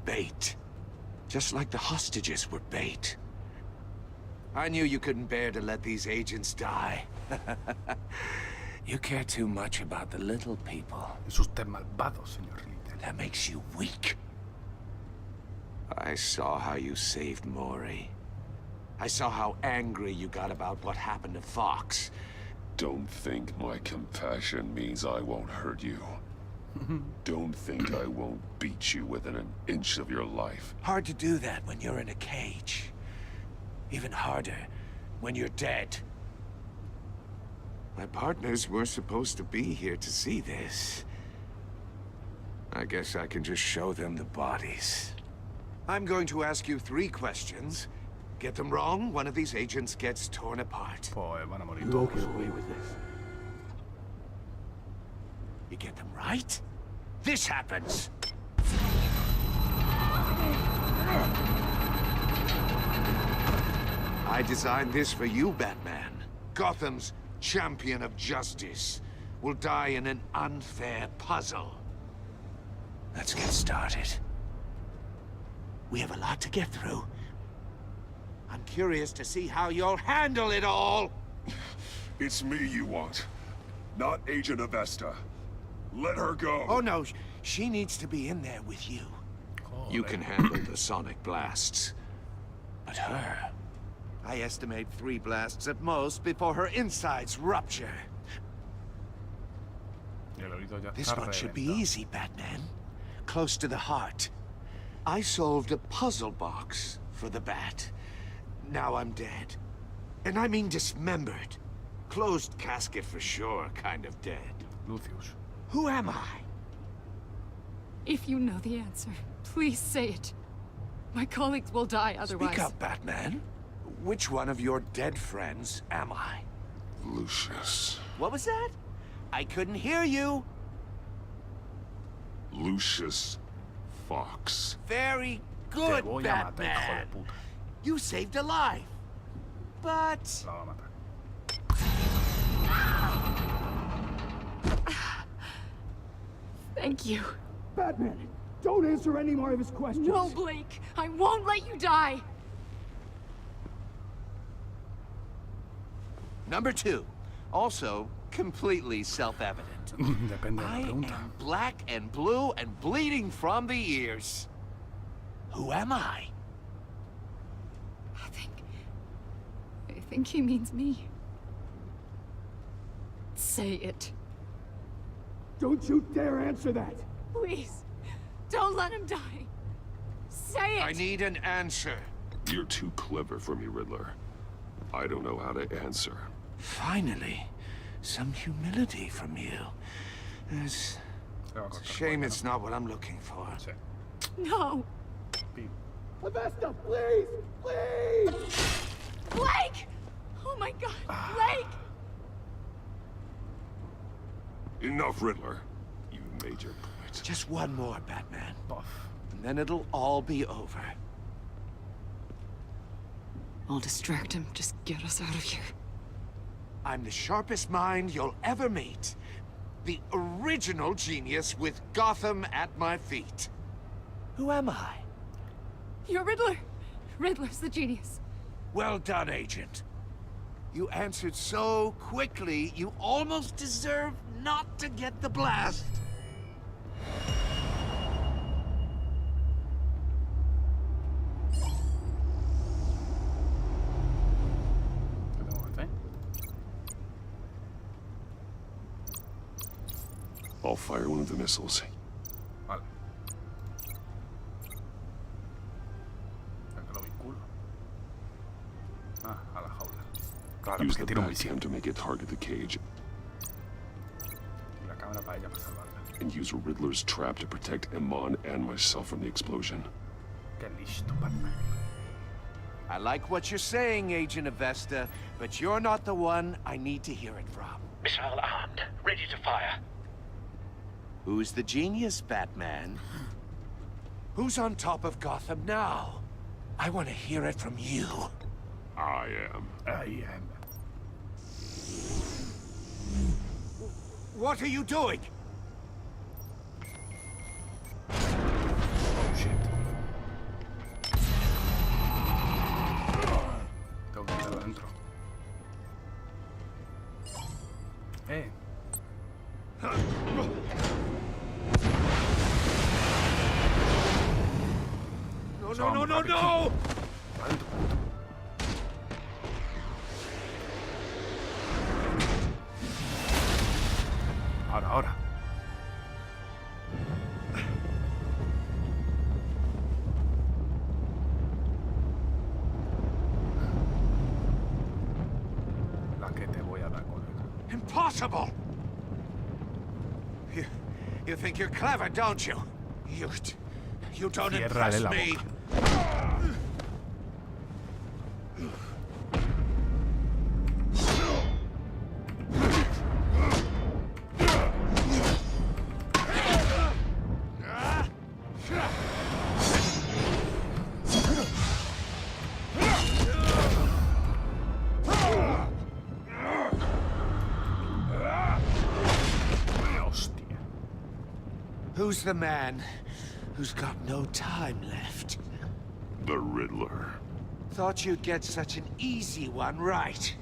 Bait. Just like the hostages were bait. I knew you couldn't bear to let these agents die. You care too much about the little people. Es usted malvado, señor Riddler. That makes you weak. I saw how you saved Maury. I saw how angry you got about what happened to Fox. Don't think my compassion means I won't hurt you. Don't think I won't beat you within an inch of your life. Hard to do that when you're in a cage. Even harder when you're dead. My partners were supposed to be here to see this. I guess I can just show them the bodies. I'm going to ask you 3 questions. Get them wrong, one of these agents gets torn apart. You won't get away with this. You get them right, this happens. I designed this for you, Batman. Gotham's champion of justice will die in an unfair puzzle. Let's get started. We have a lot to get through. I'm curious to see how you'll handle it all. It's me you want, not Agent Avesta. Let her go. Oh no, she needs to be in there with you. You can handle the sonic blasts. But her... I estimate 3 blasts at most before her insides rupture. This one should be easy, Batman. Close to the heart. I solved a puzzle box for the Bat. Now I'm dead. And I mean dismembered. Closed casket for sure, kind of dead. Lucius. Who am I? If you know the answer, please say it. My colleagues will die otherwise. Speak up, Batman. Which one of your dead friends am I? Lucius. What was that? I couldn't hear you. Lucius Fox. Very good, Batman. You saved a life. But... Thank you. Batman, don't answer any more of his questions. No, Blake. I won't let you die. Number 2. Also, completely self-evident. I am black and blue and bleeding from the ears. Who am I? I think he means me. Say it. Don't you dare answer that! Please, don't let him die. Say it! I need an answer. You're too clever for me, Riddler. I don't know how to answer. Finally, some humility from you. It's a shame it's not what I'm looking for. No! Avesta, please! Please! Blake! Oh my god, Blake! Enough, Riddler. You made your point. Just one more, Batman. And then it'll all be over. I'll distract him. Just get us out of here. I'm the sharpest mind you'll ever meet. The original genius with Gotham at my feet. Who am I? You're Riddler. Riddler's the genius. Well done, Agent. You answered so quickly, you almost deserve not to get the blast. I'll fire one of the missiles. Vale. ¿A qué lo vinculo? Ah, a la jaula. Claro, Use porque the tira un bat misil. cam to make it target the cage. Y la cámara para ella para salvarla. And use Riddler's trap to protect Iman and myself from the explosion. Qué listo, Batman. I like what you're saying, Agent Avesta, but you're not the one I need to hear it from. Missile armed, ready to fire. Who's the genius, Batman? Who's on top of Gotham now? I want to hear it from you. I am. What are you doing? Oh, shit. Tengo que meterlo adentro. No! Ahora. Impossible! You think you're clever, don't you? You don't impress me. Who's the man who's got no time left? The Riddler. Thought you'd get such an easy one right.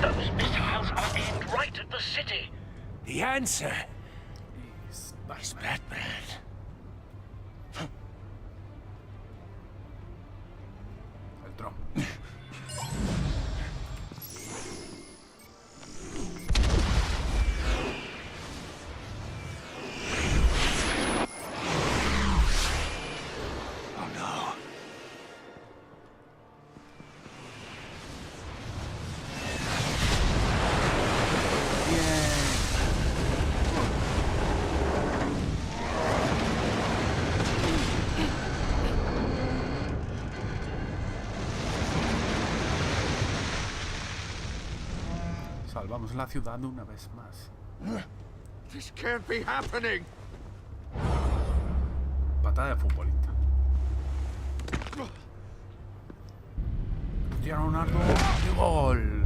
Those missiles are aimed right at the city. The answer is Batman. El Tron. Salvamos la ciudad una vez más. This can't be happening. Patada de futbolista. Leonardo de gol.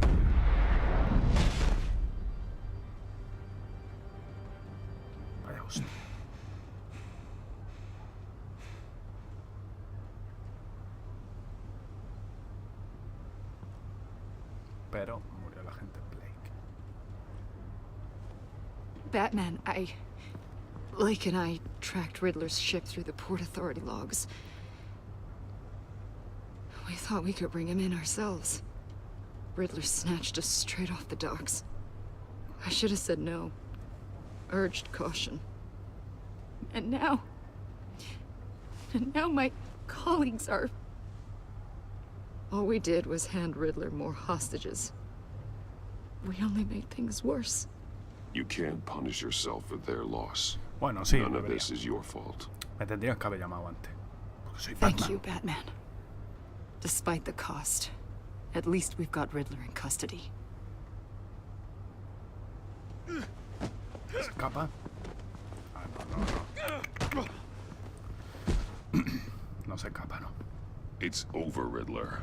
Vaya hostia. Pero murió la gente Blake. Batman, Blake and I tracked Riddler's ship through the Port Authority logs. We thought we could bring him in ourselves. Riddler snatched us straight off the docks. I should have said no. Urged caution. And now my colleagues are... All we did was hand Riddler more hostages. We only made things worse. You can't punish yourself for their loss. Bueno, sí, None of this is your fault. Me tendrías que haber llamado antes. Porque soy Thank Batman. you, Batman. Despite the cost, at least we've got Riddler in custody. ¿Se escapa? Ah, no. No se escapa, no. It's over, Riddler.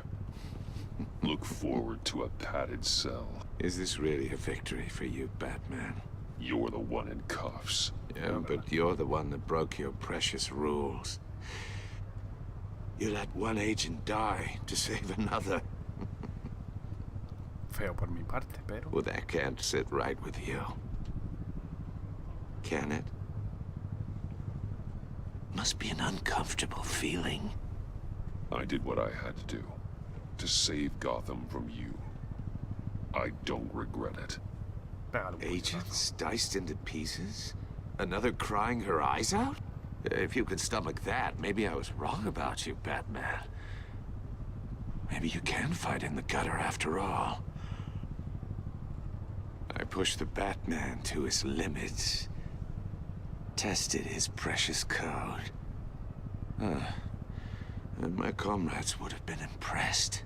Look forward to a padded cell. Is this really a victory for you, Batman? You're the one in cuffs. Yeah, but you're the one that broke your precious rules. You let one agent die to save another. Feo por mi parte, pero... Well, that can't sit right with you. Can it? Must be an uncomfortable feeling. I did what I had to do. To save Gotham from you. I don't regret it. Agents diced into pieces? Another crying her eyes out? If you could stomach that, maybe I was wrong about you, Batman. Maybe you can fight in the gutter after all. I pushed the Batman to his limits. Tested his precious code. And my comrades would have been impressed.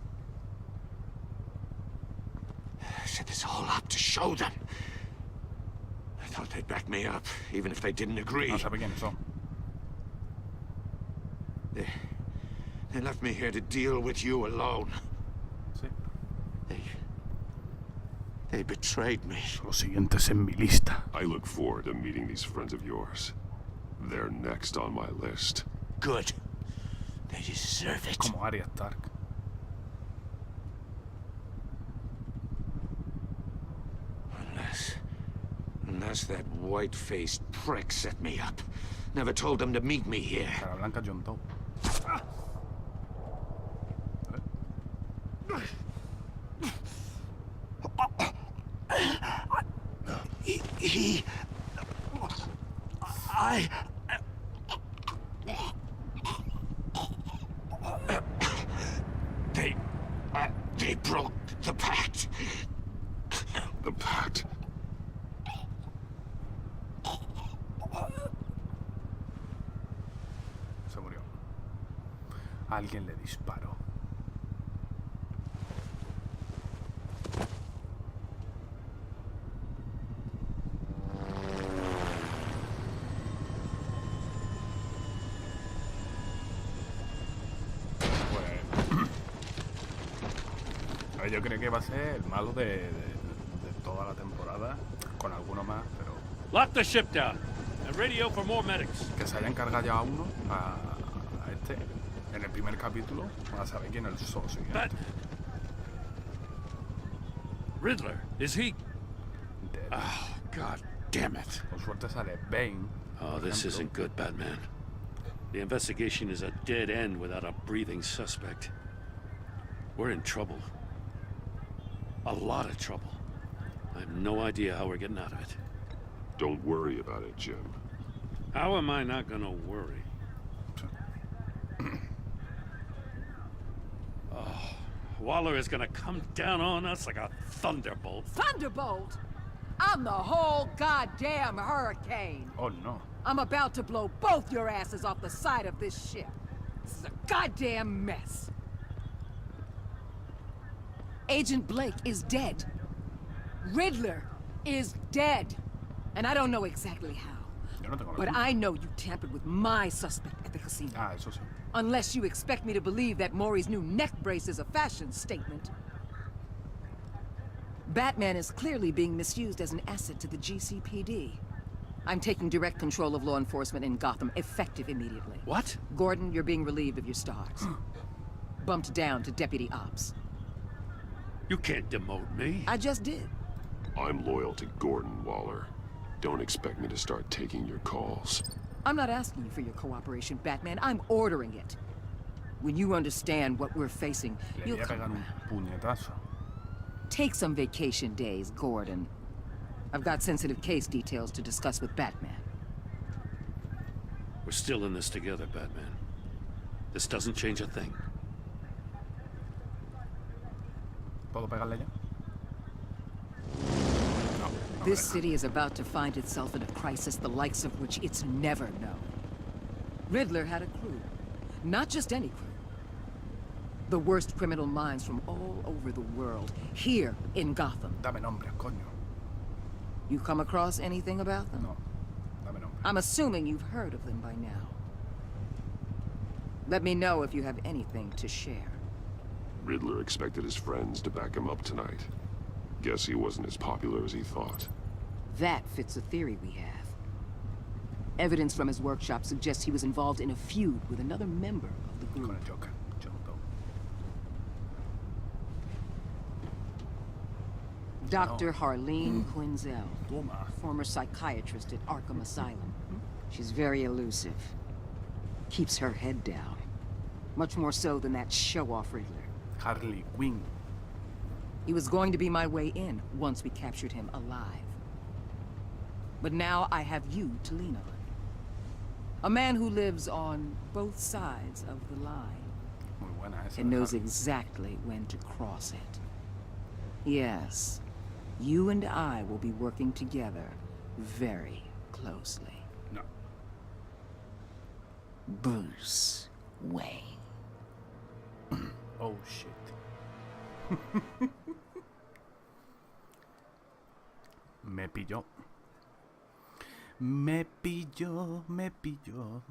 I set this all up to show them. I thought they'd back me up, even if they didn't agree. No sabe quiénes son. They left me here to deal with you alone. Sí. They betrayed me. Los siguientes en mi lista. I look forward to meeting these friends of yours. They're next on my list. Good. They deserve it. Como Arya Stark. Unless that white-faced prick set me up. Never told them to meet me here. Cara Blanca John Doe. They broke the pact. The pact? Se murió. Alguien le disparó. Yo creo que va a ser el malo de toda la temporada, con alguno más, pero... Lock the ship down and radio for more medics. Que se hayan cargado ya a uno, a este, en el primer capítulo, van a saber quién es el siguiente. Riddler, is he? Dead. Oh, God damn it. Por suerte sale Bane. Oh, this isn't good, Batman. The investigation is a dead end without a breathing suspect. We're in trouble. A lot of trouble. I have no idea how we're getting out of it. Don't worry about it, Jim. How am I not gonna worry? Oh, Waller is gonna come down on us like a thunderbolt. Thunderbolt? I'm the whole goddamn hurricane. Oh, no. I'm about to blow both your asses off the side of this ship. This is a goddamn mess. Agent Blake is dead. Riddler is dead. And I don't know exactly how. But I know you tampered with my suspect at the casino. Ah, eso sí. Unless you expect me to believe that Maury's new neck brace is a fashion statement. Batman is clearly being misused as an asset to the GCPD. I'm taking direct control of law enforcement in Gotham, effective immediately. What? Gordon, you're being relieved of your stars. Bumped down to Deputy Ops. You can't demote me. I just did. I'm loyal to Gordon, Waller. Don't expect me to start taking your calls. I'm not asking you for your cooperation, Batman. I'm ordering it. When you understand what we're facing, you'll come around. Take some vacation days, Gordon. I've got sensitive case details to discuss with Batman. We're still in this together, Batman. This doesn't change a thing. ¿Puedo pegarle ya? This city is about to find itself in a crisis the likes of which it's never known. Riddler had a crew. Not just any crew. The worst criminal minds from all over the world, here in Gotham. Dame nombre, coño. You come across anything about them? No. Dame nombre. I'm assuming you've heard of them by now. Let me know if you have anything to share. Riddler expected his friends to back him up tonight. Guess he wasn't as popular as he thought. That fits a theory we have. Evidence from his workshop suggests he was involved in a feud with another member of the group. Dr. Harleen Quinzel, former psychiatrist at Arkham Asylum. She's very elusive. Keeps her head down. Much more so than that show-off Riddler. Harley Quinn. He was going to be my way in once we captured him alive. But now I have you to lean on. A man who lives on both sides of the line. And knows exactly when to cross it. Yes, you and I will be working together very closely. No. Bruce Wayne. Oh, shit. Me pilló. Me pilló, me pilló.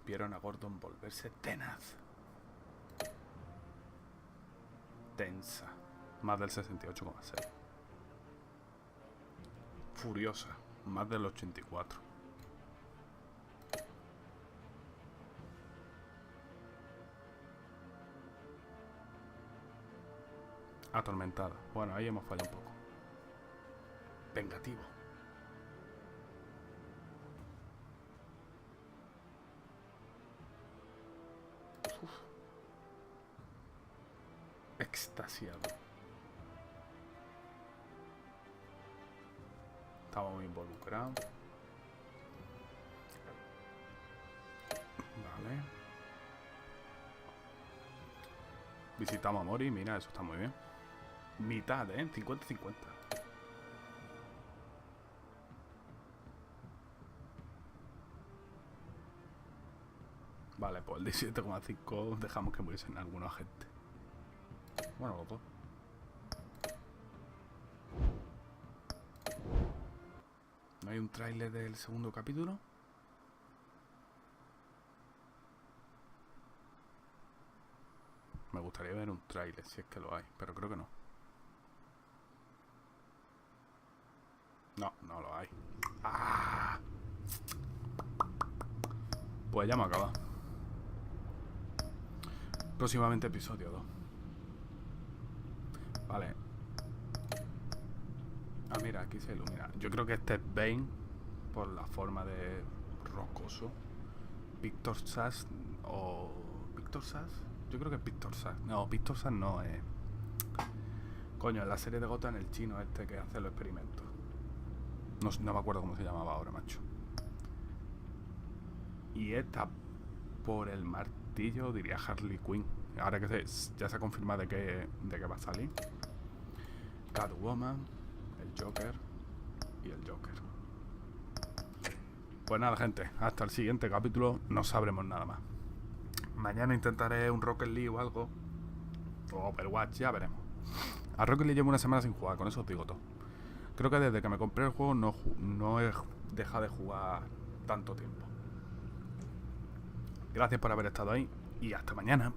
Vieron a Gordon volverse tenaz. Tensa. Más del 68,6. Furiosa. Más del 84. Atormentada. Bueno, ahí hemos fallado un poco. Vengativo. Uf. Extasiado. Estamos muy involucrados. Vale. Visitamos a Mori, mira, eso está muy bien. Mitad, 50-50. Vale, pues el 17,5 dejamos que muriesen algunos agentes. Bueno, los dos. ¿No hay un tráiler del segundo capítulo? Me gustaría ver un tráiler, si es que lo hay, pero creo que no. No, no lo hay. ¡Ah! Pues ya me acaba. Próximamente episodio 2. Vale. Ah, mira, aquí se ilumina. Yo creo que este es Bane por la forma de rocoso. Victor Sass o... ¿Victor Sass? Yo creo que es Victor Sass. No, Victor Sass no es... Coño, en la serie de Gotham, el chino este que hace los experimentos. No me acuerdo cómo se llamaba ahora, macho. Y esta, por el martillo, diría Harley Quinn. Ahora que ya se ha confirmado de que va a salir. Catwoman, el Joker y el Joker. Pues nada, gente, hasta el siguiente capítulo no sabremos nada más. Mañana intentaré un Rocket League o algo. O Overwatch, ya veremos. A Rocket League llevo una semana sin jugar, con eso os digo todo. Creo que desde que me compré el juego no he dejado de jugar tanto tiempo. Gracias por haber estado ahí y hasta mañana.